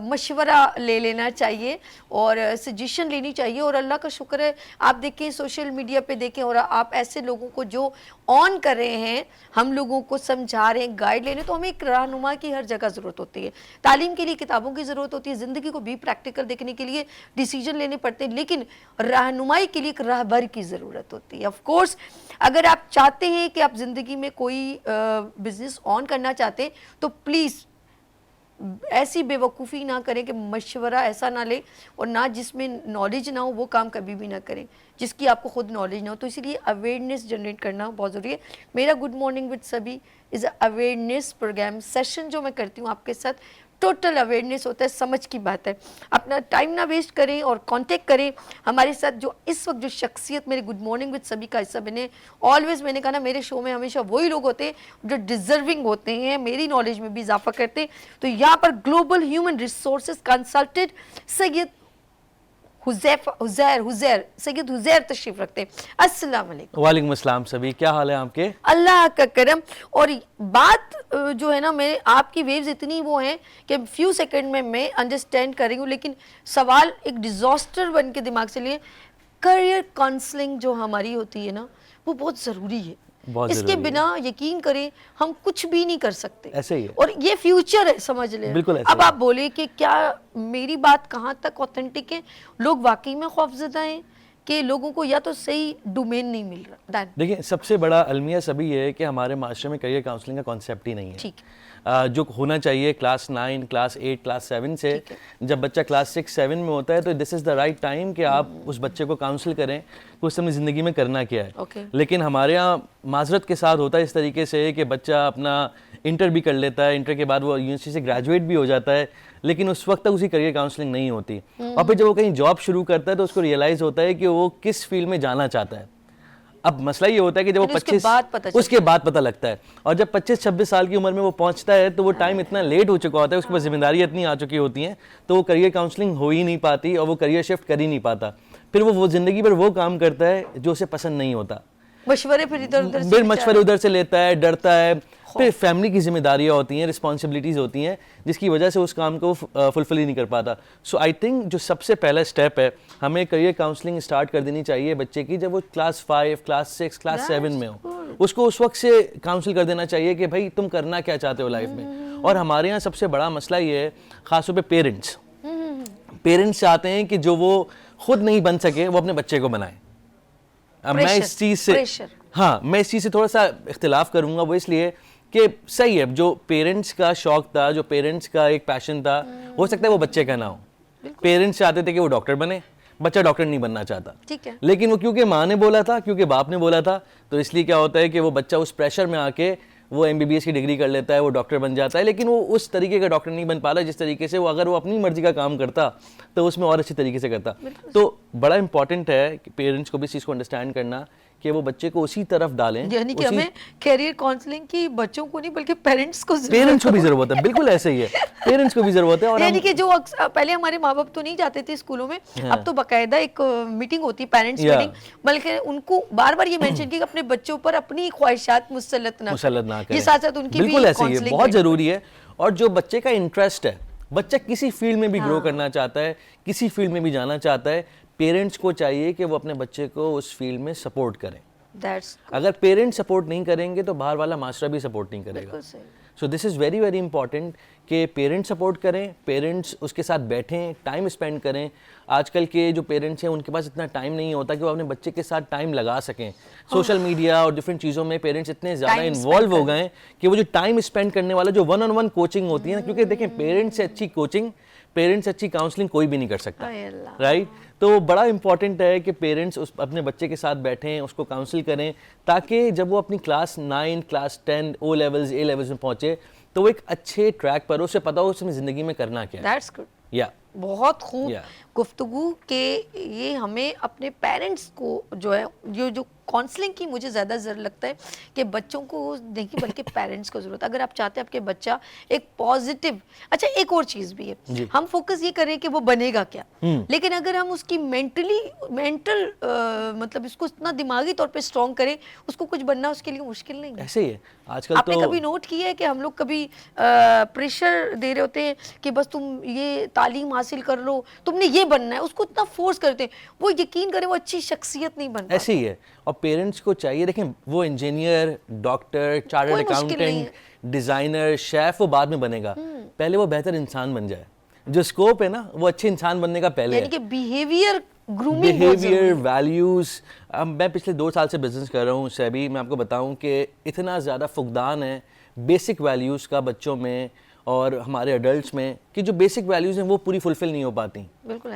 Speaker 2: मशवरा ले लेना चाहिए और सजेशन लेनी चाहिए। और अल्लाह का शुक्र है, आप देखें सोशल मीडिया पे देखें, और आप ऐसे लोगों को जो ऑन कर रहे हैं, हम लोगों को समझा रहे हैं, गाइड ले रहे हैं। तो हमें एक रहनुमा की हर जगह ज़रूरत होती है। तालीम के लिए किताबों की ज़रूरत होती है, ज़िंदगी को भी प्रैक्टिकल देखने के लिए डिसीजन लेने पड़ते हैं, लेकिन रहनुमाई के लिए एक राहबर की ज़रूरत होती है। ऑफ कोर्स अगर आप चाहते हैं कि आप ज़िंदगी में कोई बिज़नेस ऑन करना चाहते हैं, तो प्लीज़ ऐसी बेवकूफ़ी ना करें कि मशवरा ऐसा ना ले, और ना जिसमें नॉलेज ना हो वो काम कभी भी ना करें जिसकी आपको खुद नॉलेज ना हो। तो इसीलिए अवेयरनेस जनरेट करना बहुत ज़रूरी है। मेरा गुड मॉर्निंग विद सभी इज़ अवेयरनेस प्रोग्राम सेशन जो मैं करती हूँ आपके साथ, टोटल अवेयरनेस होता है, समझ की बात है। अपना टाइम ना वेस्ट करें और कांटेक्ट करें हमारे साथ। जो इस वक्त जो शख्सियत मेरे गुड मॉर्निंग विद सभी का हिस्सा बने, ऑलवेज मैंने कहा ना, मेरे शो में हमेशा वही लोग होते हैं जो डिजर्विंग होते हैं, मेरी नॉलेज में भी इजाफा करते हैं। तो यहाँ पर global human resources consultant Syed Huzair Syed Huzair तशरीफ रखते हैं। अस्सलाम वालेकुम।
Speaker 4: वालेकुम अस्सलाम सभी, क्या हाल है आपके?
Speaker 2: अल्लाह का करम। और बात जो है ना, मेरे आपकी वेव्स इतनी वो हैं कि फ्यू सेकंड में मैं अंडरस्टैंड कर रही हूँ, लेकिन सवाल एक डिज़ास्टर बन के दिमाग से लिए। करियर काउंसलिंग जो हमारी होती है ना, वो बहुत ज़रूरी है।
Speaker 4: बहुत
Speaker 2: इसके
Speaker 4: ज़रूरी है।
Speaker 2: बिना यकीन करें हम कुछ भी नहीं कर सकते।
Speaker 4: ऐसे ही है।
Speaker 2: और ये फ्यूचर है, समझ लें।
Speaker 4: बिल्कुल ऐसे
Speaker 2: अब
Speaker 4: ही
Speaker 2: आप बोले कि क्या मेरी बात कहाँ तक ऑथेंटिक है, लोग वाकई में खौफजदा हैं कि लोगों को या तो सही डोमेन नहीं मिल रहा। डन।
Speaker 4: देखिए, सबसे बड़ा अलमिया सभी ये है कि हमारे माशरे में करियर काउंसलिंग का कॉन्सेप्ट ही नहीं है।
Speaker 2: ठीक
Speaker 4: जो होना चाहिए क्लास 9, क्लास 8, क्लास 7 से, जब बच्चा क्लास 6, 7 में होता है, तो this is the right time कि आप उस बच्चे को काउंसिल करें कि उसने अपनी ज़िंदगी में करना क्या है।
Speaker 2: Okay.
Speaker 4: लेकिन हमारे यहाँ माजरत के साथ होता है इस तरीके से कि बच्चा अपना इंटर भी कर लेता है, इंटर के बाद वो यूनिवर्सिटी से ग्रेजुएट भी हो जाता है, लेकिन उस वक्त तक उसकी करियर काउंसलिंग नहीं होती। और फिर जब वो कहीं जॉब शुरू करता है तो उसको रियलाइज़ होता है कि वो किस फील्ड में जाना चाहता है। अब मसला ये होता है कि जब वो 25 उसके बाद पता लगता है, और जब 25-26 साल की उम्र में वो पहुंचता है तो वो टाइम इतना लेट हो चुका होता है, उसके पास जिम्मेदारी इतनी आ चुकी होती हैं, तो वो करियर काउंसलिंग हो ही नहीं पाती और वो करियर शिफ्ट कर ही नहीं पाता। फिर वो ज़िंदगी भर वो काम करता है जो उसे पसंद नहीं होता।
Speaker 2: मशवरे फिर इधर उधर
Speaker 4: फिर मशवरे उधर से लेता है, डरता है, फिर फैमिली की जिम्मेदारियां होती हैं, रिस्पॉन्सिबिलिटीज होती हैं, जिसकी वजह से उस काम को फुलफिल ही नहीं कर पाता। सो आई थिंक जो सबसे पहला स्टेप है, हमें करियर काउंसलिंग स्टार्ट कर देनी चाहिए बच्चे की जब वो क्लास 5, क्लास 6, क्लास 7 में हो। उसको उस वक्त से काउंसिल कर देना चाहिए कि भाई तुम करना क्या चाहते हो लाइफ में। और हमारे यहाँ सबसे बड़ा मसला ये है, खासतौर पे पेरेंट्स चाहते हैं कि जो वो खुद नहीं बन सके वो अपने बच्चे को बनाए। अब मैं इस चीज से मैं इस चीज से थोड़ा सा इख्तिलाफ करूंगा। वो इसलिए कि सही है, जो पेरेंट्स का शौक था, जो पेरेंट्स का एक पैशन था, हो सकता है वो बच्चे का ना हो। पेरेंट्स चाहते थे कि वो डॉक्टर बने, बच्चा डॉक्टर नहीं बनना चाहता,
Speaker 2: ठीक है,
Speaker 4: लेकिन वो क्योंकि माँ ने बोला था, क्योंकि बाप ने बोला था, तो इसलिए क्या होता है कि वो बच्चा उस प्रेशर में आके वो MBBS की डिग्री कर लेता है, वो डॉक्टर बन जाता है, लेकिन वो उस तरीके का डॉक्टर नहीं बन पा रहा जिस तरीके से वो, अगर वो अपनी मर्जी का काम करता तो उसमें और अच्छी तरीके से करता। तो बड़ा इंपॉर्टेंट है कि पेरेंट्स को भी इस चीज़ को अंडरस्टैंड करना कि वो बच्चे को उसी तरफ डालें,
Speaker 2: यानी कि हमें कैरियर काउंसलिंग की बच्चों को नहीं बल्कि पेरेंट्स को
Speaker 4: भी जरूरत है। बिल्कुल ऐसे ही है, पेरेंट्स को भी जरूरत है। और
Speaker 2: यानी कि जो पहले हमारे माँ बाप तो नहीं जाते थे स्कूलों में, अब तो बाकायदा एक मीटिंग होती है, पेरेंट्स मीटिंग, बल्कि उनको बार बार ये मेंशन कि अपने बच्चों पर अपनी ख्वाहिशात मुसल्लत ना करें, ये साथ साथ उनकी भी
Speaker 4: बिल्कुल ऐसे ही है,
Speaker 2: काउंसलिंग
Speaker 4: बहुत जरूरी है। और जो बच्चे का इंटरेस्ट है, बच्चा किसी फील्ड में भी ग्रो करना चाहता है, किसी फील्ड में भी जाना चाहता है, पेरेंट्स को चाहिए कि वो अपने बच्चे को उस फील्ड में सपोर्ट करें। अगर पेरेंट्स सपोर्ट नहीं करेंगे तो बाहर वाला मास्टर भी सपोर्ट नहीं करेगा। So this is very very important कि पेरेंट्स सपोर्ट करें, पेरेंट्स उसके साथ बैठें, टाइम स्पेंड करें। आजकल के जो पेरेंट्स हैं उनके पास इतना टाइम नहीं होता कि वो अपने बच्चे के साथ टाइम लगा सकें। सोशल मीडिया और डिफरेंट चीज़ों में पेरेंट्स इतने ज़्यादा इन्वॉल्व हो गए कि वो जो टाइम स्पेंड करने वाला जो 1-on-1 कोचिंग होती है ना, क्योंकि देखें पेरेंट्स से अच्छी कोचिंग, पेरेंट्स से अच्छी काउंसलिंग कोई भी नहीं कर सकता, राइट। तो बड़ा इंपॉर्टेंट है कि पेरेंट्स उस अपने बच्चे के साथ बैठें, उसको काउंसिल करें, ताकि जब वो अपनी class 9, class 10, O levels, A levels में पहुंचे तो वो एक अच्छे ट्रैक पर, उसे पता हो उसमें ज़िंदगी में करना क्या है।
Speaker 2: दैट्स गुड,
Speaker 4: या
Speaker 2: बहुत खूब गुफ्तगू के ये हमें अपने पेरेंट्स को जो है जो काउंसलिंग की मुझे ज़्यादा ज़रूरत लगता है कि बच्चों को नहीं बल्कि पेरेंट्स को ज़रूरत। अगर आप चाहते हैं आपके बच्चा एक पॉजिटिव, अच्छा एक और चीज़ भी है, हम फोकस ये करें कि वो बनेगा क्या, लेकिन अगर हम उसकी मेंटल मतलब इसको इतना दिमागी तौर पे स्ट्रॉन्ग करें, उसको कुछ बनना उसके लिए मुश्किल नहीं है।
Speaker 4: ऐसे ही है आजकल।
Speaker 2: आपने कभी नोट किया है कि हम लोग कभी प्रेशर दे रहे होते हैं कि बस तुम ये तालीम हासिल कर लो, तुमने ये बनना है, उसको इतना फोर्स करते हैं, वो यकीन करें वो अच्छी शख्सियत नहीं बन पाती।
Speaker 4: ऐसे ही है। और पेरेंट्स को चाहिए, देखें वो engineer, doctor, chartered accountant, designer, chef वो बाद में बनेगा, पहले वो बेहतर इंसान बन जाए। जो स्कोप है ना वो अच्छे इंसान बनने का पहले है,
Speaker 2: यानी कि बिहेवियर ग्रूमिंग,
Speaker 4: बिहेवियर, वैल्यूज। अब मैं पिछले 2 साल से बिजनेस कर रहा हूँ सैबी, मैं आपको बताऊँ कि इतना ज़्यादा फुकदान है बेसिक वैल्यूज़ का बच्चों में और हमारे अडल्ट्स में कि जो बेसिक वैल्यूज़ हैं वो पूरी फुलफिल नहीं हो पाती।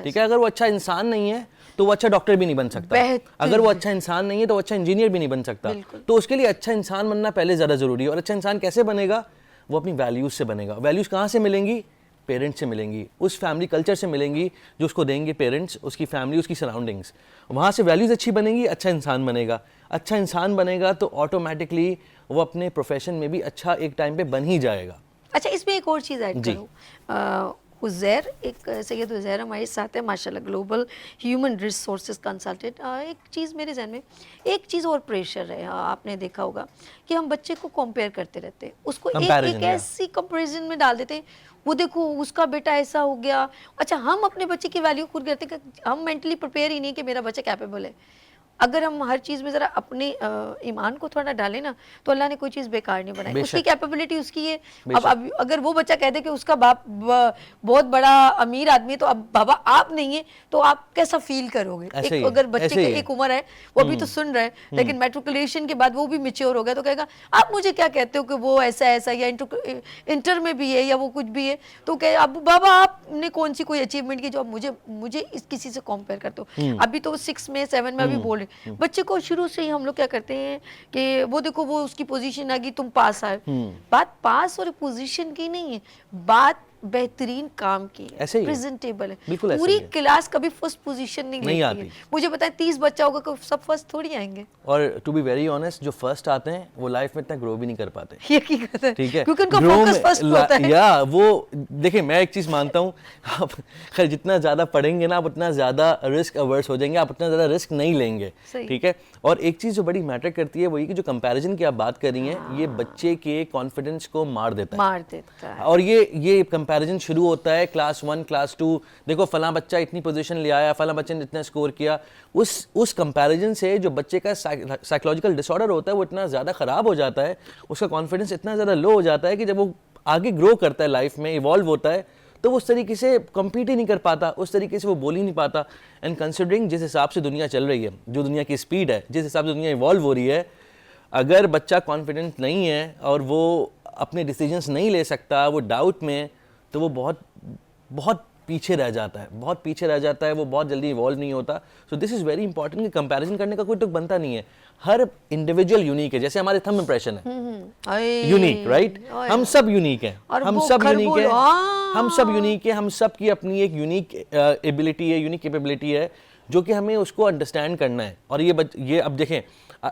Speaker 4: ठीक है, अगर वो अच्छा इंसान नहीं है तो वो अच्छा डॉक्टर भी नहीं बन सकता, अगर वो अच्छा इंसान नहीं है तो वो अच्छा इंजीनियर भी नहीं बन सकता। तो उसके लिए अच्छा इंसान बनना पहले ज़्यादा ज़रूरी है। और अच्छा इंसान कैसे बनेगा? वो अपनी वैल्यूज़ से बनेगा। वैल्यूज़ कहाँ से मिलेंगी? पेरेंट्स से मिलेंगी, उस फैमिली कल्चर से मिलेंगी जो उसको देंगे पेरेंट्स, उसकी फैमिली, उसकी सराउंडिंग्स। वहाँ से वैल्यूज़ अच्छी बनेंगी, अच्छा इंसान बनेगा। अच्छा इंसान बनेगा तो ऑटोमेटिकली वो अपने प्रोफेशन में भी अच्छा एक टाइम पे बन ही जाएगा।
Speaker 2: अच्छा, इसमें एक और चीज़ ऐड करूँ, उज़ैर, एक सैयद उज़ैर हमारे साथ है माशाल्लाह, ग्लोबल ह्यूमन रिसोर्सेज कंसल्टेंट। एक चीज़ मेरे जहन में, एक चीज़ और प्रेशर है, आपने देखा होगा कि हम बच्चे को कंपेयर करते रहते हैं, उसको एक ऐसी कंपैरिजन में डाल देते हैं, वो देखो उसका बेटा ऐसा हो गया। अच्छा, हम अपने बच्चे की वैल्यू खुद करते हैं, हम मेंटली प्रिपेयर ही नहीं कि मेरा बच्चा कैपेबल है। अगर हम हर चीज़ में ज़रा अपने ईमान को थोड़ा डालें ना, तो अल्लाह ने कोई चीज़ बेकार नहीं बनाई, उसकी कैपेबिलिटी उसकी है। अब अगर वो बच्चा कह दे कि उसका बाप बहुत बड़ा अमीर आदमी है, तो अब बाबा आप नहीं है, तो आप कैसा फील करोगे? अगर बच्चे की एक उम्र है, वो अभी तो सुन रहा है, लेकिन मेट्रिकुलेशन के बाद वो भी मैच्योर हो गया, तो कहेगा आप मुझे क्या कहते हो कि वो ऐसा ऐसा, या इंटर में भी है या वो कुछ भी है, तो कहे अब बाबा आपने कौन सी कोई अचीवमेंट की जो आप मुझे किसी से कंपेयर करते हो। अभी तो 6 में 7 में अभी बोल बच्चे को शुरू से ही हम लोग क्या करते हैं कि वो देखो वो उसकी पोजीशन आ गई, तुम पास आए। बात पास और पोजीशन की नहीं है, बात बेहतरीन काम किए,
Speaker 4: ऐसे ही है।
Speaker 2: प्रेजेंटेबल है,
Speaker 4: बिल्कुल ऐसे
Speaker 2: पूरी
Speaker 4: ही है।
Speaker 2: क्लास कभी फर्स्ट पोजीशन नहीं लेती
Speaker 4: आती।
Speaker 2: है। मुझे पता है 30 बच्चा होगा तो सब फर्स्ट थोड़ी आएंगे।
Speaker 4: और टू बी वेरी ऑनेस्ट, जो फर्स्ट आते हैं वो लाइफ में इतना ग्रो भी नहीं कर पाते।
Speaker 2: ये हकीकत है,
Speaker 4: ठीक है,
Speaker 2: क्योंकि उनका
Speaker 4: Grow
Speaker 2: फोकस
Speaker 4: में
Speaker 2: फर्स्ट पे होता है।
Speaker 4: या वो देखिए, मैं एक चीज मानता हूँ, आप खैर जितना ज्यादा पढ़ेंगे ना, आप उतना ज्यादा रिस्क अवर्स हो जाएंगे, आप उतना ज्यादा रिस्क नहीं लेंगे।
Speaker 2: सही।
Speaker 4: ठीक है, और एक चीज जो बड़ी मैटर करती है वो ये कि जो कंपैरिजन की आप बात कर रही हैं, ये बच्चे के कॉन्फिडेंस को मार देता है। और ये कंपैरिजन शुरू होता है क्लास 1 क्लास 2, देखो फलां बच्चा इतनी पोजीशन ले आया, फलां बच्चे ने इतना स्कोर किया। उस कंपैरिजन से जो बच्चे का साइकोलॉजिकल डिसऑर्डर होता है वो इतना ज़्यादा ख़राब हो जाता है, उसका कॉन्फिडेंस इतना ज़्यादा लो हो जाता है कि जब वो आगे ग्रो करता है, लाइफ में इवॉल्व होता है, तो वो उस तरीके से कम्पीट ही नहीं कर पाता, उस तरीके से वो बोल ही नहीं पाता। एंड कंसिडरिंग जिस हिसाब से दुनिया चल रही है, जो दुनिया की स्पीड है, जिस हिसाब से दुनिया इवॉल्व हो रही है, अगर बच्चा कॉन्फिडेंट नहीं है और वो अपने डिसीजंस नहीं ले सकता, वो डाउट में, तो वो बहुत बहुत पीछे रह जाता है, बहुत पीछे रह जाता है, वो बहुत जल्दी इवॉल्व नहीं होता। So this is very important कि कंपैरिजन करने का कोई तुक बनता नहीं है। हर इंडिविजुअल यूनिक है, जैसे हमारे थंब इंप्रेशन है यूनिक, राइट? हम सब यूनिक हैं, हम सब यूनिक हैं, हम सब यूनिक हैं, हम सब की अपनी एक यूनिक एबिलिटी है, यूनिक कैपेबिलिटी है, जो कि हमें उसको अंडरस्टैंड करना है। और ये अब देखें,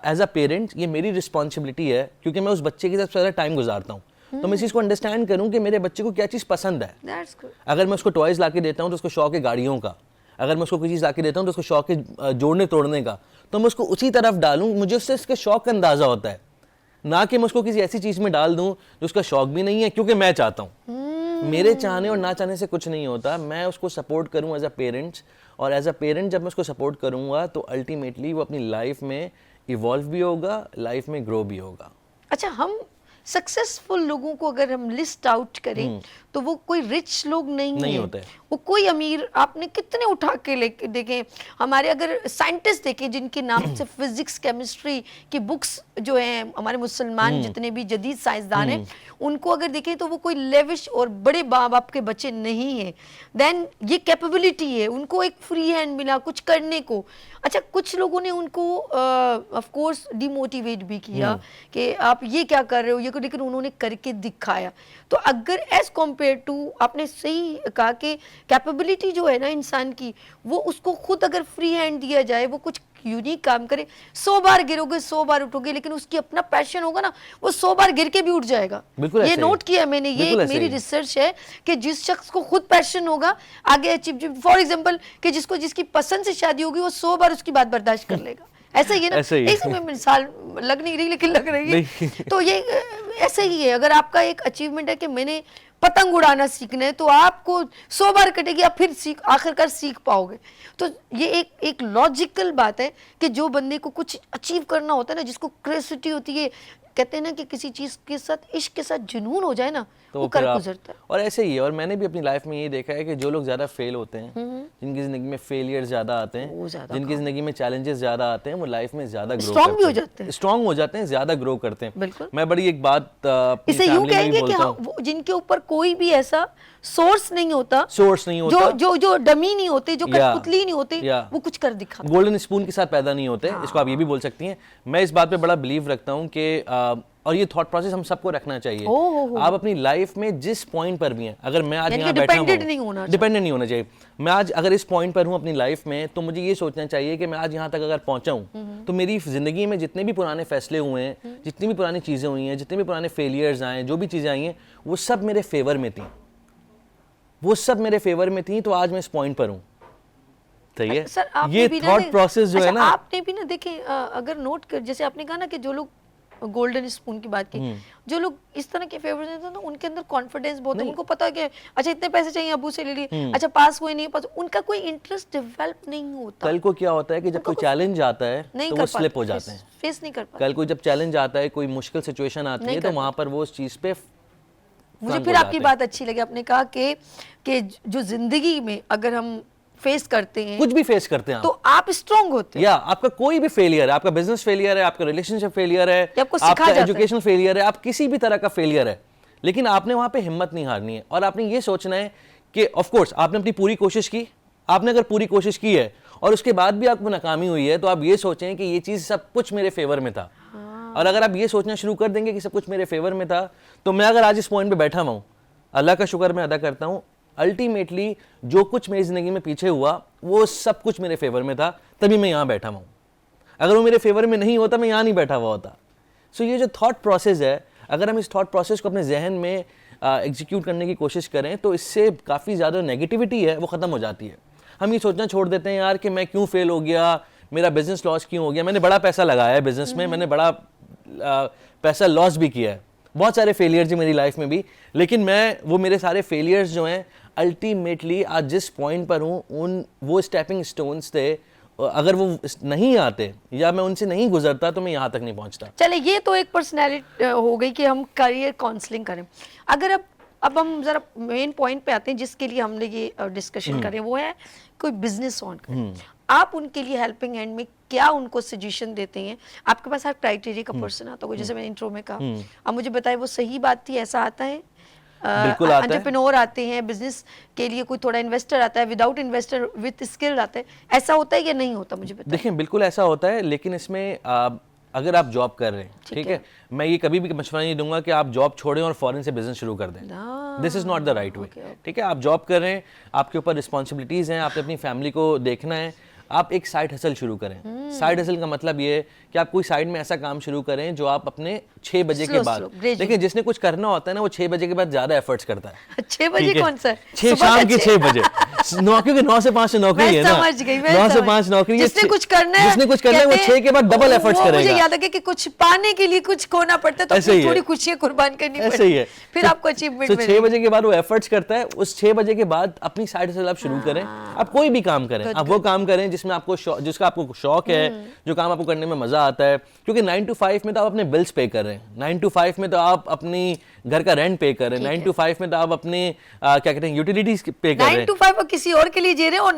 Speaker 4: एज अ पेरेंट ये मेरी रिस्पॉन्सिबिलिटी है, क्योंकि मैं उस बच्चे के साथ ज़्यादा टाइम गुजारता हूँ, तो मैं इस चीज़ को अंडरस्टैंड करूँ कि मेरे बच्चे को क्या चीज़ पसंद है।
Speaker 2: That's good.
Speaker 4: अगर मैं उसको टॉयज़ ला के देता हूँ तो उसको शौक है गाड़ियों का, अगर मैं उसको कोई चीज़ ला के देता हूँ तो उसको शौक है जोड़ने तोड़ने का, तो मैं उसको उसी तरफ डालूँ, मुझे उससे इसके शौक का अंदाज़ा होता है, ना कि मैं उसको किसी ऐसी चीज़ में डाल दूँ जो उसका शौक भी नहीं है, क्योंकि मैं चाहता हूँ। मेरे चाहने और ना चाहने से कुछ नहीं होता, मैं उसको सपोर्ट करूँ एज अ पेरेंट्स, और एज अ पेरेंट जब मैं उसको सपोर्ट करूँगा तो अल्टीमेटली वो अपनी लाइफ में इवॉल्व भी होगा, लाइफ में ग्रो भी होगा।
Speaker 2: अच्छा, हम सक्सेसफुल लोगों को अगर हम लिस्ट आउट करें तो वो कोई रिच लोग नहीं है,
Speaker 4: होते।
Speaker 2: वो कोई अमीर, आपने कितने उठा के लेके देखें, हमारे अगर साइंटिस्ट देखें जिनके नाम से फिजिक्स केमिस्ट्री की बुक्स जो हैं, हमारे मुसलमान जितने भी जदीद साइंसदान हैं, उनको अगर देखें तो वो कोई लेविश और बड़े माँ बाप के बच्चे नहीं हैं। देन ये कैपेबिलिटी है, उनको एक फ्री हैंड मिला कुछ करने को। अच्छा, कुछ लोगों ने उनको ऑफ कोर्स डिमोटिवेट भी किया कि आप ये क्या कर रहे हो, ये को, लेकिन उन्होंने करके दिखाया। तो अगर एज कम्पेयर टू, आपने सही कहा कि कैपेबिलिटी जो है ना इंसान की, वो उसको खुद अगर फ्री हैंड दिया जाए, वो कुछ यूनिक काम करे, 100 बार गिरोगे 100 बार उठोगे, लेकिन उसकी अपना पैशन होगा ना, वो 100 बार गिर के भी उठ जाएगा। ये नोट किया मैंने, ये एक मेरी रिसर्च है कि जिस शख्स को खुद पैशन होगा आगे अचीव, फॉर एग्जांपल कि जिसकी पसंद से शादी होगी वो 100 बार उसकी बात बर्दाश्त कर लेगा। ऐसा ही है ना, एक में मिसाल लग नहीं रही लेकिन लग रही है। तो ये ऐसे ही है, अगर आपका एक अचीवमेंट है कि मैंने पतंग उड़ाना सीखना है, तो आपको 100 बार कटेगी, आप फिर आखिरकार सीख पाओगे। तो ये एक लॉजिकल बात है कि जो बंदे को कुछ अचीव करना होता है ना, जिसको क्यूरियोसिटी होती है, कहते हैं ना कि किसी चीज के साथ इश्क के साथ जुनून हो जाए ना, तो वो कर गुजरता है।
Speaker 4: और ऐसे ही है, और मैंने भी अपनी लाइफ में ये देखा है कि जो लोग ज्यादा फेल होते हैं, जिनकी जिंदगी में फेलियर ज्यादा आते हैं, जिनकी जिंदगी में चैलेंजेस ज्यादा आते हैं, वो लाइफ में ज्यादा ग्रो
Speaker 2: स्ट्रॉन्ग भी हो जाते हैं,
Speaker 4: स्ट्रॉन्ग हो जाते हैं, ज्यादा ग्रो करते हैं।
Speaker 2: बिल्कुल।
Speaker 4: मैं बड़ी एक बात
Speaker 2: इसे यूं कहेंगे कि जिनके ऊपर कोई भी ऐसा सोर्स नहीं होता, जो डमी नहीं होते, जो कठपुतली नहीं होते, वो कुछ कर दिखाते,
Speaker 4: गोल्डन स्पून के साथ पैदा नहीं होते। इसको आप ये भी बोल सकती हैं। मैं इस बात पे बड़ा बिलीव रखता हूँ कि और ये थॉट प्रोसेस हम सबको रखना चाहिए। आप अपनी लाइफ में जिस पॉइंट पर भी हैं, अगर मैं आज यहाँ बैठा हूँ, डिपेंडेंट नहीं होना चाहिए। मैं आज अगर इस पॉइंट पर हूँ अपनी लाइफ में, तो मुझे ये सोचना चाहिए कि मैं आज यहाँ तक अगर पहुँचा हूँ, तो मेरी जिंदगी में जितने भी पुराने फैसले हुए हैं, जितनी भी पुरानी चीज़ें हुई हैं, जितने भी पुराने फेलियर्स आए, जो भी चीज़ें आई हैं, वो सब मेरे फेवर में थी, वो सब मेरे फेवर में थी, तो आज मैं इस पॉइंट पर हूँ। सही है
Speaker 2: सर,
Speaker 4: ये थॉट प्रोसेस जो है ना,
Speaker 2: आपने भी ना देखें, अगर नोट कर, जैसे आपने कहा ना कि जो लोग गोल्डन स्पून की बात की, जो लोग इस तरह के फेवर देते हैं ना, उनके अंदर कॉन्फिडेंस बहुत है, उनको पता है कि अच्छा इतने पैसे चाहिए, अबू से ले लिए, अच्छा पास हुए नहीं पास, उनका कोई इंटरेस्ट डेवलप नहीं होता।
Speaker 4: कल को क्या होता है कि जब कोई चैलेंज आता है तो वो स्लिप हो जाते हैं,
Speaker 2: फेस नहीं कर पाते।
Speaker 4: कल को जब चैलेंज आता है, कोई मुश्किल सिचुएशन आती है, तो वहां पर वो उस चीज पे।
Speaker 2: मुझे फिर आपकी बात अच्छी लगी, आपने कहा कि जो जिंदगी में अगर हम फेस करते हैं,
Speaker 4: कुछ भी फेस करते हैं,
Speaker 2: तो आप स्ट्रांग होते हैं।
Speaker 4: या आपका कोई भी फेलियर है, आपका बिजनेस फेलियर है, आपका रिलेशनशिप फेलियर है, आपका एजुकेशनल फेलियर है, आप किसी भी तरह का फेलियर है, लेकिन आपने वहां पे हिम्मत नहीं हारनी है, और आपने ये सोचना है कि ऑफ कोर्स आपने अपनी पूरी कोशिश की। आपने अगर पूरी कोशिश की है और उसके बाद भी आपको नाकामी हुई है, तो आप ये सोचें कि ये चीज सब कुछ मेरे फेवर में था। और अगर आप ये सोचना शुरू कर देंगे कि सब कुछ मेरे फेवर में था, तो मैं अगर आज इस पॉइंट पे बैठा हुआ हूं, अल्लाह का शुक्र मैं अदा करता हूँ, अल्टीमेटली जो कुछ मेरी ज़िंदगी में पीछे हुआ वो सब कुछ मेरे फेवर में था, तभी मैं यहाँ बैठा हूँ। अगर वो मेरे फेवर में नहीं होता मैं यहाँ नहीं बैठा हुआ होता। सो ये जो थॉट प्रोसेस है, अगर हम इस थॉट प्रोसेस को अपने जहन में एग्जीक्यूट करने की कोशिश करें तो इससे काफ़ी ज़्यादा नेगेटिविटी है वो ख़त्म हो जाती है। हम ये सोचना छोड़ देते हैं यार कि मैं क्यों फेल हो गया, मेरा बिजनेस लॉस क्यों हो गया। मैंने बड़ा पैसा लगाया है बिजनेस में, मैंने बड़ा पैसा लॉस भी किया है, बहुत सारे फेलियर्स हैं मेरी लाइफ में भी, लेकिन वो मेरे सारे फेलियर्स जो हैं अल्टीमेटली आज जिस पॉइंट पर हूँ वो स्टेपिंग स्टोन्स थे। अगर वो नहीं आते या मैं उनसे नहीं गुजरता तो मैं यहाँ तक नहीं पहुँचता।
Speaker 2: चले, ये तो एक पर्सनैलिटी हो गई कि हम करियर काउंसलिंग करें। अगर अब हम जरा मेन पॉइंट पे आते हैं जिसके लिए हमने ये डिस्कशन करें, वो है कोई बिजनेस ऑन करें। आप उनके लिए हेल्पिंग हैंड में क्या उनको सजेशन देते हैं? आपके पास हर क्राइटेरिया का पर्सन आता होगा, जैसे मैंने इंट्रो में कहा। अब मुझे बताइए वो सही बात थी, ऐसा आता है?
Speaker 4: बिल्कुल आता है।
Speaker 2: एंटरप्रेन्योर आते हैं बिजनेस के लिए, कोई थोड़ा इन्वेस्टर आता है, विदाउट इन्वेस्टर विद स्किल आता है, ऐसा होता है या नहीं होता? मुझे बताइए।
Speaker 4: देखिए बिल्कुल ऐसा होता है, लेकिन इसमें अगर आप जॉब कर रहे हैं, ठीक है, मैं ये कभी भी मशवरा नहीं दूंगा कि आप जॉब छोड़ें और फॉरेन से बिजनेस शुरू कर दें। This is not the right way. ठीक है, आप जॉब कर रहे हैं, आपके ऊपर रिस्पॉन्सिबिलिटीज हैं, आपने अपनी फैमिली को देखना है, आप एक साइड हसल शुरू करें। साइड हसल का मतलब ये है कि आप कोई साइड में ऐसा काम शुरू करें जो आप अपने 6 बजे के बाद, देखिए जिसने कुछ करना होता है ना वो 6 बजे के बाद ज्यादा एफर्ट्स करता है।
Speaker 2: 6 बजे कौन सा?
Speaker 4: 6 शाम के 6 बजे क्योंकि 9 से 5 नौकरी है ना, 9 से 5 नौकरी।
Speaker 2: जिसने कुछ करना है,
Speaker 4: जिसने कुछ करना है वो 6 के बाद डबल एफर्ट्स करेगा।
Speaker 2: मुझे याद है कि कुछ पाने के लिए कुछ खोना पड़ता है तो अपनी थोड़ी खुशियां कुर्बान करनी पड़ती है, फिर आपको अचीवमेंट मिलेगी।
Speaker 4: 6 बजे के बाद वो एफर्ट्स करता है, उस 6 बजे के बाद अपनी साइड हसल आप शुरू करें। आप कोई भी काम करें, आप वो काम करें जिसमें आपको जिसका आपको शौक है, जो काम आपको करने में मजा आता है। क्योंकि 9 to 5 में तो आप अपने बिल्स पे कर रहे हैं, 9 to 5 में तो आप अपनी घर का रेंट पे कर रहे हैं, 9 to 5 में तो आप अपने क्या कहते हैं यूटिलिटीज पे कर रहे हैं।
Speaker 2: 9 to 5 और किसी और के लिए जी रहे हैं, और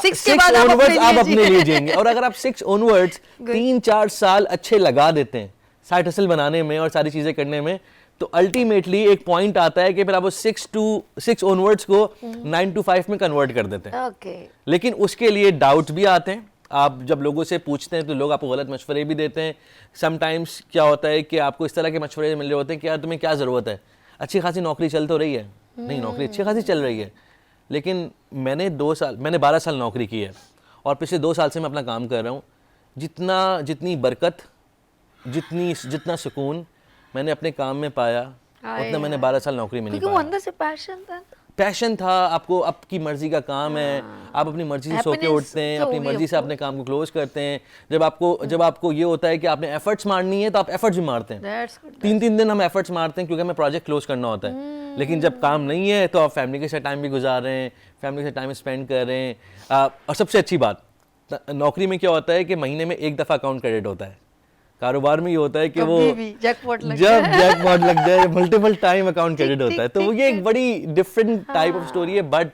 Speaker 2: 6 के बाद
Speaker 4: आप अपने लिए जिएंगे। और अगर आप 6 onwards 3-4 साल अच्छे लगा देते हैं साइड हसल बनाने में और सारी चीजें करने में, तो अल्टीमेटली एक पॉइंट आता है कि फिर आप 6 onwards को 9 to 5 में कन्वर्ट कर देते हैं। लेकिन उसके लिए डाउट्स भी आते हैं। आप जब लोगों से पूछते हैं तो लोग आपको गलत मशवरे भी देते हैं। समटाइम्स क्या होता है कि आपको इस तरह के मशवरे मिल रहे होते हैं कि यार तुम्हें क्या ज़रूरत है, अच्छी खासी नौकरी चल तो रही है। नहीं, नौकरी अच्छी खासी चल रही है, लेकिन मैंने 12 साल नौकरी की है और पिछले 2 साल से मैं अपना काम कर रहा हूँ। जितनी बरकत, जितना सुकून मैंने अपने काम में पाया उतना मैंने 12 साल नौकरी में नहीं पाया।
Speaker 2: अंदर से पैशन था। आपको आपकी मर्जी का काम है, आप अपनी मर्जी से सो के उठते हैं, अपनी मर्जी से अपने काम को क्लोज करते हैं। जब आपको ये होता है कि आपने एफर्ट्स मारनी है तो आप एफर्ट्स भी मारते हैं। 3 दिन हम एफर्ट्स मारते हैं क्योंकि हमें प्रोजेक्ट क्लोज करना होता है। लेकिन जब काम नहीं है तो आप फैमिली के साथ टाइम भी गुजार रहे हैं, फैमिली के साथ टाइम स्पेंड कर रहे हैं। और सबसे अच्छी बात, नौकरी में क्या होता है कि महीने में एक दफ़ा अकाउंट क्रेडिट होता है। कारोबार में ये होता है कि वो जब जैकपॉट लग जाए मल्टीपल टाइम अकाउंट क्रेडिट होता है। तो ये एक बड़ी डिफरेंट टाइप ऑफ स्टोरी है। बट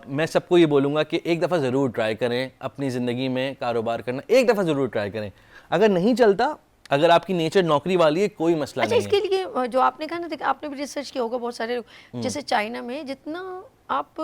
Speaker 2: मैं सबको ये बोलूँगा कि एक दफ़ा ज़रूर ट्राई करें अपनी ज़िंदगी में कारोबार करना, एक दफ़ा ज़रूर ट्राई करें। अगर नहीं चलता, अगर आपकी नेचर नौकरी वाली है, कोई मसला नहीं है। इसके लिए जो आपने कहा ना, देखिए आपने भी रिसर्च किया होगा, बहुत सारे लोग जैसे चाइना में जितना आप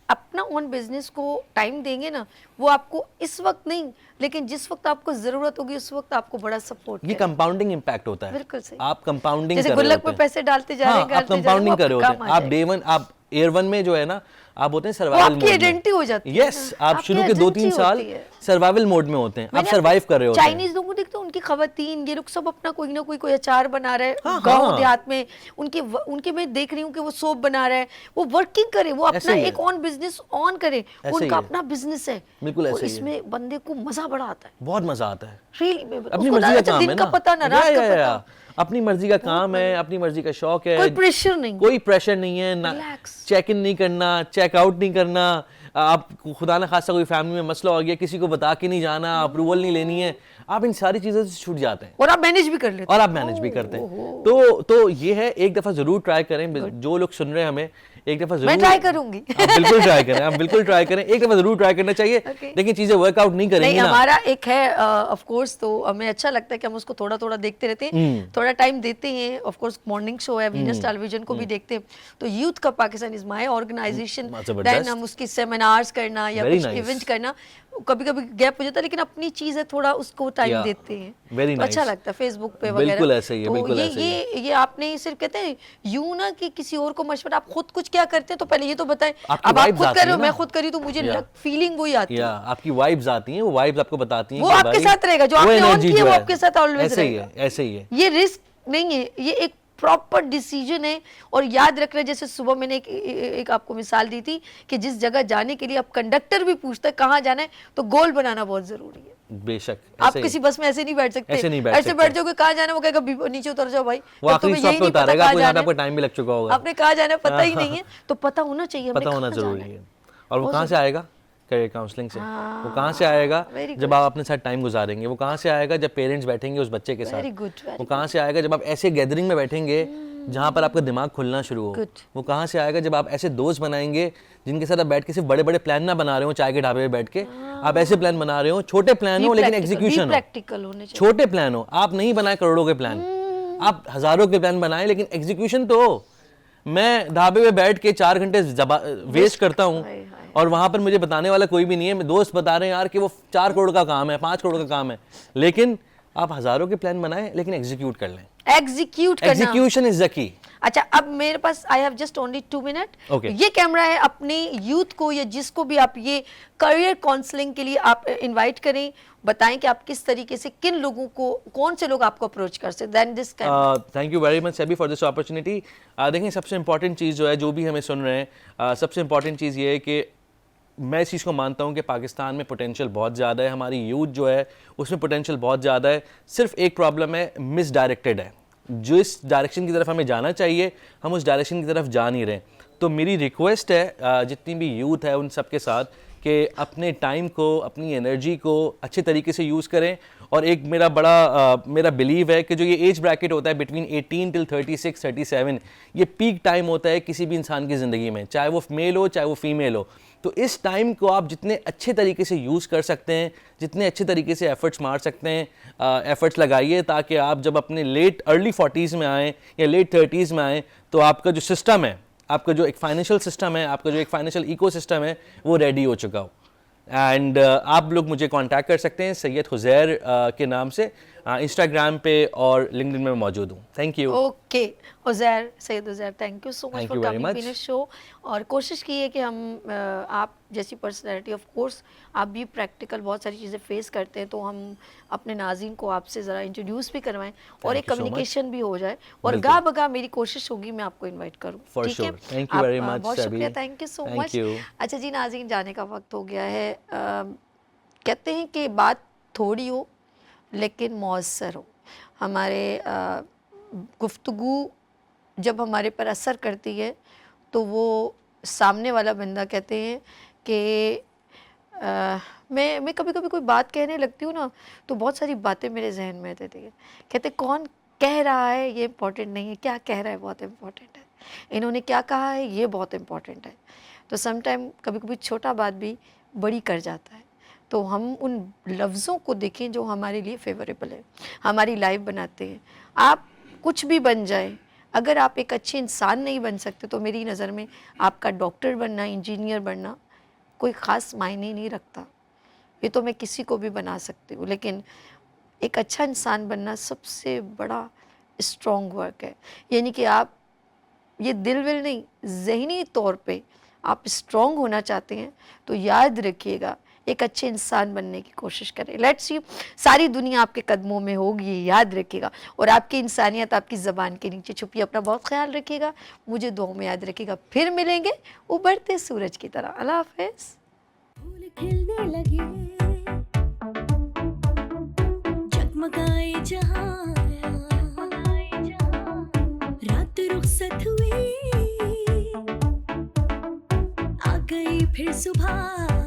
Speaker 2: अपना ओन बिजनेस को टाइम देंगे ना, वो आपको इस वक्त नहीं लेकिन जिस वक्त आपको जरूरत होगी उस वक्त आपको बड़ा सपोर्ट,
Speaker 4: ये कंपाउंडिंग इम्पैक्ट होता है।
Speaker 2: बिल्कुल सही।
Speaker 4: आप कंपाउंडिंग
Speaker 2: जैसे गुल्लक में पैसे डालते जा रहे हैं,
Speaker 4: आप कंपाउंडिंग कर रहे होते हैं। आप डे 1, आप ईयर 1 में जो है ना, आप होते हैं सर्वाइवल मोड में। आपकी आइडेंटिटी हो जाती है। यस, आप शुरू के 2-3 साल सर्वाइवल मोड में होते हैं, आप सर्वाइव कर रहे होते हैं।
Speaker 2: चाइनीज लोगों को देखते हैं, उनकी खवातीन ये लोग सब अपना कोई ना कोई अचार बना रहे हैं गांव देहात में। उनके मैं देख रही हूँ कि वो सोप बना रहे हैं, वो वर्किंग करे, वो अपना एक ऑन बिजनेस ऑन करे, उनका अपना बिजनेस है।
Speaker 4: बिल्कुल ऐसे ही है।
Speaker 2: इसमें बंदे को मजा बड़ा आता है,
Speaker 4: बहुत मजा आता है।
Speaker 2: अपनी मर्जी का काम है ना, पता ना रात का पता,
Speaker 4: अपनी मर्जी का काम है, अपनी मर्जी का शौक है,
Speaker 2: कोई प्रेशर नहीं
Speaker 4: है, चेक इन नहीं करना, चेक आउट नहीं करना। आप खुदा न खासा कोई फैमिली में मसला हो गया, किसी को बता के नहीं जाना, अप्रूवल नहीं लेनी है, आप इन सारी चीजों से छूट जाते हैं
Speaker 2: और आप मैनेज भी कर लेते
Speaker 4: हैं। तो ये है, एक दफा जरूर ट्राई करें। जो लोग सुन रहे हैं हमें, एक दफा जरूर,
Speaker 2: मैं ट्राई करूंगी।
Speaker 4: आप बिल्कुल ट्राई करें, आप बिल्कुल ट्राई करें, एक दफा जरूर ट्राई करना चाहिए। लेकिन चीजें वर्कआउट नहीं करेंगी ना।
Speaker 2: हमारा एक है ऑफ कोर्स, तो हमें अच्छा लगता है कि हम उसको थोड़ा थोड़ा देखते रहते हैं, थोड़ा टाइम देते हैं। ऑफ कोर्स मॉर्निंग शो है, वीनस टेलीविजन को भी देखते हैं। तो यूथ का Pakistan is my organisation, then हम उसकी सेमिनार्स करना या कुछ इवेंट करना, कभी कभी गैप हो जाता है, लेकिन अपनी चीज है, थोड़ा उसको टाइम
Speaker 4: Yeah.
Speaker 2: देते हैं
Speaker 4: Very
Speaker 2: तो अच्छा
Speaker 4: nice.
Speaker 2: लगता है फेसबुक पे वगैरह।
Speaker 4: बिल्कुल ऐसे ही है,
Speaker 2: तो
Speaker 4: बिल्कुल ऐसे ही
Speaker 2: ये आपने सिर्फ कहते हैं यूं ना कि किसी और को मशवरा, आप खुद कुछ क्या करते हैं तो पहले ये तो बताएं।
Speaker 4: आपकी
Speaker 2: अब आप
Speaker 4: vibes
Speaker 2: खुद
Speaker 4: आती
Speaker 2: कर रहे
Speaker 4: है
Speaker 2: हो,
Speaker 4: ना।
Speaker 2: मैं खुद करी तो मुझे
Speaker 4: Yeah.
Speaker 2: फीलिंग वही आती
Speaker 4: या
Speaker 2: है।
Speaker 4: आपकी वाइब्स आती हैं, वो वाइब्स आपको बताती हैं
Speaker 2: वो
Speaker 4: कि
Speaker 2: आपके
Speaker 4: भाई
Speaker 2: साथ रहेगा, जो
Speaker 4: वो
Speaker 2: आपने ऑन
Speaker 4: energy
Speaker 2: किया
Speaker 4: जो
Speaker 2: वो
Speaker 4: है,
Speaker 2: आपके साथ ऑलवेज
Speaker 4: ऐसे ही
Speaker 2: रहेगा।
Speaker 4: है, ऐसे ही है।
Speaker 2: ये रिस्क नहीं है, ये एक प्रॉपर डिसीजन है। और याद रख रहे, जैसे सुबह मैंने एक आपको मिसाल दी थी कि जिस जगह जाने के लिए अब कंडक्टर भी पूछता है कहाँ जाना है, तो गोल बनाना बहुत जरूरी है।
Speaker 4: बेशक
Speaker 2: आप
Speaker 4: ऐसे ही।
Speaker 2: किसी बस में ऐसे नहीं बैठ सकते,
Speaker 4: ऐसे नहीं बैठ
Speaker 2: ऐसे
Speaker 4: सकते।
Speaker 2: बैठ जाओगे कहाँ जाना है, वो कहेगा नीचे उतर जाओ भाई,
Speaker 4: वो
Speaker 2: जब
Speaker 4: आखिरी
Speaker 2: तुम्हें
Speaker 4: स्टॉप
Speaker 2: यही
Speaker 4: पे
Speaker 2: नहीं पता
Speaker 4: उतारेगा,
Speaker 2: कहाँ
Speaker 4: आपको यहाँ पे
Speaker 2: जाना
Speaker 4: आपको
Speaker 2: है,
Speaker 4: टाइम भी लग चुका होगा।
Speaker 2: आपने कहाँ जाना है पता ही नहीं है, तो पता होना चाहिए हमने
Speaker 4: पता होना
Speaker 2: कहाँ
Speaker 4: जरूरी
Speaker 2: जाना
Speaker 4: है। और वो कहाँ से आएगा? करियर काउंसलिंग से। वो कहाँ से
Speaker 2: हाँ,
Speaker 4: आएगा?
Speaker 2: very
Speaker 4: जब आप अपने साथ टाइम गुजारेंगे। वो कहाँ से आएगा? जब पेरेंट्स बैठेंगे उस बच्चे के साथ।
Speaker 2: Very good, very
Speaker 4: वो कहाँ से आएगा? जब आप ऐसे गैदरिंग में बैठेंगे जहाँ पर आपका दिमाग खुलना शुरू हो।
Speaker 2: Good.
Speaker 4: वो कहाँ से आएगा? जब आप ऐसे दोस्त बनाएंगे जिनके साथ आप बैठ के सिर्फ बड़े बड़े प्लान ना बना रहे हो चाय के ढाबे पे बैठ के, आप ऐसे प्लान बना रहे हो, छोटे प्लान हो लेकिन एग्जीक्यूशन हो।
Speaker 2: प्रैक्टिकल होने चाहिए।
Speaker 4: छोटे प्लान हो, आप नहीं बनाए करोड़ों के प्लान, आप हजारों के प्लान बनाए लेकिन एग्जीक्यूशन तो हो। मैं ढाबे पे बैठ के 4 घंटे वेस्ट करता हूँ
Speaker 2: हाय, हाय।
Speaker 4: और वहां पर मुझे बताने वाला कोई भी नहीं है। मेरे दोस्त बता रहे हैं यार कि वो 4 करोड़ का काम है, 5 करोड़ का काम है, लेकिन आप हजारों के प्लान बनाए लेकिन एग्जीक्यूट कर लें।
Speaker 2: एग्जीक्यूट करना।
Speaker 4: Execution is the key.
Speaker 2: अच्छा, अब मेरे पास I have just only 2 minute.
Speaker 4: Okay.
Speaker 2: ये कैमरा है, अपने यूथ को या जिसको भी आप ये करियर काउंसलिंग के लिए आप इनवाइट करें, बताएं कि आप किस तरीके से, किन लोगों को, कौन से लोग आपको अप्रोच कर सकते हैं। Then this
Speaker 4: thank you very much SEBI for this opportunity. देखें, सबसे इंपॉर्टेंट चीज़ जो है, जो भी हमें सुन रहे हैं, सबसे इंपॉर्टेंट चीज़ ये है कि मैं इस चीज़ को मानता हूँ कि पाकिस्तान में पोटेंशियल बहुत ज़्यादा है, हमारी यूथ जो है उसमें पोटेंशियल बहुत ज़्यादा है। सिर्फ एक प्रॉब्लम है, मिसडायरेक्टेड है। जो इस डायरेक्शन की तरफ हमें जाना चाहिए हम उस डायरेक्शन की तरफ जा नहीं रहे। तो मेरी रिक्वेस्ट है जितनी भी यूथ है उन सब के साथ कि अपने टाइम को, अपनी एनर्जी को अच्छे तरीके से यूज़ करें। और एक मेरा बिलीव है कि जो ये एज ब्रैकेट होता है बिटवीन 18 टिल 36 37, ये पीक टाइम होता है किसी भी इंसान की ज़िंदगी में, चाहे वो मेल हो चाहे वो फीमेल हो। तो इस टाइम को आप जितने अच्छे तरीके से यूज़ कर सकते हैं, जितने अच्छे तरीके से एफर्ट्स मार सकते हैं, एफर्ट्स लगाइए, ताकि आप जब अपने अर्ली 40s में आएँ या लेट 30s में आएँ तो आपका जो सिस्टम है, आपका जो एक फाइनेंशियल सिस्टम है, आपका जो एक फाइनेंशियल इकोसिस्टम है, वो रेडी हो चुका हो। एंड आप लोग मुझे कांटेक्ट कर सकते हैं सैयद हुज़ैर के नाम से, इंस्टाग्राम पे और लिंक्डइन में मौजूद हूँ। Thank you.
Speaker 2: Okay Huzair, Syed Huzair, thank you so much
Speaker 4: Thank
Speaker 2: for
Speaker 4: you very
Speaker 2: coming in
Speaker 4: much.
Speaker 2: Show. और कोशिश की है कि हम आप जैसी पर्सनैलिटी, ऑफ कोर्स आप भी प्रैक्टिकल बहुत सारी चीज़ें फेस करते हैं, तो हम अपने नाज़रीन को आपसे ज़रा इंट्रोड्यूस भी करवाएं और एक
Speaker 4: you so much.
Speaker 2: कम्युनिकेशन भी हो जाए। और
Speaker 4: बिल्कुल।
Speaker 2: गा बगा मेरी कोशिश होगी मैं आपको इनवाइट करूँ।
Speaker 4: For
Speaker 2: ठीक है?
Speaker 4: sure. Thank you very much,
Speaker 2: बहुत
Speaker 4: Sabi.
Speaker 2: शुक्रिया, thank you so
Speaker 4: Thank
Speaker 2: much.
Speaker 4: you.
Speaker 2: अच्छा जी नाज़रीन, जाने का वक्त हो गया है। कहते हैं कि बात थोड़ी हो लेकिन मौसर हो। हमारे गुफ्तगू जब हमारे पर असर करती है तो वो सामने वाला बंदा, कहते हैं कि मैं कभी कभी कोई बात कहने लगती हूँ ना तो बहुत सारी बातें मेरे जहन में आती है। कहते कौन कह रहा है ये इम्पोर्टेंट नहीं है, क्या कह रहा है बहुत इम्पोर्टेंट है, इन्होंने क्या कहा है ये बहुत इम्पोर्टेंट है। तो समटाइम कभी कभी छोटा बात भी बड़ी कर जाता है। तो हम उन लफ्ज़ों को देखें जो हमारे लिए फेवरेबल है, हमारी लाइफ बनाते हैं। आप कुछ भी बन जाए, अगर आप एक अच्छे इंसान नहीं बन सकते तो मेरी नज़र में आपका डॉक्टर बनना, इंजीनियर बनना कोई ख़ास मायने नहीं रखता। ये तो मैं किसी को भी बना सकती हूँ, लेकिन एक अच्छा इंसान बनना सबसे बड़ा स्ट्रॉन्ग वर्क है। यानी कि आप ये दिल विल नहीं, ज़हनी तौर पे आप स्ट्रॉन्ग होना चाहते हैं तो याद रखिएगा एक अच्छे इंसान बनने की कोशिश करें। लेट्स सी, सारी दुनिया आपके कदमों में होगी, याद रखिएगा। और आपकी इंसानियत आपकी ज़बान के नीचे छुपी है। अपना बहुत ख्याल रखिएगा, मुझे दुआ में याद रखिएगा। फिर मिलेंगे उभरते सूरज की तरह। अल्लाह हाफ़िज़।
Speaker 1: फूल खिलने लगे, जगमगाए जहां, रात रुखसत हुई, आ गई फिर सुबह।